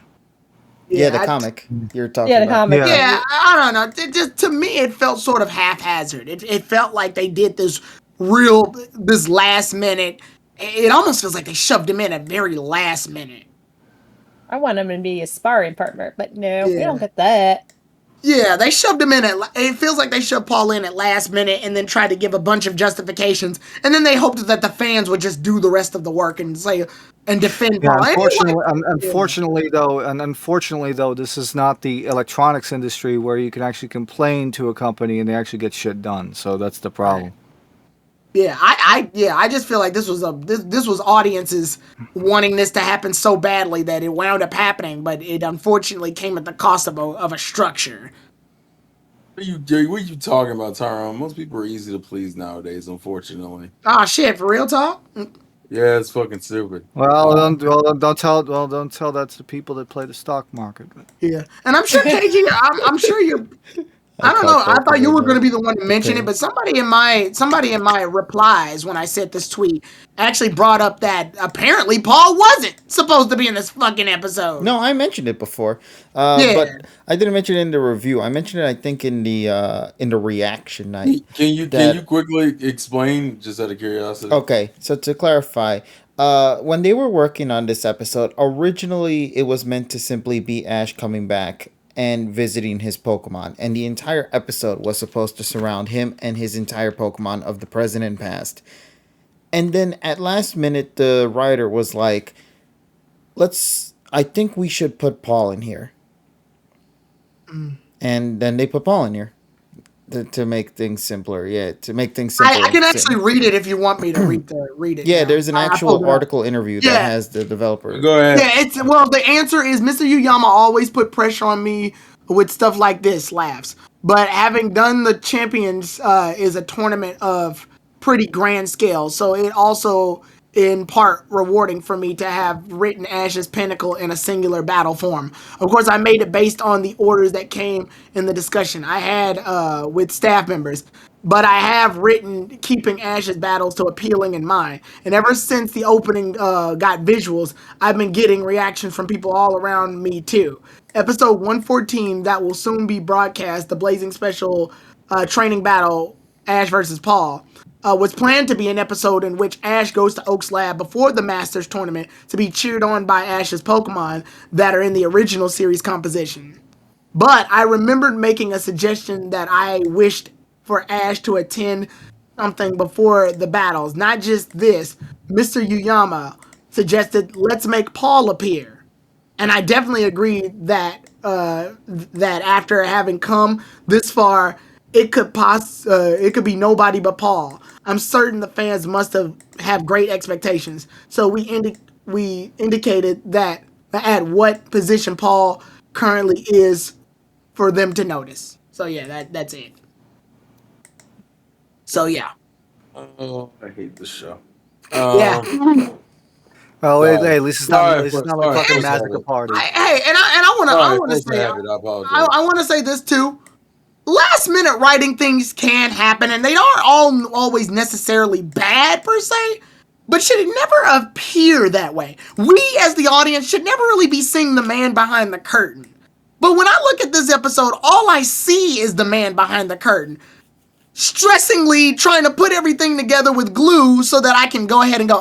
Yeah, the comic you're talking about. Yeah, the comic. Yeah, I don't know. It just to me, it felt sort of haphazard. It felt like they did this last minute. It almost feels like they shoved him in at very last minute. I want him to be a sparring partner, but no, we don't get that. Yeah, they shoved him in it feels like they shoved Paul in at last minute and then tried to give a bunch of justifications, and then they hoped that the fans would just do the rest of the work and say and defend Paul. Unfortunately, though, this is not the electronics industry where you can actually complain to a company and they actually get shit done. So that's the problem. Yeah, I just feel like this was this was audiences wanting this to happen so badly that it wound up happening, but it unfortunately came at the cost of a structure. What are you talking about, Tyrone? Most people are easy to please nowadays, unfortunately. Oh shit, for real talk? Yeah, it's fucking stupid. Don't tell that to the people that play the stock market. Yeah, and I'm sure KG, I'm sure I don't know. I thought you were going to be the the one to mention it, pain. but somebody in my replies when I sent this tweet actually brought up that apparently Paul wasn't supposed to be in this fucking episode. No, I mentioned it before, Yeah. but I didn't mention it in the review. I mentioned it, I think, in the reaction night. Can you that- quickly explain, just out of curiosity? Okay, so to clarify, when they were working on this episode, originally it was meant to simply be Ash coming back and visiting his Pokemon, and the entire episode was supposed to surround him and his entire Pokemon of the present and past. And then at last minute, the writer was like, I think we should put Paul in here. And then they put Paul in here to make things simpler. Yeah, to make things simpler. I can actually read it if you want me to read it. Yeah, now. there's an I actual pulled it up. article interview that has the developer. Go ahead. Yeah, the answer is Mr. Yuyama always put pressure on me with stuff like this, laughs. But having done the Champions is a tournament of pretty grand scale, so it also in part rewarding for me to have written Ash's Pinnacle in a singular battle form. Of course, I made it based on the orders that came in the discussion I had with staff members, but I have written keeping Ash's battles to appealing in mind. And ever since the opening got visuals, I've been getting reactions from people all around me too. Episode 114 that will soon be broadcast, the Blazing Special training battle, Ash versus Paul, was planned to be an episode in which Ash goes to Oak's lab before the Masters tournament to be cheered on by Ash's Pokemon that are in the original series composition. But I remembered making a suggestion that I wished for Ash to attend something before the battles. Not just this, Mr. Yuyama suggested let's make Paul appear. And I definitely agree that that after having come this far, it could be nobody but Paul. I'm certain the fans must have great expectations. So we indicated that at what position Paul currently is for them to notice. So yeah, that's it. So yeah. Oh, I hate this show. Yeah. Oh, Sorry. hey, at least it's not like fucking Massacre Party. I want to say I want to say this too. Last minute writing things can happen, and they aren't always necessarily bad per se, but should it never appear that way? We as the audience should never really be seeing the man behind the curtain. But when I look at this episode, all I see is the man behind the curtain, stressingly trying to put everything together with glue so that I can go ahead and go,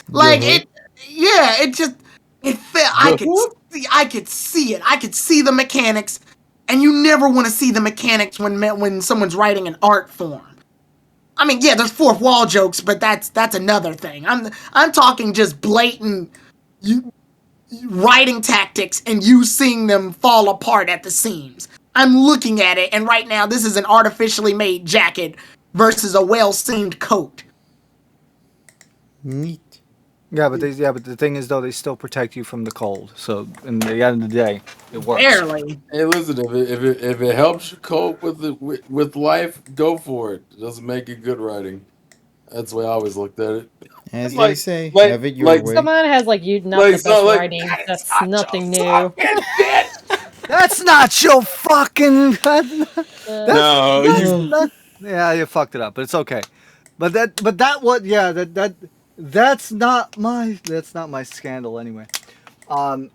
like it felt, I could see it. I could see the mechanics, and you never want to see the mechanics when someone's writing an art form. I mean, yeah, there's fourth wall jokes, but that's another thing. I'm talking just blatant writing tactics and you seeing them fall apart at the seams. I'm looking at it, and right now this is an artificially made jacket versus a well-seamed coat. Neat. Yeah, but the thing is though, they still protect you from the cold. So in the end of the day, it works. Barely. Hey, listen, if it helps you cope with life, go for it. It doesn't make it good writing. That's the way I always looked at it. As Like- they say, like- have it your like way. Someone has not the Like, best like, writing. That's not nothing your new. fucking bitch. That's not your fucking. No, you. Yeah, you fucked it up, but it's okay. That's not my scandal anyway. My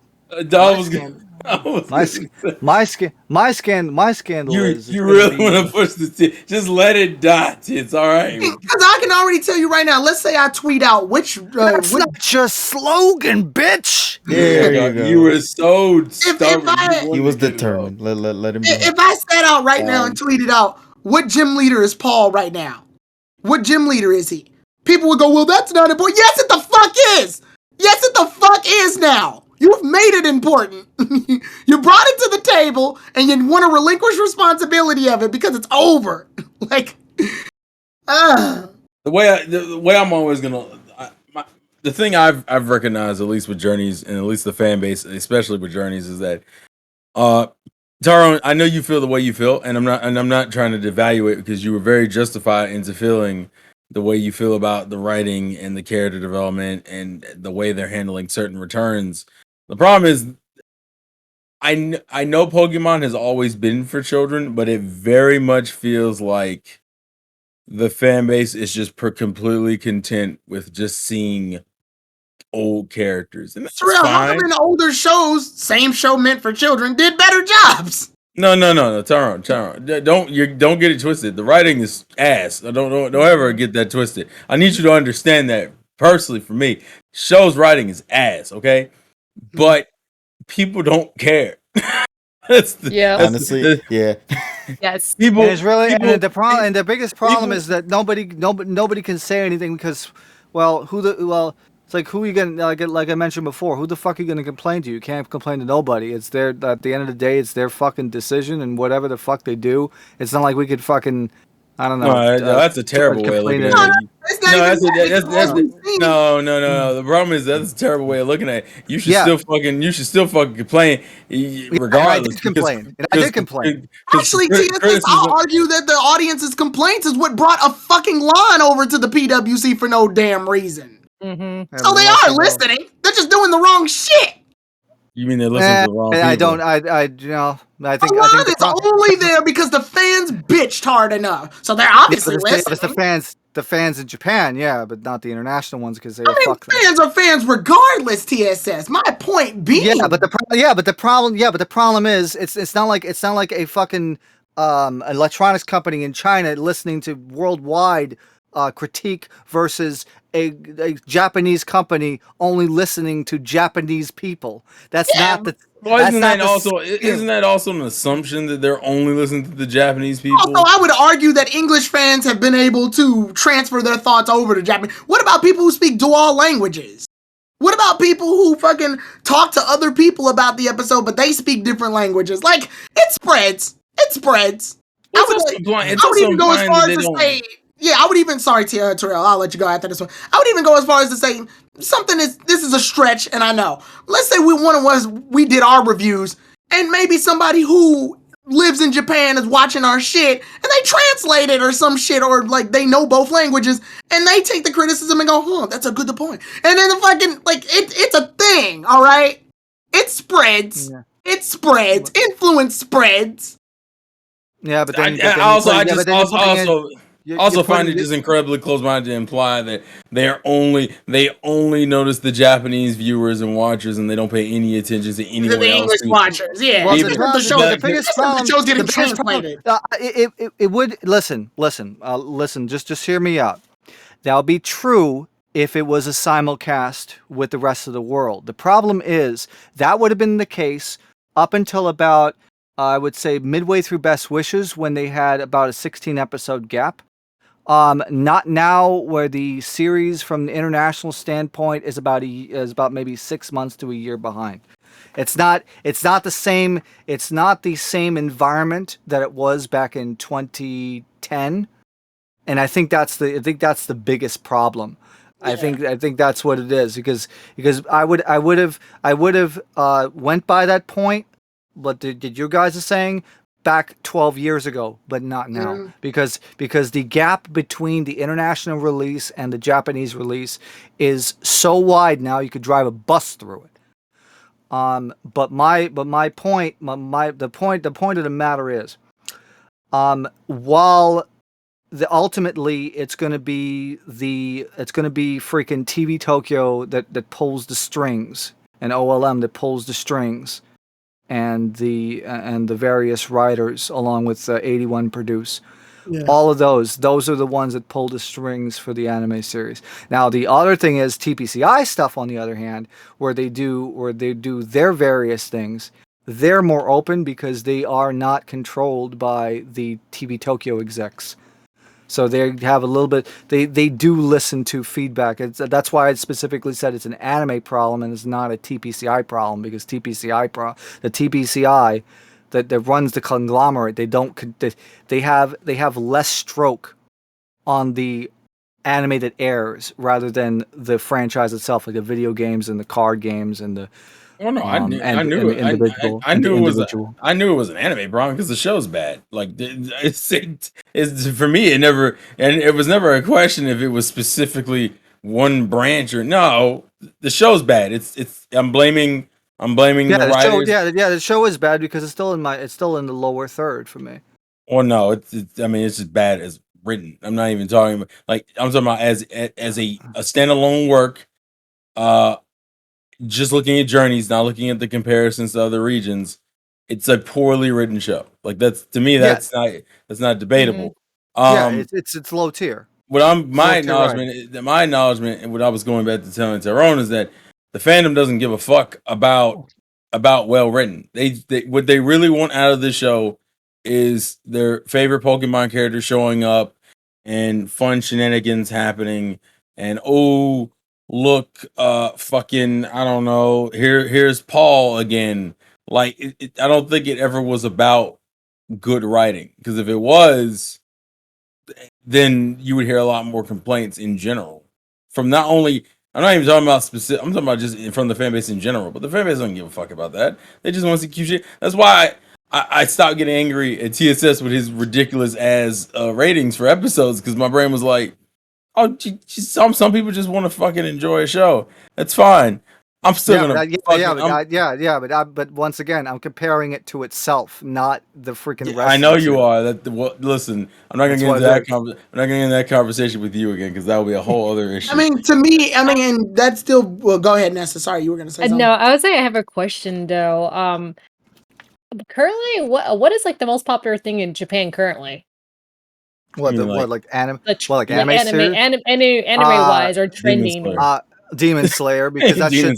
scandal is You really want to push the just let it die. It's all right. Because I can already tell you right now, let's say I tweet out which... That's not your slogan, bitch! There you go. You were so stubborn. He was determined. Let him be. If I sat out right now and tweeted out, what gym leader is Paul right now? What gym leader is he? People would go, well, that's not important. Yes, it the fuck is! Yes, it the fuck is now! You've made it important. You brought it to the table, and you want to relinquish responsibility of it because it's over. Like, The way I'm always gonna, the thing I've recognized, at least with Journeys and at least the fan base, especially with Journeys, is that, Tyrone, I know you feel the way you feel, and I'm not trying to devalue it because you were very justified into feeling the way you feel about the writing and the character development and the way they're handling certain returns. The problem is, I know Pokemon has always been for children, but it very much feels like the fan base is just completely content with just seeing old characters, and that's Terrell, how come fine. in older shows, same show meant for children, did better jobs? No, Tyrone. Don't get it twisted. The writing is ass. Don't ever get that twisted. I need you to understand that personally. For me, show's writing is ass. Okay, but people don't care. That's the, Yeah. that's Honestly, the, yeah. Yes. people. And it's really people, and the biggest problem people- is that nobody can say anything because, well, it's like who are you gonna like I mentioned before, who the fuck are you gonna complain to? You can't complain to nobody. It's their at the end of the day, it's their fucking decision and whatever the fuck they do. It's not like we could fucking I don't know. No, that's a terrible way of looking at it. It's not No, even that's that. no. The problem is that's a terrible way of looking at it. You should Yeah. you should still fucking complain regardless. I did complain. Actually, TSS, I'll argue that the audience's complaints is what brought a fucking line over to the PWC for no damn reason. Mm-hmm. So they are listening. They're just doing the wrong shit. You mean they're listening to the wrong people? I don't. I think. A line is only there because the fans bitched hard enough. So they're obviously listening. It's the fans in Japan, yeah, but not the international ones because they fuck them. Fans are fans regardless. TSS. My point being. Yeah, but the problem is it's not like a fucking electronics company in China listening to worldwide critique versus a Japanese company only listening to Japanese people. That's not the. Well, that's isn't not that also an assumption that they're only listening to the Japanese people? Also, I would argue that English fans have been able to transfer their thoughts over to Japanese. What about people who speak dual languages? What about people who fucking talk to other people about the episode, but they speak different languages? Like, it spreads. It spreads. I would even go as far as to say, yeah, I would even, sorry, Terrell, I'll let you go after this one. I would even go as far as to say, this is a stretch, and I know. Let's say we did our reviews, and maybe somebody who lives in Japan is watching our shit, and they translate it or some shit, or like they know both languages, and they take the criticism and go, that's a good point. And then the fucking, like, it's a thing, all right? It spreads. Yeah. It spreads. Influence spreads. Yeah, but then I also find it just incredibly close-minded to imply that they only notice the Japanese viewers and watchers, and they don't pay any attention to anyone the else. English watchers, yeah. Well, the biggest problem, the show's getting translated. It would listen. Just hear me out. That would be true if it was a simulcast with the rest of the world. The problem is that would have been the case up until about I would say midway through Best Wishes when they had about a 16 episode gap. Not now, where the series from the international standpoint is about maybe 6 months to a year behind. It's not the same environment that it was back in 2010, and I think that's the biggest problem. Yeah. I think that's what it is because I would have went by that point. What did you guys are saying back 12 years ago, but not now, because the gap between the international release and the Japanese release is so wide now you could drive a bus through it. But my point of the matter is, while ultimately it's going to be freaking TV Tokyo that pulls the strings and OLM that pulls the strings. And the various writers, along with 81 Produce, all of those are the ones that pull the strings for the anime series. Now the other thing is TPCI stuff, on the other hand, where they do their various things. They're more open because they are not controlled by the TV Tokyo execs. So they have a little bit. They do listen to feedback. That's why I specifically said it's an anime problem and it's not a TPCI problem, because the TPCI that runs the conglomerate, they have less stroke on the anime that airs rather than the franchise itself, like the video games and the card games and the. Oh no, I knew it was an anime problem because the show's bad. Like it's for me, it was never a question if it was specifically one branch or no. The show's bad. I'm blaming I'm blaming Yeah, the the show. writers. Yeah, the show is bad because it's still in the lower third for me. Well, no, I mean, it's just bad as written. I'm not even talking about I'm talking about as a standalone work. Uh, just looking at journeys, not looking at the comparisons to other regions. It's a poorly written show. Like that's to me, Yeah. that's not debatable. Yeah, Um, it's low tier. what I'm It's low tier ride. my acknowledgement, and what I was going back to telling Tyrone is that the fandom doesn't give a fuck about well written. They what they really want out of the show is their favorite Pokemon character showing up and fun shenanigans happening, and oh look, fucking I don't know, here's Paul again. Like I don't think it ever was about good writing, because if it was, then you would hear a lot more complaints in general from not only, I'm not even talking about specific, I'm talking about just from the fan base in general, but the fan base don't give a fuck about that. They just want to see cute shit. That's why I stopped getting angry at TSS with his ridiculous ass ratings for episodes, because my brain was like, oh, some people just want to fucking enjoy a show. That's fine. I'm still gonna but once again, I'm comparing it to itself, not the freaking rest. I know of the you shit. are. Listen, I'm not gonna get into that. I'm not gonna get into that conversation with you again, because that will be a whole other issue. I mean, to me, and that's still. Well, go ahead, Nessa. Sorry, you were gonna say something. No, I would say I have a question though. Currently, what is like the most popular thing in Japan currently? What anime? Anime wise or trending? Demon Slayer, because that Demon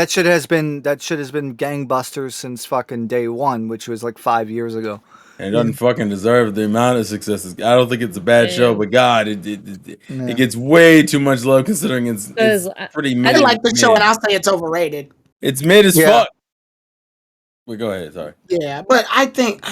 shit has been gangbusters since fucking day one, which was like 5 years ago. And it doesn't fucking deserve the amount of successes. I don't think it's a bad show, but God, it gets way too much love, considering it's pretty mid. I like the show, and I'll say it's overrated. It's mid as fuck. Wait, go ahead. Sorry. Yeah, but I think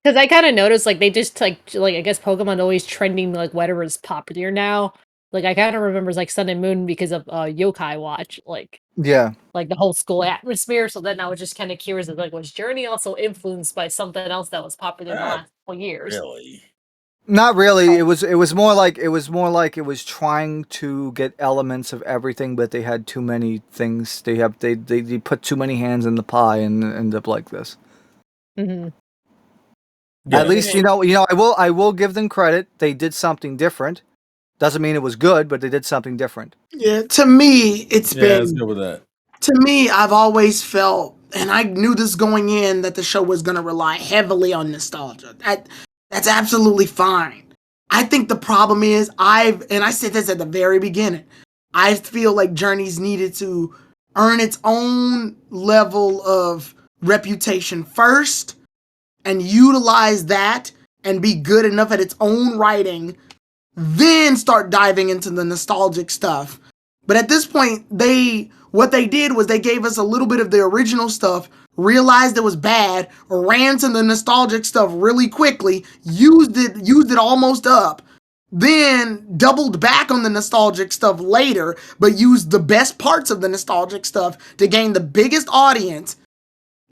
because I kind of noticed like they just like I guess Pokemon always trending like whatever is popular now. Like I kind of remember like Sun and Moon because of Yokai Watch, like the whole school atmosphere. So then I was just kind of curious, like was Journey also influenced by something else that was popular in the last couple years? Really? Not really. It was more like it was trying to get elements of everything, but they had too many things. They put too many hands in the pie and end up like this. Mm-hmm. Yeah. At least I will give them credit. They did something different. Doesn't mean it was good, but they did something different. Yeah, to me, it's been. Let's go with that. To me, I've always felt, and I knew this going in, that the show was going to rely heavily on nostalgia. That's absolutely fine. I think the problem is and I said this at the very beginning, I feel like Journeys needed to earn its own level of reputation first and utilize that and be good enough at its own writing, then start diving into the nostalgic stuff. But at this point, what they did was they gave us a little bit of the original stuff, realized it was bad, ran to the nostalgic stuff really quickly, used it almost up, then doubled back on the nostalgic stuff later, but used the best parts of the nostalgic stuff to gain the biggest audience,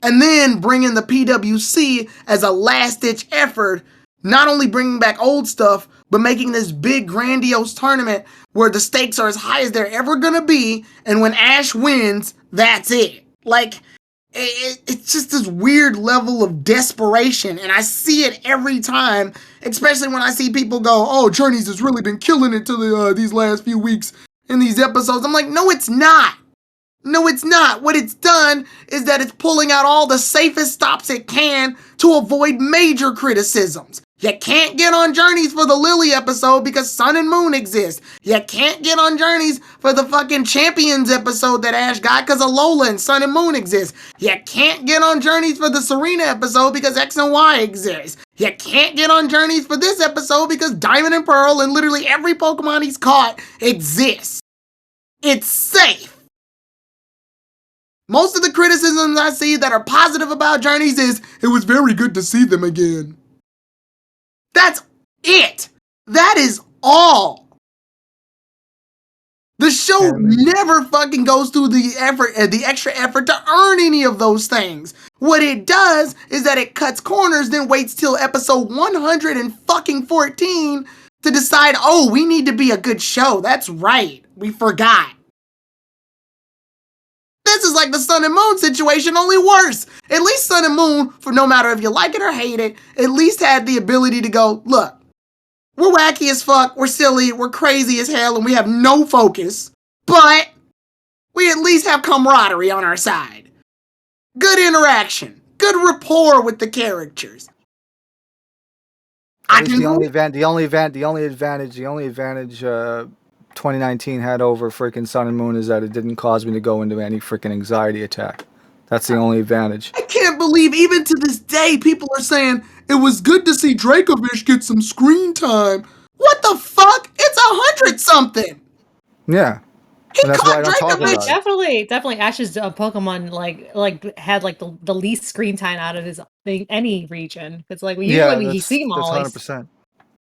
and then bring in the PWC as a last-ditch effort, not only bringing back old stuff, but making this big grandiose tournament where the stakes are as high as they're ever gonna be, and when Ash wins, that's it. Like, it's just this weird level of desperation, and I see it every time, especially when I see people go, oh, Journeys has really been killing it to these last few weeks in these episodes. I'm like, no, it's not. No, it's not. What it's done is that it's pulling out all the safest stops it can to avoid major criticisms. You can't get on Journeys for the Lily episode because Sun and Moon exist. You can't get on Journeys for the fucking Champions episode that Ash got because Alola and Sun and Moon exist. You can't get on Journeys for the Serena episode because X and Y exist. You can't get on Journeys for this episode because Diamond and Pearl and literally every Pokemon he's caught exists. It's safe. Most of the criticisms I see that are positive about Journeys is, it was very good to see them again. That's it. That is all. The show never fucking goes through the extra effort to earn any of those things. What it does is that it cuts corners, then waits till episode 114 to decide, oh, we need to be a good show. That's right. We forgot. This is like the Sun and Moon situation, only worse. At least Sun and Moon, for no matter if you like it or hate it, at least had the ability to go, look, we're wacky as fuck, we're silly, we're crazy as hell, and we have no focus, but we at least have camaraderie on our side. Good interaction, good rapport with the characters. The only advantage 2019 had over freaking Sun and Moon is that it didn't cause me to go into any freaking anxiety attack. That's the only advantage. I can't believe even to this day people are saying it was good to see Dracovish get some screen time. What the fuck? It's 100 something. Yeah. He And that's why I caught don't talk Dracovish. about it. Definitely Ash's Pokemon like had like the least screen time out of his thing any region. Because like usually we see him always. 100%.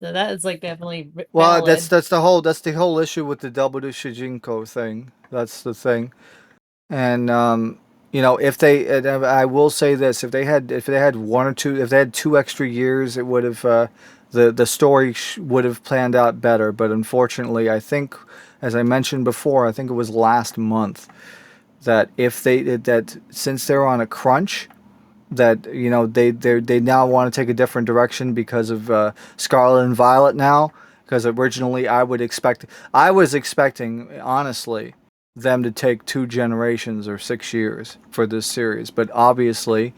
So that is like definitely Well, valid. that's the whole issue with the double Shijinko thing. That's the thing. And you know, if they, and I will say this, if they had 2 extra years, it would have the story would have planned out better. But unfortunately, I think, as I mentioned before, I think it was last month that since they're on a crunch, that you know they now want to take a different direction because of Scarlet and Violet now. Because originally I was expecting honestly them to take 2 generations or 6 years for this series, but obviously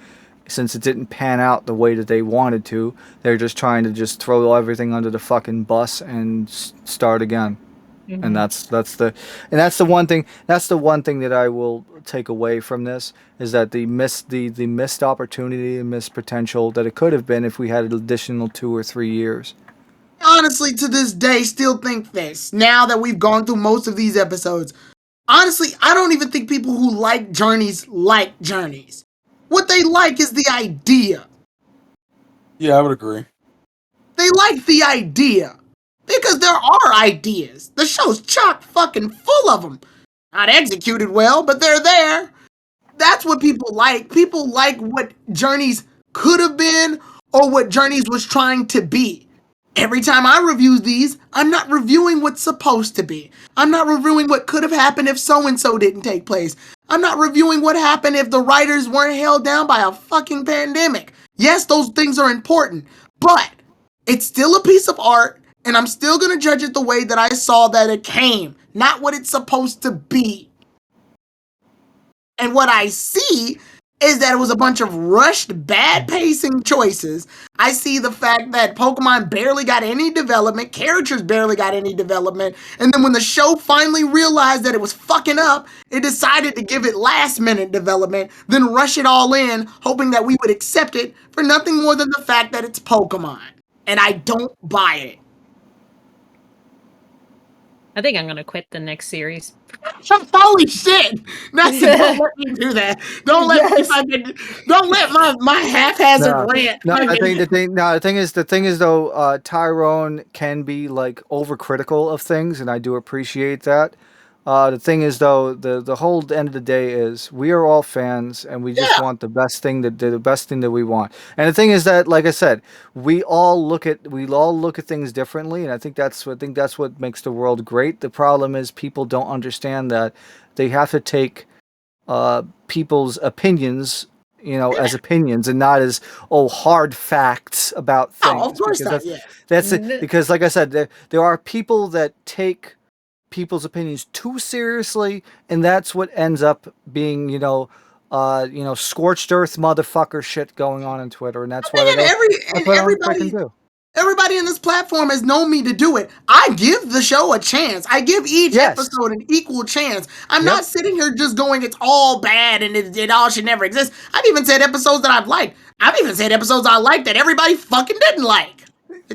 since it didn't pan out the way that they wanted to, they're just trying to just throw everything under the fucking bus and start again. Mhm. And that's the one thing that I will take away from this is that the missed opportunity and missed potential that it could have been if we had an additional 2 or 3 years. Honestly, to this day, still think this. Now that we've gone through most of these episodes, honestly, I don't even think people who like Journeys like Journeys. What they like is the idea. Yeah, I would agree. They like the idea. Because there are ideas. The show's chock fucking full of them. Not executed well, but they're there. That's what people like. People like what Journeys could have been or what Journeys was trying to be. Every time I review these, I'm not reviewing what's supposed to be. I'm not reviewing what could have happened if so-and-so didn't take place. I'm not reviewing what happened if the writers weren't held down by a fucking pandemic. Yes, those things are important, but it's still a piece of art, and I'm still going to judge it the way that I saw that it came, not what it's supposed to be. And what I see is that it was a bunch of rushed, bad pacing choices. I see the fact that Pokemon barely got any development, characters barely got any development, and then when the show finally realized that it was fucking up, it decided to give it last-minute development, then rush it all in, hoping that we would accept it for nothing more than the fact that it's Pokemon. And I don't buy it. I think I'm gonna quit the next series. Holy shit! Don't let me do that. Don't let my haphazard rant. The thing is though, Tyrone can be like overcritical of things, and I do appreciate that. The thing is though, the whole end of the day is we are all fans, and we just want the best thing that we want. And the thing is that, like I said, we all look at things differently, and I think that's what makes the world great. The problem is people don't understand that they have to take people's opinions, you know, as opinions and not as hard facts about things. Oh, of course not. That's it. Because, like I said, there are people that take people's opinions too seriously, and that's what ends up being, scorched earth motherfucker shit going on Twitter, and that's what everybody do. Everybody in this platform has known me to do it. I give the show a chance. I give each episode an equal chance. I'm not sitting here just going, it's all bad and it all should never exist. I've even said episodes that I've liked. I've even said episodes I liked that everybody fucking didn't like. I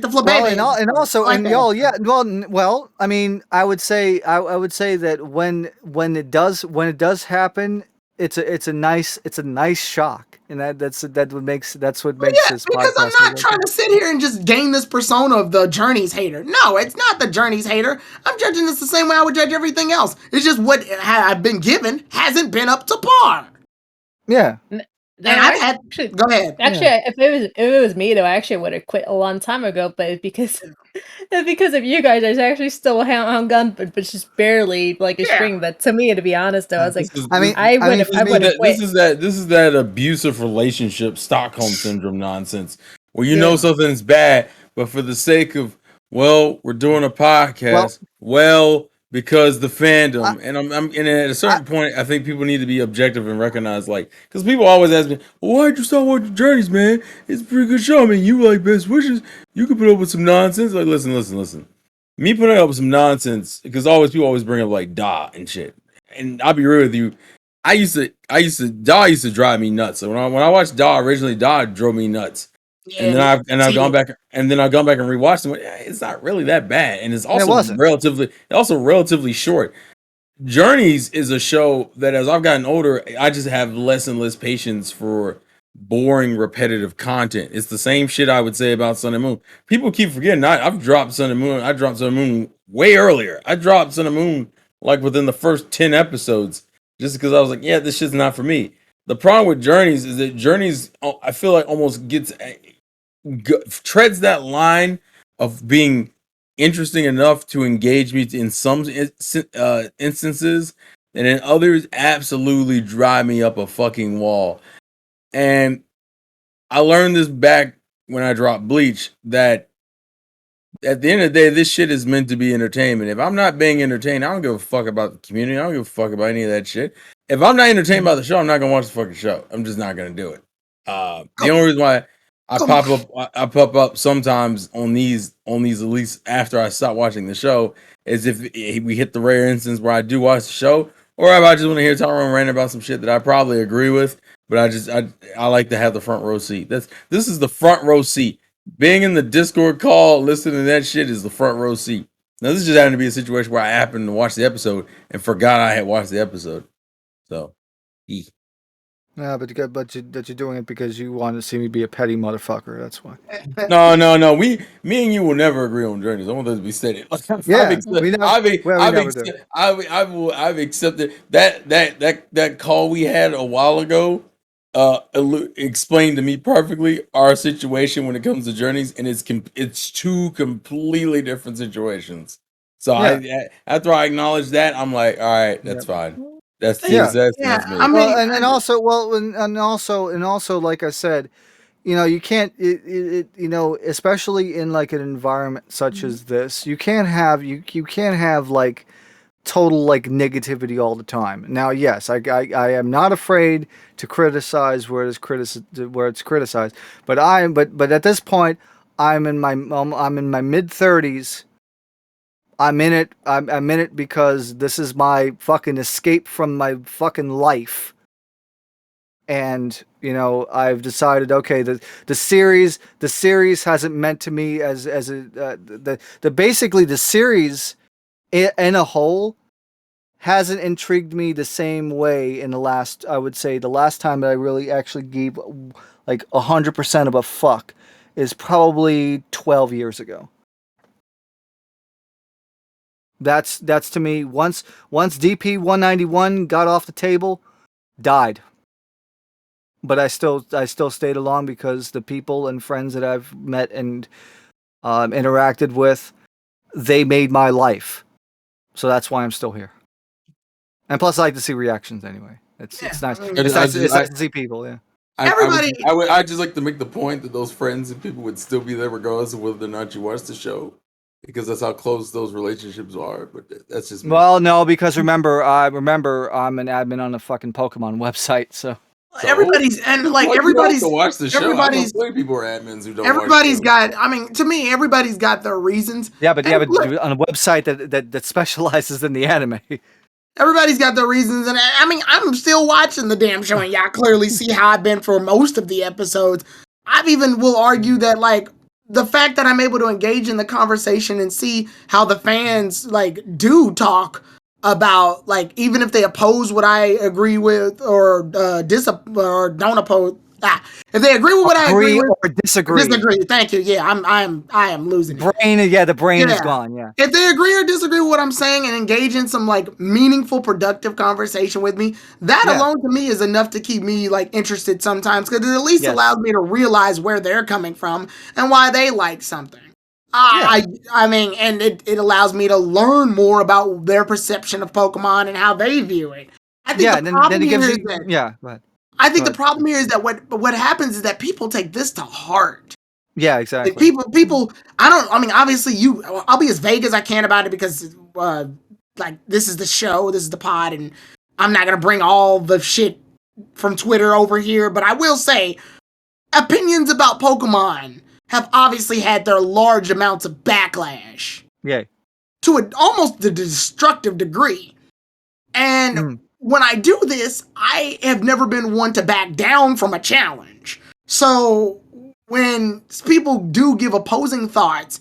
mean, I would say that when it does happen, it's a nice shock, and that's what makes this podcast. Because I'm not trying to sit here and just gain this persona of the Journeys hater. No, it's not the Journeys hater. I'm judging this the same way I would judge everything else. It's just what I've been given hasn't been up to par. Yeah. And I've had. Go ahead. Actually, if it was me though, I actually would have quit a long time ago. But it's because of you guys, I was actually still hung on, but just barely like a string. But to me, to be honest, though, I was like, I would have quit. This is that abusive relationship Stockholm syndrome nonsense where you know something's bad, but for the sake of we're doing a podcast, because the fandom, and at a certain point, I think people need to be objective and recognize, like, because people always ask me, well, why'd you stop watching Journeys, man? It's a pretty good show. I mean, you like Best Wishes, you could put up with some nonsense. Like, listen. Me putting up with some nonsense, because people always bring up like Da and shit. And I'll be real with you, Da used to drive me nuts. So when I watched Da originally, Da drove me nuts. And then I've gone back and rewatched them. It's not really that bad, and it's also relatively short. Journeys is a show that, as I've gotten older, I just have less and less patience for boring, repetitive content. It's the same shit I would say about Sun and Moon. People keep forgetting. I've dropped Sun and Moon. I dropped Sun and Moon way earlier. I dropped Sun and Moon like within the first 10 episodes, just because I was like, yeah, this shit's not for me. The problem with Journeys is that Journeys, I feel like, almost treads that line of being interesting enough to engage me in some instances, and in others absolutely drive me up a fucking wall. And I learned this back when I dropped Bleach, that at the end of the day, this shit is meant to be entertainment. If I'm not being entertained, I don't give a fuck about the community. I don't give a fuck about any of that shit. If I'm not entertained by the show, I'm not gonna watch the fucking show. I'm just not gonna do it. The only reason why I pop up sometimes on these at least after I stop watching the show, is if we hit the rare instance where I do watch the show, or if I just want to hear Tyrone rant about some shit that I probably agree with, but I like to have the front row seat. This is the front row seat. Being in the Discord call, listening to that shit is the front row seat. Now this just happened to be a situation where I happened to watch the episode and forgot I had watched the episode. So, Yeah, but you're doing it because you want to see me be a petty motherfucker. That's why. No. Me and you will never agree on Journeys. I want that to be stated. I've accepted that call we had a while ago. Explained to me perfectly our situation when it comes to Journeys, and it's two completely different situations. So after I acknowledge that, I'm like, all right, that's fine. That's that's me. I mean, and also, like I said, you can't, especially in like an environment such as this, you can't have like total like negativity all the time. Now, yes, I am not afraid to criticize where it's criticized, but at this point, I'm in my mid-30s. I'm in it because this is my fucking escape from my fucking life. And I've decided, okay, the series hasn't meant to me as basically the series in a whole hasn't intrigued me the same way in the last time that I really actually gave like 100% of a fuck is probably 12 years ago. That's to me, once DP 191 got off the table, died. But I still stayed along because the people and friends that I've met and interacted with, they made my life. So that's why I'm still here. And plus, I like to see reactions anyway. It's nice. It's nice to see people. Yeah. I just like to make the point that those friends and people would still be there regardless of whether or not you watch the show, because that's how close those relationships are. But that's just me. Well, no, because remember I'm an admin on the fucking Pokemon website, so. Everybody's to watch the show. People are admins who don't. Everybody's got. I mean, to me, everybody's got their reasons. Yeah, but on a website that specializes in the anime. Everybody's got their reasons, and I mean, I'm still watching the damn show, and y'all clearly see how I've been for most of the episodes. I've even will argue that, like, the fact that I'm able to engage in the conversation and see how the fans, like, do talk about, like, even if they oppose what I agree with or don't oppose, If they agree with what I agree with, or disagree. disagree. Thank you. Yeah, I am losing. The brain is gone. Yeah. If they agree or disagree with what I'm saying and engage in some like meaningful, productive conversation with me, that alone to me is enough to keep me like interested sometimes, because it at least allows me to realize where they're coming from and why they like something. I mean, and it allows me to learn more about their perception of Pokemon and how they view it. I think the problem here is that go ahead. I think the problem here is that what happens is that people take this to heart. Yeah, exactly. Like people. I mean, obviously, I'll be as vague as I can about it because, like, this is the show, this is the pod, and I'm not gonna bring all the shit from Twitter over here. But I will say, opinions about Pokemon have obviously had their large amounts of backlash. Yeah. To almost a destructive degree, and when I do this, I have never been one to back down from a challenge. So when people do give opposing thoughts,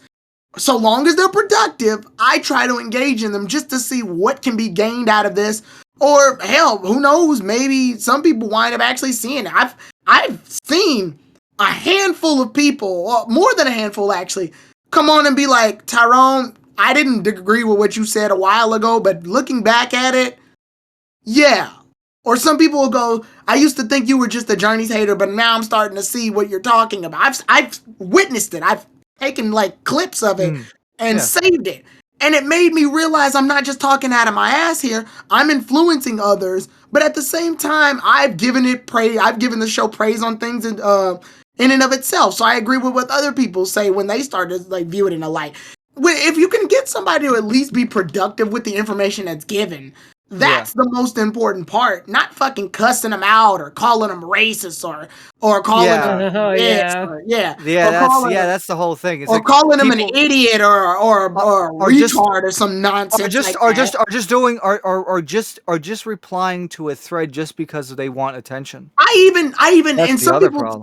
so long as they're productive, I try to engage in them just to see what can be gained out of this. Or hell, who knows? Maybe some people wind up actually seeing it. I've seen a handful of people, more than a handful actually, come on and be like, Tyrone, I didn't agree with what you said a while ago, but looking back at it, yeah. Or some people will go, I used to think you were just a Journey's hater, but now I'm starting to see what you're talking about. I've witnessed it. I've taken like clips of it and saved it. And it made me realize I'm not just talking out of my ass here. I'm influencing others. But at the same time, I've given it praise. I've given the show praise on things in and of itself. So I agree with what other people say when they start to like view it in a light. If you can get somebody to at least be productive with the information that's given, that's the most important part. Not fucking cussing them out or calling them racist or calling them that's the whole thing. It's or like calling them an idiot or retard or some nonsense or just replying to a thread just because they want attention. I even that's and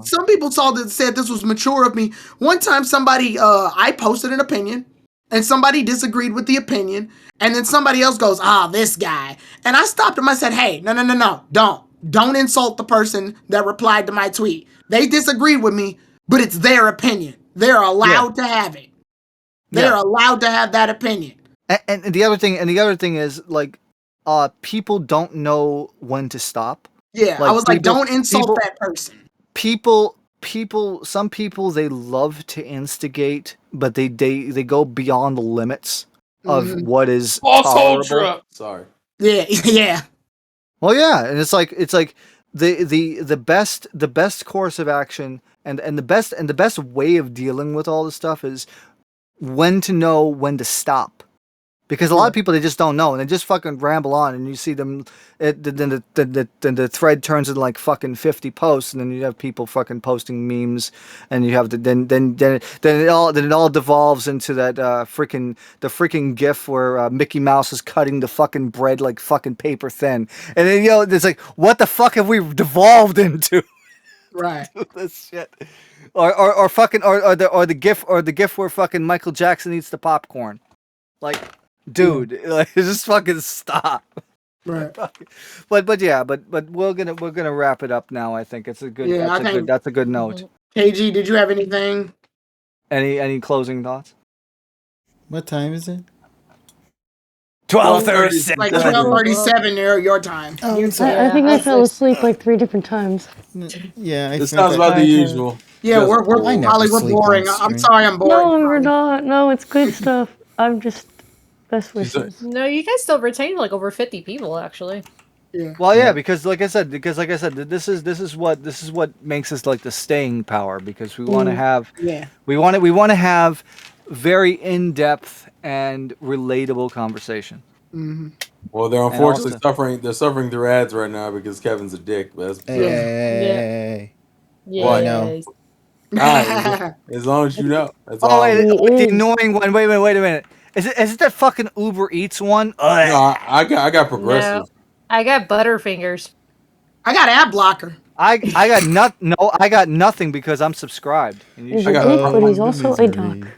some people said this was mature of me. One time somebody I posted an opinion and somebody disagreed with the opinion, and then somebody else goes, this guy. And I stopped him. I said, hey, no. Don't insult the person that replied to my tweet. They disagreed with me, but it's their opinion. They're allowed to have it. They're allowed to have that opinion. And the other thing is like, people don't know when to stop. Yeah, like, I was like, don't insult that person. Some people, they love to instigate, but they go beyond the limits of what is tolerable. Sorry. Yeah. Well, yeah, and it's like the best course of action and the best way of dealing with all this stuff is when to know when to stop. Because a lot of people, they just don't know, and they just fucking ramble on, and you see them, then the thread turns into like fucking 50 posts, and then you have people fucking posting memes, and you have then it all devolves into that freaking GIF where Mickey Mouse is cutting the fucking bread like fucking paper thin, and then it's like, what the fuck have we devolved into? Right. This shit. Or the GIF where fucking Michael Jackson eats the popcorn, like. Dude, like, just fucking stop. Right. But we're gonna wrap it up now. I think it's a good. That's a good note. KG, did you have anything? Any closing thoughts? What time is it? 12:37. Like 12:37 your time. I think I fell asleep like 3 different times. Yeah, it sounds about the usual. Yeah, we're boring. I'm sorry, I'm boring. No, we're not. No, it's good stuff. I'm just. Best wishes. No, you guys still retained like over 50 people actually. Yeah. Well, yeah, because like I said, this is what makes us like the staying power, because we want to have we want to have very in-depth and relatable conversation. Mm-hmm. Well, they're unfortunately suffering through ads right now because Kevin's a dick. But that's Yeah. I know. As long as you know. That's all. Wait, the annoying one. Wait a minute. Is it that fucking Uber Eats one? No, I got Progressive. No, I got Butterfingers. I got ad blocker. I got nothing because I'm subscribed. He's a dick, but he's also a duck.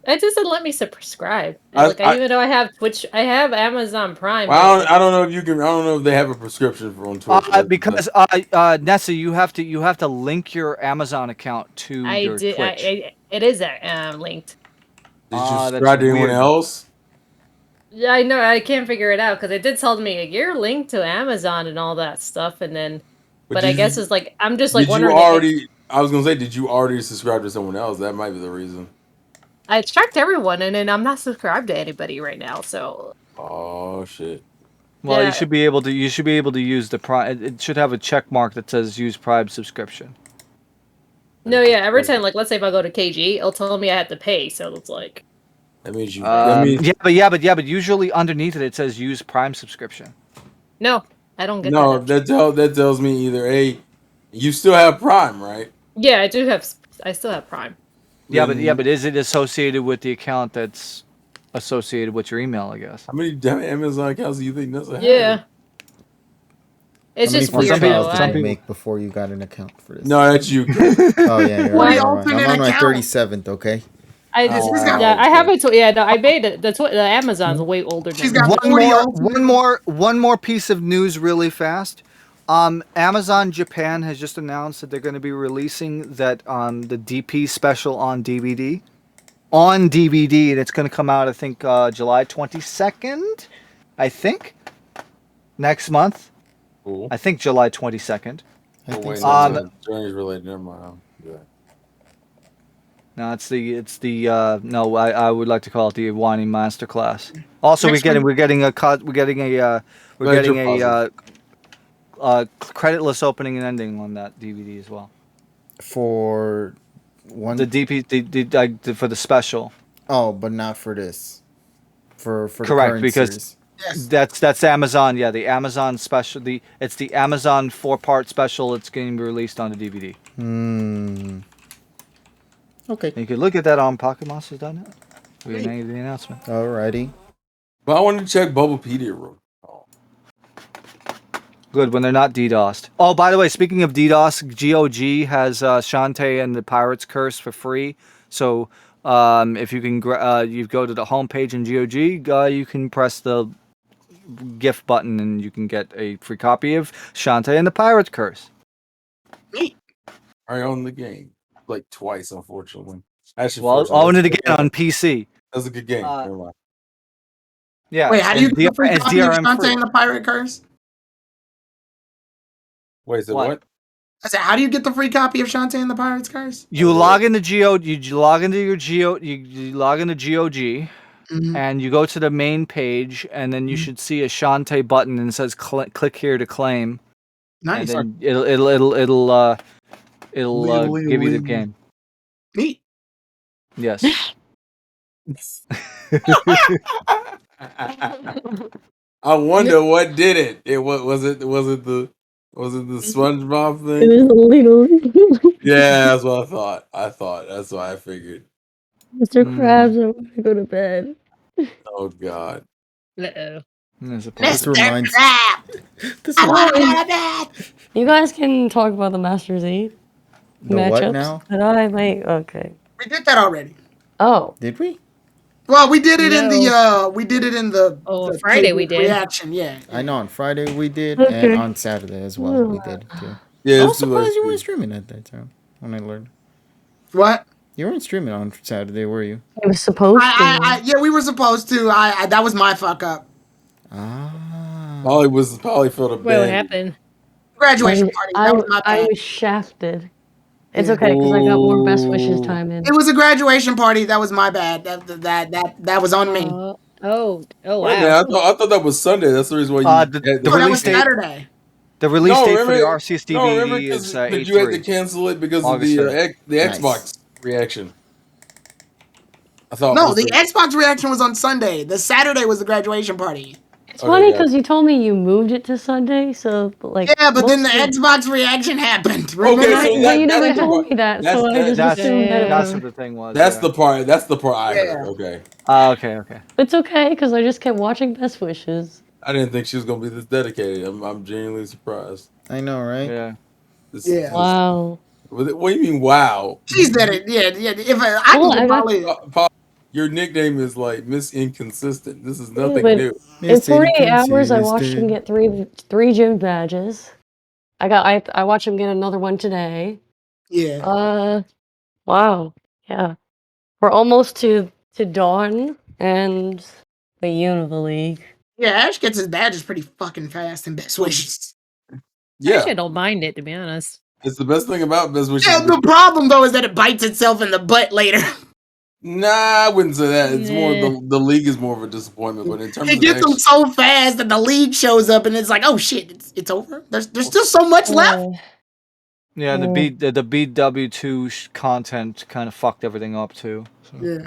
It doesn't let me subscribe. I- Even though I have Twitch, I have Amazon Prime. Well, but, I don't know if you can. I don't know if they have a prescription for on Twitch. Because Nessa, you have to link your Amazon account to I your did. Twitch. It is linked. did you that's subscribe to anyone weird. else? Yeah, I know. I can't figure it out because it did tell me you're linked to Amazon and all that stuff, and then. But I did guess you- it's like I'm just like Did you wondering. already? I was gonna say, did you already subscribe to someone else? That might be the reason. I checked everyone, and then I'm not subscribed to anybody right now. So Oh shit! Well, Yeah. you should be able to. You should be able to use the Prime. It should have a check mark that says "Use Prime subscription." no, yeah. Every time, like, let's say if I go to KG, it'll tell me I have to pay. So it's like, That means you. That means but usually underneath it says "Use Prime subscription." no, I don't get no. that. That tells me either A, you still have Prime, right? Yeah, I do have. I still have Prime. Then But is it associated with the account that's associated with your email? I guess. How many damn Amazon accounts do you think Nessa has? Yeah. It's How many just phone weird calls though. did some you people- make before you got an account for this? No, that's you. Oh yeah, you're right. Why You're right. alternate I'm on my account? 37th. Okay. I She's just, got- yeah, I have it. Yeah, no, I made it. The Amazon's way older than She's me. got 40 alternate- One more piece of news, really fast. Amazon Japan has just announced that they're going to be releasing that the DP special on DVD. On DVD, and it's going to come out, I think, July 22nd. I think next month. Cool. I think July 22nd. I Oh, think wait, so. no, Journey's related. Never mind. Yeah. No, it's the no. I would like to call it the whining masterclass. Also, Next we're getting a creditless opening and ending on that DVD as well. For one. The DP for the special. Oh, but not for this. For the Correct, current because- series. Yes. That's Amazon. Yeah, the Amazon special. It's the Amazon 4-part special. It's going to be released on the DVD. Okay. And you can look at that on PocketMonsters.net. We made the announcement. Alrighty. But I wanted to check Bubblepedia real. Good when they're not DDoSed. Oh, by the way, speaking of DDoS, GOG has Shantae and the Pirate's Curse for free. So if you can, you go to the homepage in GOG, you can press the gift button and you can get a free copy of Shantae and the Pirate's Curse. I own the game like twice, unfortunately. Actually, Well, fortunately, own it again on PC. That's a good game. Uh, Never mind. Yeah. Wait, how do you and get the free it's copy of DRM Shantae free. and the Pirate Curse? Wait, so what? what? I said, how do you get the free copy of Shantae and the Pirate's Curse? You log into you log into your you log into GOG. Mhm. And you go to the main page, and then you should see a Shantae button, and it says "click here to claim." Nice. And then it'll give you the game. Neat. Yes. I wonder what did it. Was it the SpongeBob It thing? was a little. Yeah, that's what I thought. That's why I figured. Mr. Krabs, I want to go to bed. Oh God. Uh-oh. There's a This part. reminds. Crab. This I reminds- want to go to bed. You guys can talk about the Masters 8 The matchups what now? that I make. Okay. We did that already. Oh. Did we? Well, we did it in the Oh, the Friday Facebook we did. reaction. Yeah. I know on Friday we did, Okay. and on Saturday as well we did too. Yeah, I it's was too late surprised you to- weren't streaming at that time when I learned. What? You weren't streaming on Saturday, were you? It was supposed to. Yeah, we were supposed to. I that was my fuck up. Ah. Polly felt a Wait, what bad. happened? Graduation party. That was my I bad. was shafted. It's okay because I got more best wishes Ooh. time in. It was a graduation party. That was my bad. That was on me. Oh, Wait a minute, wow. I thought that was Sunday. That's the reason why you. The No, that was release date. Saturday. The release No, date for remember- the RCS No, remember DVD is that you had to 8/3. cancel it because August of the 3rd. the Nice. Xbox reaction. I thought. No, most the of- Xbox reaction was on Sunday. The Saturday was the graduation party. It's Okay, funny yeah. because you told me you moved it to Sunday, so like. Yeah, but then the mostly- Xbox reaction happened. Okay, Remember? so But that- you never that's the told part- me that, that's- so I just That's assumed that it that's was. what the thing was. That's yeah. the part. That's the part I heard. Yeah. Okay. Okay. It's okay because I just kept watching Best Wishes. I didn't think she was gonna be this dedicated. I'm genuinely surprised. I know, right? Yeah. Yeah. Wow. What do you mean? Wow. She's dead. Yeah. If I Well, can I got- probably. Your nickname is like Miss Inconsistent. This is Yeah, nothing but new. in Miss 48 hours, I watched him Inconsistent. get three gym badges. I watched him get another one today. Yeah. Wow. Yeah. We're almost to Dawn and the Unova League. Yeah, Ash gets his badges pretty fucking fast in Best Wishes. Yeah, Actually, I don't mind it, to be honest. it's the best thing about Best Wishes. Yeah, the problem though is that it bites itself in the butt later. Nah, I wouldn't say that. It's more Nah. the league is more of a disappointment. But in terms It of gets them action, so fast that the league shows up and it's like, oh shit, it's over. There's still so much left. Yeah, the BW2 content kind of fucked everything up too. So. Yeah.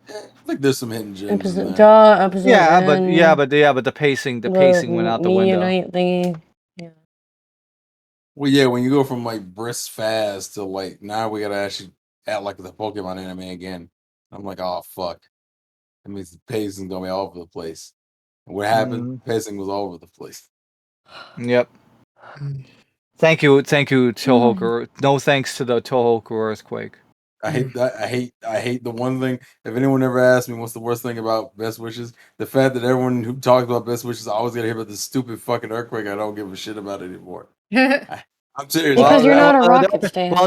I think there's some hidden gems in Episode there. episode Yeah, N, but the pacing went out the Me window. Unite thingy. Yeah. Well, yeah, when you go from like brisk fast to like now we gotta actually act like the Pokemon anime again. I'm like, oh fuck. That means the pacing gonna be all over the place. And what happened? Pacing was all over the place. Yep. Thank you, Tohoku. No thanks to the Tohoku earthquake. I hate that. I hate the one thing. If anyone ever asks me what's the worst thing about Best Wishes, the fact that everyone who talks about Best Wishes always gotta hear about this stupid fucking earthquake. I don't give a shit about it anymore. I'm serious. Because you're not a rocket stan. No,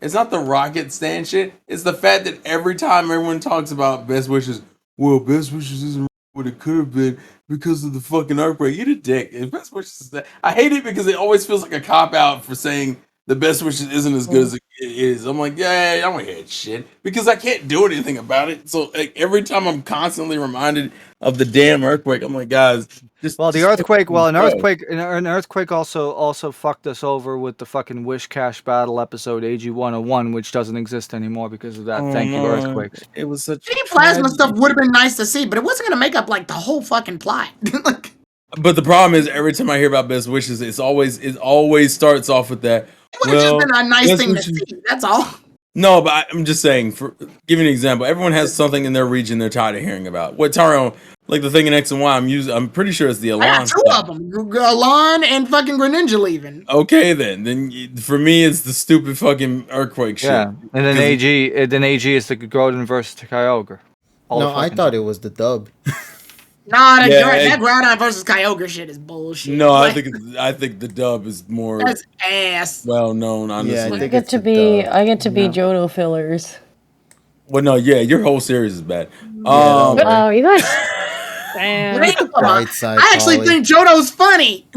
It's not the rocket stand shit. It's the fact that every time everyone talks about Best Wishes, well, Best Wishes isn't what it could have been because of the fucking earthquake. Eat a dick. If Best Wishes is that, I hate it because it always feels like a cop out for saying the Best Wishes isn't as good as it is. I'm like, yeah, I don't hear shit because I can't do anything about it. So like, every time I'm constantly reminded of the damn earthquake, I'm like, guys. An earthquake also fucked us over with the fucking Wish Cash Battle episode AG 101, which doesn't exist anymore because of that. Thank you, earthquakes. It was such Plasma stuff would have been nice to see, but it wasn't gonna make up like the whole fucking plot. But the problem is, every time I hear about Best Wishes, it always starts off with that. It would have just been a nice thing to see. That's all. No, but I'm just saying. For give you an example, everyone has something in their region they're tired of hearing about. What Taro, like the thing in X and Y, I'm pretty sure it's the I Alon. got two of them, Alon and fucking Greninja leaving. Okay, then for me, it's the stupid fucking earthquake shit. Yeah, and then AG is the Groudon versus Kyogre. No, I thought it was the dub. Nah, that Groudon versus Kyogre shit is bullshit. No, I think the dub is more. That's ass. Well known, honestly. Yeah, I get to be Johto fillers. Well, no, yeah, your whole series is bad. Oh, you guys. I actually think Johto's funny.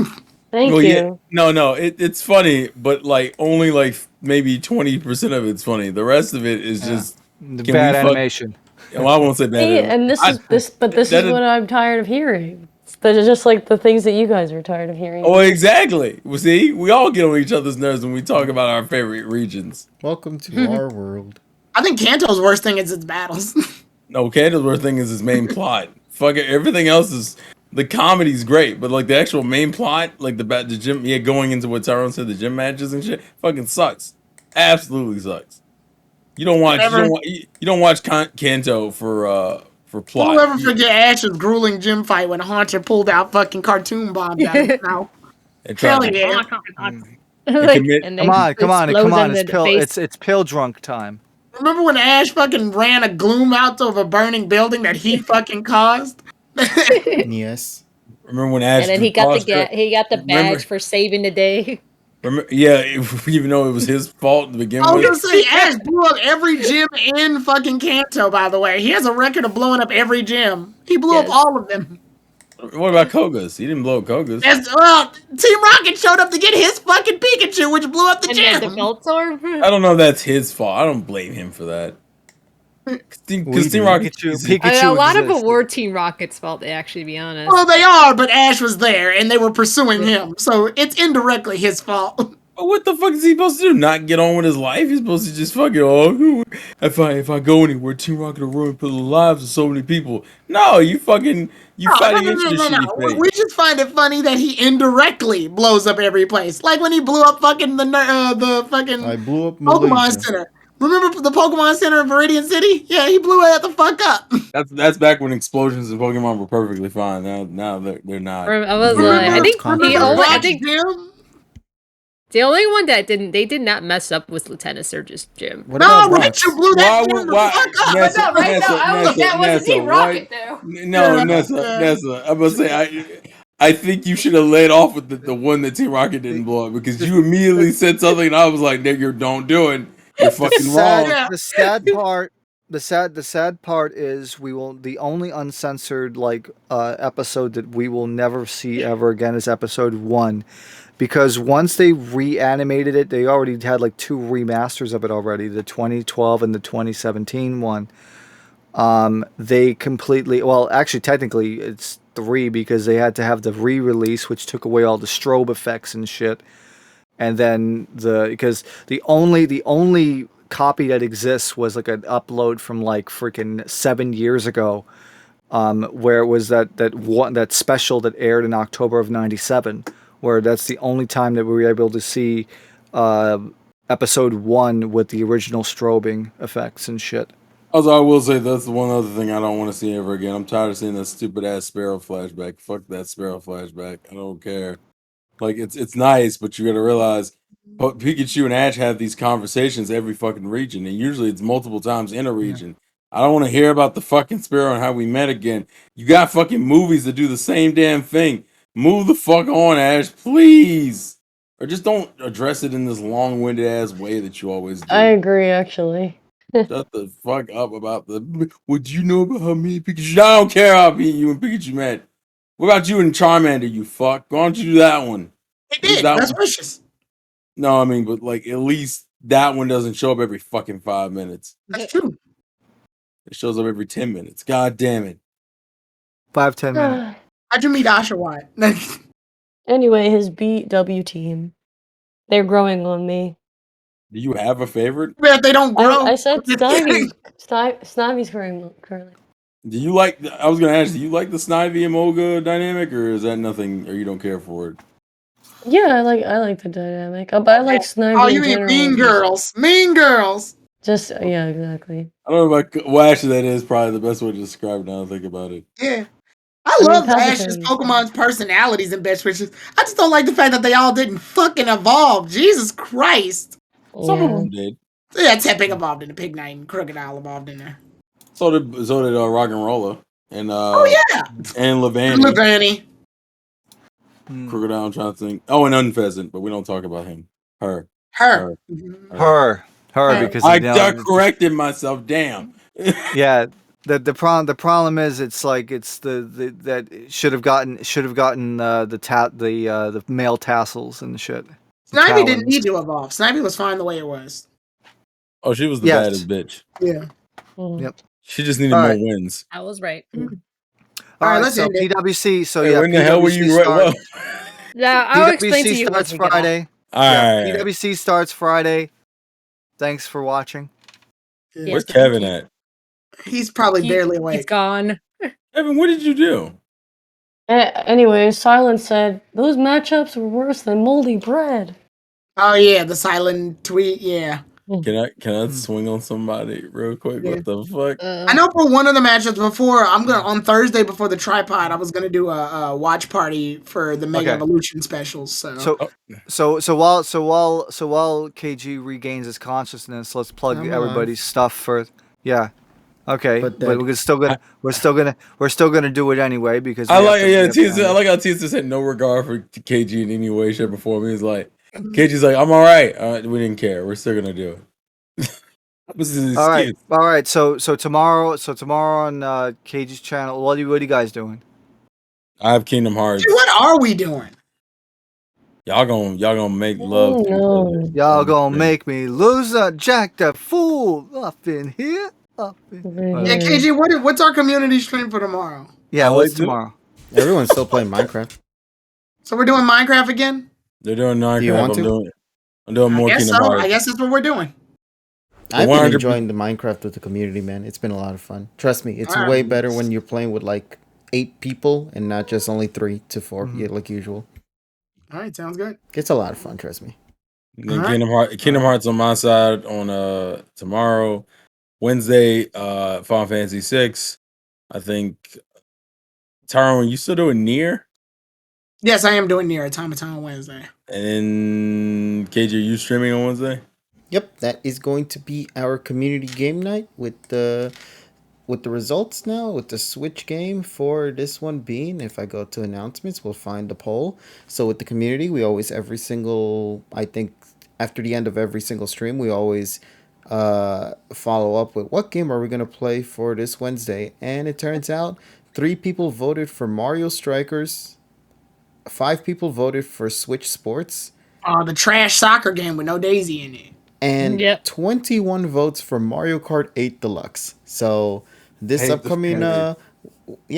Thank you. Yeah, no, it's funny, but like only like maybe 20% of it's funny. The rest of it is just bad animation. Well, I won't say bad. And this is what I'm tired of hearing. It's just like the things that you guys are tired of hearing. Oh, exactly. Well, see, we all get on each other's nerves when we talk about our favorite regions. Welcome to our world. I think Kanto's worst thing is its battles. No, Kanto's worst thing is his main plot. Fuck it, everything else is the comedy's great, but like the actual main plot, like the gym, going into what Tyrone said, the gym matches and shit, fucking sucks. Absolutely sucks. You don't watch Kanto for plot. Who'll ever forget Ash's grueling gym fight when Haunter pulled out fucking cartoon bombs out of his mouth? Hell yeah. Come on. It's pill drunk time. Remember when Ash fucking ran a gloom out of a burning building that he fucking caused? Yes. Remember when Ash? And then he got the badge for saving the day. Yeah, even though it was his fault to begin with. I was gonna say, Ash blew up every gym in fucking Kanto, by the way. He has a record of blowing up every gym. He blew up all of them. What about Koga's? He didn't blow up Koga's. Well, Team Rocket showed up to get his fucking Pikachu, which blew up the gym. The Meltor? I don't know if that's his fault. I don't blame him for that. Because Team Rocket, Pikachu a lot of it were Team Rocket's fault, to actually be honest. Well, they are, but Ash was there, and they were pursuing him, so it's indirectly his fault. But what the fuck is he supposed to do? Not get on with his life? He's supposed to just fucking, if I go anywhere, Team Rocket will ruin the lives of so many people. No, you fight against this shitty. We just find it funny that he indirectly blows up every place. Like when he blew up fucking the fucking I blew up Pokemon Malaysia. Center. Remember the Pokemon Center in Viridian City? Yeah, he blew it the fuck up. That's back when explosions in Pokemon were perfectly fine. Now they're not. I was I think The only one that they did not mess up was Lieutenant Sergi's gym. What No, about right? Brock's? You blew that gym the Why, fuck up. Nessa, I know, right? Nessa, No, I was- Nessa, that wasn't Nessa, Team why? Rocket, though. No, Yeah, Nessa, yeah. Nessa. I'm gonna say I think you should have led off with the one that Team Rocket didn't blow up because you immediately said something and I was like, nigga, don't do it. You're fucking wrong. Yeah. The sad part. The sad part is the only uncensored episode that we will never see ever again is episode 1, because once they reanimated it, they already had like 2 remasters of it already, the 2012 and the 2017 one. They completely, well, actually technically it's 3 because they had to have the re-release, which took away all the strobe effects and shit. And then because the only copy that exists was like an upload from like freaking 7 years ago, where it was that special that aired in October of '97, where that's the only time that we were able to see episode 1 with the original strobing effects and shit. Also, I will say that's the one other thing I don't want to see ever again. I'm tired of seeing that stupid ass Sparrow flashback. Fuck that Sparrow flashback. I don't care. Like it's nice, but you got to realize Pikachu and Ash have these conversations every fucking region, and usually it's multiple times in a region. I don't want to hear about the fucking Sparrow and how we met again. You got fucking movies that do the same damn thing. Move the fuck on, Ash, please, or just don't address it in this long-winded ass way that you always do. I agree, actually. Shut the fuck up about what you know about how me and Pikachu. I don't care how me you and Pikachu met. What about you and Charmander, you fuck? Why don't you do that one? They At least did. that Best one. wishes. No, I mean, but like at least that one doesn't show up every fucking 5 minutes. That's true. It shows up every 10 minutes. God damn it. 5-10 minutes. How'd you meet Oshawott? Anyway, his BW team. They're growing on me. Do you have a favorite? Bet they don't grow. I said Snivy. Snivy's growing currently. Do you like I was gonna ask, do you like the Snivy and Moga dynamic, or is that nothing, or you don't care for it? Yeah, I like the dynamic. But I like Snivy Oh, in you mean general. Mean Girls? Mean Girls. Just yeah, exactly. I don't know if well, actually that is probably the best way to describe it now that I think about it. Yeah. I mean, love Patrick Ash's and- Pokemon's personalities and best wishes. I just don't like the fact that they all didn't fucking evolve. Jesus Christ. Some of Yeah. them did. Yeah, Tepig evolved in the Pignite and Crocodile evolved in there. So did Rock and Roller and Oh yeah. and Levani. Levani. Crocodile, I'm trying to think. Oh, and Unpheasant, but we don't talk about him. Her. Her. Her, Her. because I you know, corrected myself. Damn. yeah. The problem is it's the that it should have gotten the male tassels and shit. Snivy didn't Talons. need to evolve. Snivy was fine the way it was. Oh, she was the Yes. baddest bitch. Yeah. Mhm. Yep. She just needed All more right. wins. I was right. All All right, right, let's so end it. PWC. So Hey, yeah, when the hell were you? PWC starts- Yeah, I'll explain to PWC you starts once we get off. Friday. All Yeah, right. PWC starts Friday. Thanks for watching. Yeah. Where's Kevin at? He's probably barely He's awake. gone. Kevin, what did you do? Anyway, Silence said those matchups were worse than moldy bread. Oh yeah, the silent tweet. Yeah. Can I swing on somebody real quick? Yeah. What the fuck? I know for one of the matchups before, I'm gonna on Thursday before the tripod, I was gonna do a watch party for the Mega Okay. Evolution specials. So, So while KG regains his consciousness, let's plug I'm everybody's stuff for Okay, But but then- we're still gonna do it anyway because I we have like to- we have to Tisa, end I it. like how Tisa had no regard for KG in any way, shape, or form. He's like, KG's like, I'm all right. We didn't care. We're still gonna do it. This is his All right, excuse. all right. So tomorrow on KG's channel, what are you guys doing? I have Kingdom Hearts. Dude, what are we doing? Y'all gonna make love. to each no. other. Y'all gonna make me lose Jack the Fool up in here, up in. Yeah, KG, what's our community stream for tomorrow? Yeah, I what's like to- tomorrow? Everyone's still playing Minecraft. So we're doing Minecraft again? They're doing Minecraft. Do you want to? I'm doing more I guess Kingdom so. Hearts. I guess that's what we're doing. I've been 100 enjoying the Minecraft with the community, man. It's been a lot of fun. Trust me, it's Alright. way better when you're playing with like 8 people and not just only 3 to 4, yeah, like usual. All right, sounds good. It's a lot of fun, trust me. Then Alright. Kingdom Hearts on my side on tomorrow. Wednesday, Final Fantasy 6. I think Tyrone, you still doing near? Yes, I am doing Nier Automata on Wednesday. And KJ, are you streaming on Wednesday? Yep, that is going to be our community game night with the results now, with the Switch game for this one being, if I go to announcements, we'll find the poll. So with the community, we always, every single, I think, after the end of every single stream, we always follow up with what game are we going to play for this Wednesday. And it turns out 3 people voted for Mario Strikers, 5 people voted for Switch Sports, The trash soccer game with no Daisy in it. and Yep. 21 votes for Mario Kart 8 Deluxe. So this hate this upcoming community.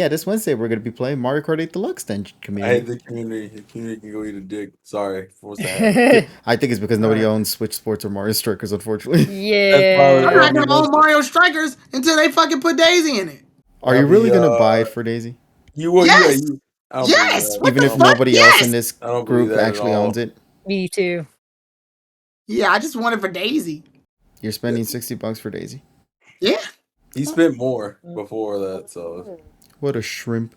this Wednesday we're going to be playing Mario Kart 8 Deluxe then, I hate community. the community. The community can go eat a dick. Sorry, force to have it. I think it's because nobody owns Switch Sports or Mario Strikers, unfortunately. That's probably I'm Yeah. not gonna own Mario Strikers until they fucking put Daisy in it. Are you That'll really be, going to buy it for Daisy? You will? Yes! Yeah. I don't Yes! believe that. What Even the if fuck? nobody else in Yes! this I don't believe group that at actually all. owns it? Me too. Yeah, I just want it for Daisy. You're spending $60 for Daisy? Yeah. He spent more before that, so What a shrimp.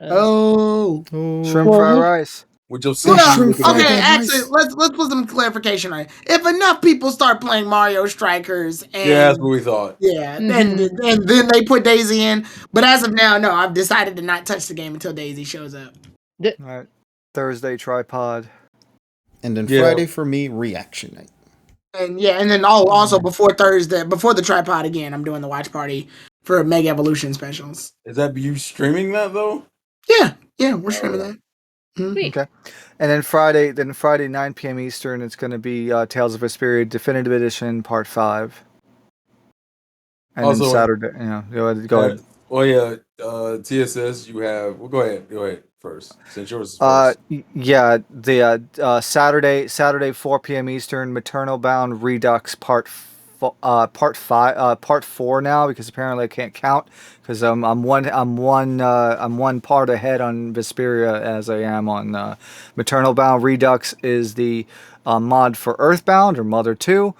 Oh. Shrimp Well, fried he- rice. with your Well, sushi shrimp looking fried like okay, that actually, rice. let's put some clarification on it. If enough people start playing Mario Strikers and yeah, that's what we thought. then they put Daisy in. But as of now, no, I've decided to not touch the game until Daisy shows up. All right. Thursday tripod. And then Yeah. Friday for me, reaction night. And yeah, and then also before Thursday, before the tripod again, I'm doing the watch party for Mega Evolution specials. Is that you streaming that though? Yeah, we're streaming that. Sweet. Okay. And then Friday 9 p.m. Eastern, it's going to be Tales of Vesperia Definitive Edition Part 5. And Also- then Saturday, go ahead. Well, yeah. TSS, you have. Well, go ahead first, since yours is first. The Saturday 4 p.m. Eastern, Maternal Bound Redux Part 4 now, because apparently I can't count because I'm one part ahead on Vesperia as I am on Maternal Bound. Redux is the mod for Earthbound or Mother 2.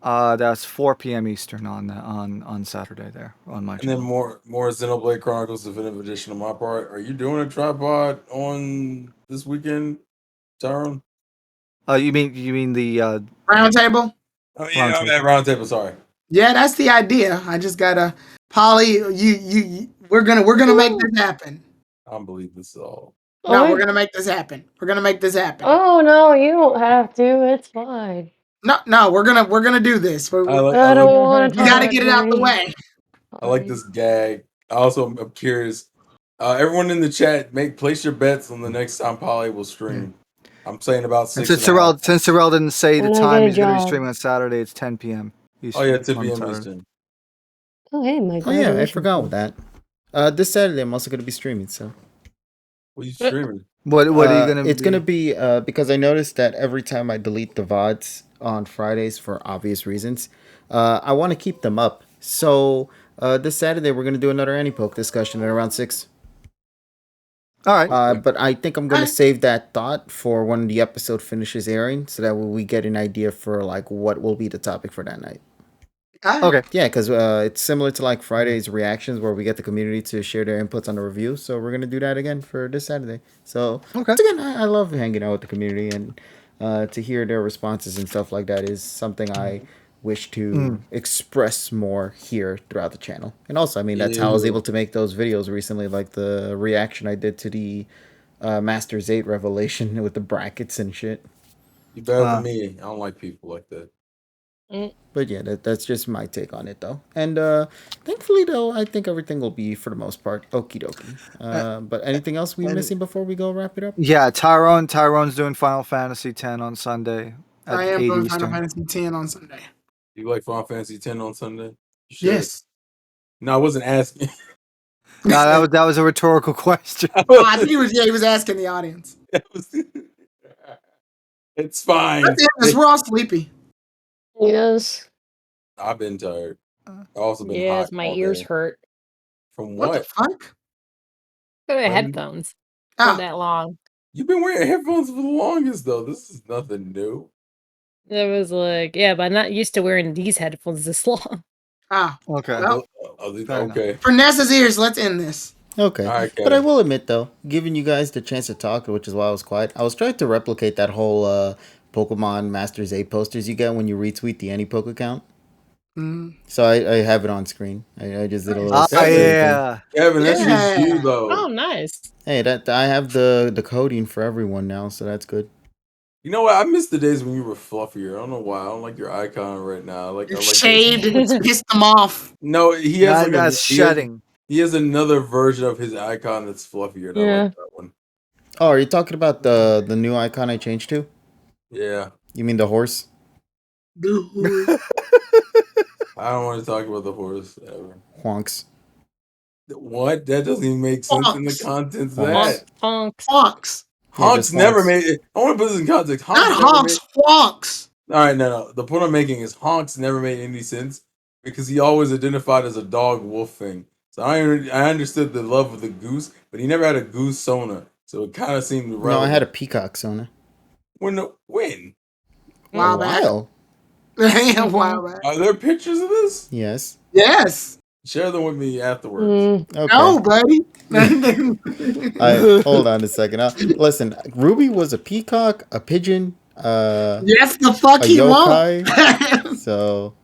That's 4 p.m. Eastern on Saturday there on my And then channel. more Xenoblade Chronicles Definitive Edition on my part. Are you doing a tripod on this weekend, Tyrone? You mean the Round table. Oh yeah, I'm at round table. Sorry. Yeah, that's the idea. I just gotta Polly. You we're gonna make this happen. I don't believe this at all. No, Oh, we're gonna make this happen. We're gonna make this happen. Oh no, you don't have to. It's fine. No, we're gonna do this. I I don't want to. You gotta get it out the way. I like this gag. I also am curious. Everyone in the chat, place your bets on the next time Polly will stream. I'm saying about 6. Since Terrell didn't say the When I time get a he's going to be job. streaming on Saturday, it's 10 p.m. Oh yeah, 10 on p.m. Saturday. Eastern. Oh hey, my Oh yeah, I graduation forgot party. with that. This Saturday I'm also going to be streaming, so. What are you streaming? What are you going to It's going to be because I noticed that every time I delete the VODs on Fridays for obvious reasons, I want to keep them up. So this Saturday we're going to do another Anti-Poke discussion at around 6. All right. But I think I'm going to save that thought for when the episode finishes airing so that we get an idea for like what will be the topic for that night. Okay. Yeah, because it's similar to like Friday's reactions where we get the community to share their inputs on the review. So we're going to do that again for this Saturday. So Okay. once again, I love hanging out with the community, and to hear their responses and stuff like that is something I wish to express more here throughout the channel. And also, I mean, that's how I was able to make those videos recently, like the reaction I did to the Masters 8 revelation with the brackets and shit. You better than me. I don't like people like that. But yeah, that's just my take on it, though. And thankfully, though, I think everything will be, for the most part, okie dokie. But anything else we missing before we go wrap it up? Yeah, Tyrone's doing Final Fantasy X on Sunday at I am 8 doing Eastern. Final Fantasy X on Sunday. You like Final Fantasy X on Sunday? You should. Yes. No, I wasn't asking. No, that was a rhetorical question. I think he was asking the audience. It's fine. Let's end this. We're all sleepy. Yes. I've been tired. I've also been Yes, hot my all ears day. hurt. From What the what? fuck? I When- headphones Ah. for that long. You've been wearing headphones for the longest, though. This is nothing new. It was like, yeah, but I'm not used to wearing these headphones this long. Ah. Okay. Well, Fair enough. Okay. for Nessa's ears, let's end this. Okay. All right, But I Kevin. will admit, though, giving you guys the chance to talk, which is why I was quiet, I was trying to replicate that whole Pokemon Masters 8 posters you get when you retweet the AnyPoke account. Mm. So I have it on screen. I just did a little Ah, silly thing. yeah. Kevin, that's just you Yeah. though. Oh, nice. Hey, that I have the coding for everyone now, so that's good. You know what? I miss the days when you were fluffier. I don't know why. I don't like your icon right now. I like It's this. shaved and it's pissed them off. No, he has like That's shedding. He has another version of his icon that's fluffier. And I Yeah. like that one. Oh, are you talking about the new icon I changed to? Yeah. You mean the horse? Dude. I don't want to talk about the horse ever. Honks. What? That doesn't even make sense in the Honks. context of Honks. that. Honks. Honks. Yeah, Honks just never honks. made it. I want to put this in context. Honks Not never honks, honks. All right, no. The point I'm making is Honks never made any sense because he always identified as a dog wolf thing. So I understood the love of the goose, but he never had a goose sona. So it kind of seemed relevant. No, I had a peacock Sona. When? A Wow, back. while. Yeah, wow, back. Are there pictures of this? Yes. Yes. Share them with me afterwards. Okay. No, buddy. Hold on a second. Listen, Ruby was a peacock, a pigeon, Yes, the fuck a he yokai. won't. So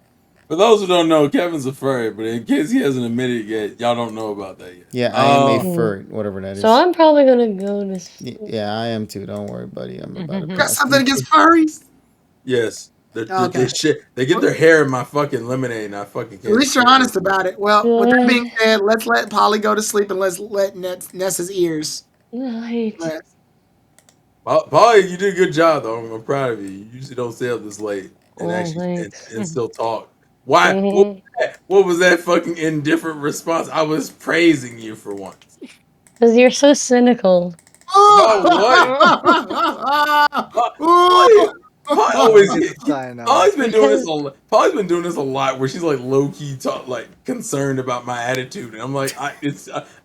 For those who don't know, Kevin's a furry, but in case he hasn't admitted it yet, y'all don't know about that yet. yeah, I am a fur, whatever that is. So I'm probably gonna go to. Yeah, I am too. Don't worry, buddy. I'm about to Got pass. something against furries? Yes. Okay. They get their hair in my fucking lemonade, and I fucking can't. At least you're honest about it. Well, with that Yeah. being said, let's let Polly go to sleep and let's let Nessa's ears. Right. rest. Polly, you did a good job, though. I'm proud of you. You usually don't stay up this late and Thanks. and still talk. Why? Mhm. What was that fucking indifferent response? I was praising you for once. Because you're so cynical. Polly always Cyanide. Polly's been doing this a lot. Polly's been doing this a lot, where she's like low key concerned about my attitude, and I'm like,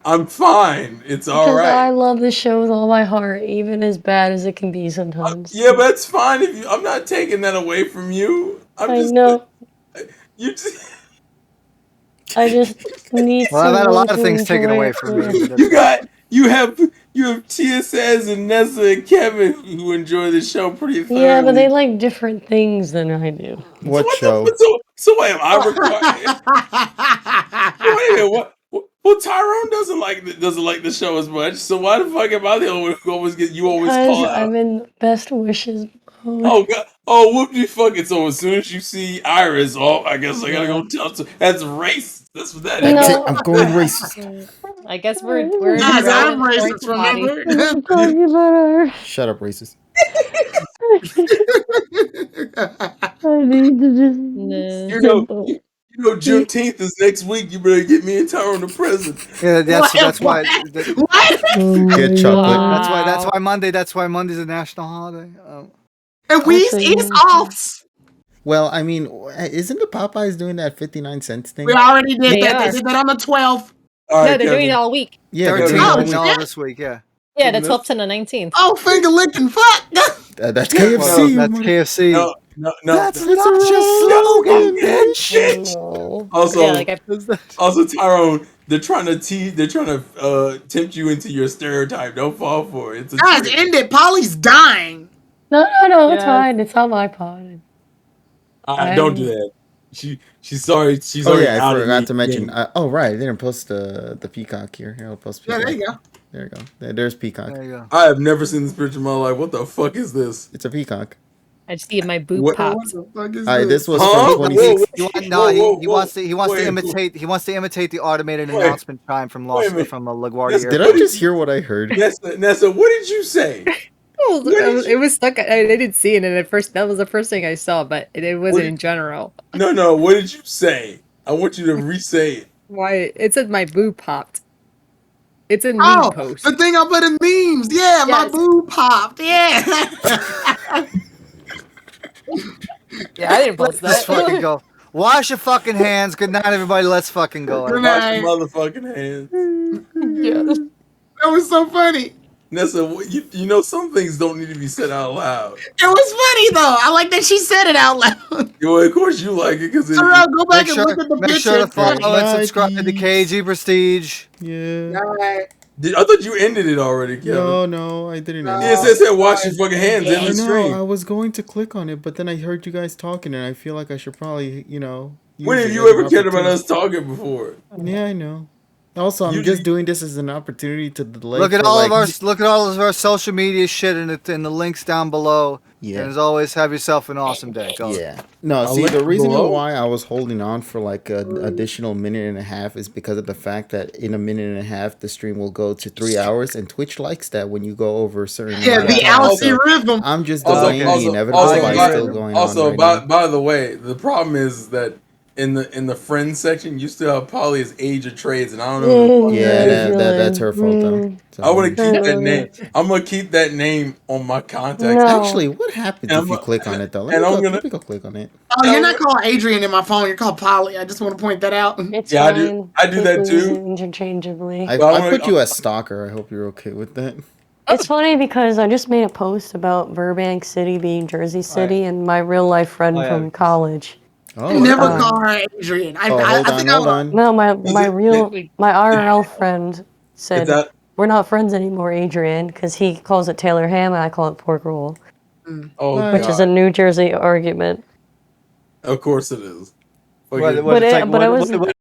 I'm fine. It's all Because I right. love the show with all my heart, even as bad as it can be sometimes. Yeah, but that's fine. I'm not taking that away from you. I know. You just. I just need Well, I've had a someone lot of to things taken enjoy away it from with. me. but You have TSS and Nessa and Kevin who enjoy the show pretty thoroughly. Yeah, but they like different things than I do. What show? So wait, am I required? Wait a minute, what? Well, Tyrone doesn't like the show as much. So why the fuck am I the only one who always call Because out? I'm in best wishes mode. Oh god! Oh, whoopty fucking! So as soon as you see Iris, I guess I gotta go tell. That's racist. That's what that is. That's No. it. I'm going racist. I guess we're Guys, I'm irrelevant racist, point body. remember? I'm talking about her. Shut up, racist. I need to just. You know, Juneteenth is next week. You better get me and Tyrone to prison. Yeah, that's why. What? Get chocolate. That's why Monday. That's why Monday's a national holiday. And we Also, is off. Well, I mean, isn't the Popeyes doing that 59 cents thing? We already did They that. are. They did that on the 12th. All No, right, they're doing it Kevin. all week. Yeah, 13 Oh, and all shit. this week. Yeah. Yeah, the 12th and the 19th. Oh, finger licking fuck. that's Yeah, KFC. Well, you that's mother- KFC. No. That's It's not a just slogan, slogan, bitch. No. Also, Yeah, like also Tyrone, they're trying to tempt you into your stereotype. Don't fall for it. It's a Guys, trick. end it. Polly's dying. No, it's Yeah. fine. It's on my pod. Don't do that. She's sorry. She's Oh already yeah, I out of forgot the to mention. game. Oh right, I didn't post the peacock here. Here, I'll post Yeah, peacock. there you go. There you go. There's peacock. There you go. I have never seen this picture in my life. What the fuck is this? It's a peacock. I just see my boob What- What popped. the fuck is This was Huh? from 26. He wants to imitate the automated Wait. announcement chime from Wait a minute. LaGuardia Yes, Did Airport. I just hear what I heard? Nessa, what did you say? Oh, What did it was stuck. I didn't see it, and at first that was the first thing I saw, but it wasn't What- in general. No. What did you say? I want you to re-say it. Why? It said my boob popped. It's a meme Oh, post. the thing I put in memes. Yeah, my Yes. boob popped. Yeah. Yeah, I didn't post Let's that. fucking go. Wash your fucking hands. Good night, everybody. Let's fucking go. Good Wash night. your motherfucking hands. Yeah. That was so funny. Nessa, you know some things don't need to be said out loud. It was funny though. I like that she said it out loud. Well, of course you like it because Terrell, go back Make and look sure, at the make picture. sure to follow Good and night, subscribe to peeps. KG Prestige. Yeah. All right. I thought you ended it already, Kevin. No, I didn't. No. Yeah, it says wash your fucking hands in I the know. stream. I was going to click on it, but then I heard you guys talking, and I feel like I should probably, When use have it you as ever an cared about opportunity. us talking before? Yeah, I know. Also, I'm You just just- doing this as an opportunity to delay. Look at for, all like, of our social media shit in the links down below. Yeah. And as always, have yourself an awesome day. Go. Yeah. No, I'll see, link the it reason below. why I was holding on for like an additional minute and a half is because of the fact that in a minute and a half, the stream will go to 3 hours, and Twitch likes that when you go over a certain Yeah, amount of the time. algorithm. I'm just Also, delaying the inevitable also, by by- still going also, on right now. by the way, the problem is that in the friends section, you still have Polly as age of trades, and I don't know. Who the fuck Yeah, that is. that's her fault, though. So, I want to keep that Mm. name. I'm gonna keep that name on my contacts. No. Actually, what happens And if you click on it, though? and I'm Let gonna- me go click on it. Oh, you're not called Adrian in my phone. You're called Polly. I just want to point that out. It's Yeah, fine. I do that People use too. it interchangeably. I Well, I'm put gonna- you as stalker. I hope you're okay with that. It's funny because I just made a post about Burbank City being Jersey City, and my real life friend Oh, yeah. from college. Oh, Never okay. call her Adrian. I Hold think on. No, my it- IRL friend said that- we're not friends anymore, Adrian, because he calls it Taylor ham and I call it pork roll, Oh, What? which God. is a New Jersey argument. Of course it is. What, Fucking- But it's it- like, but what, I was- what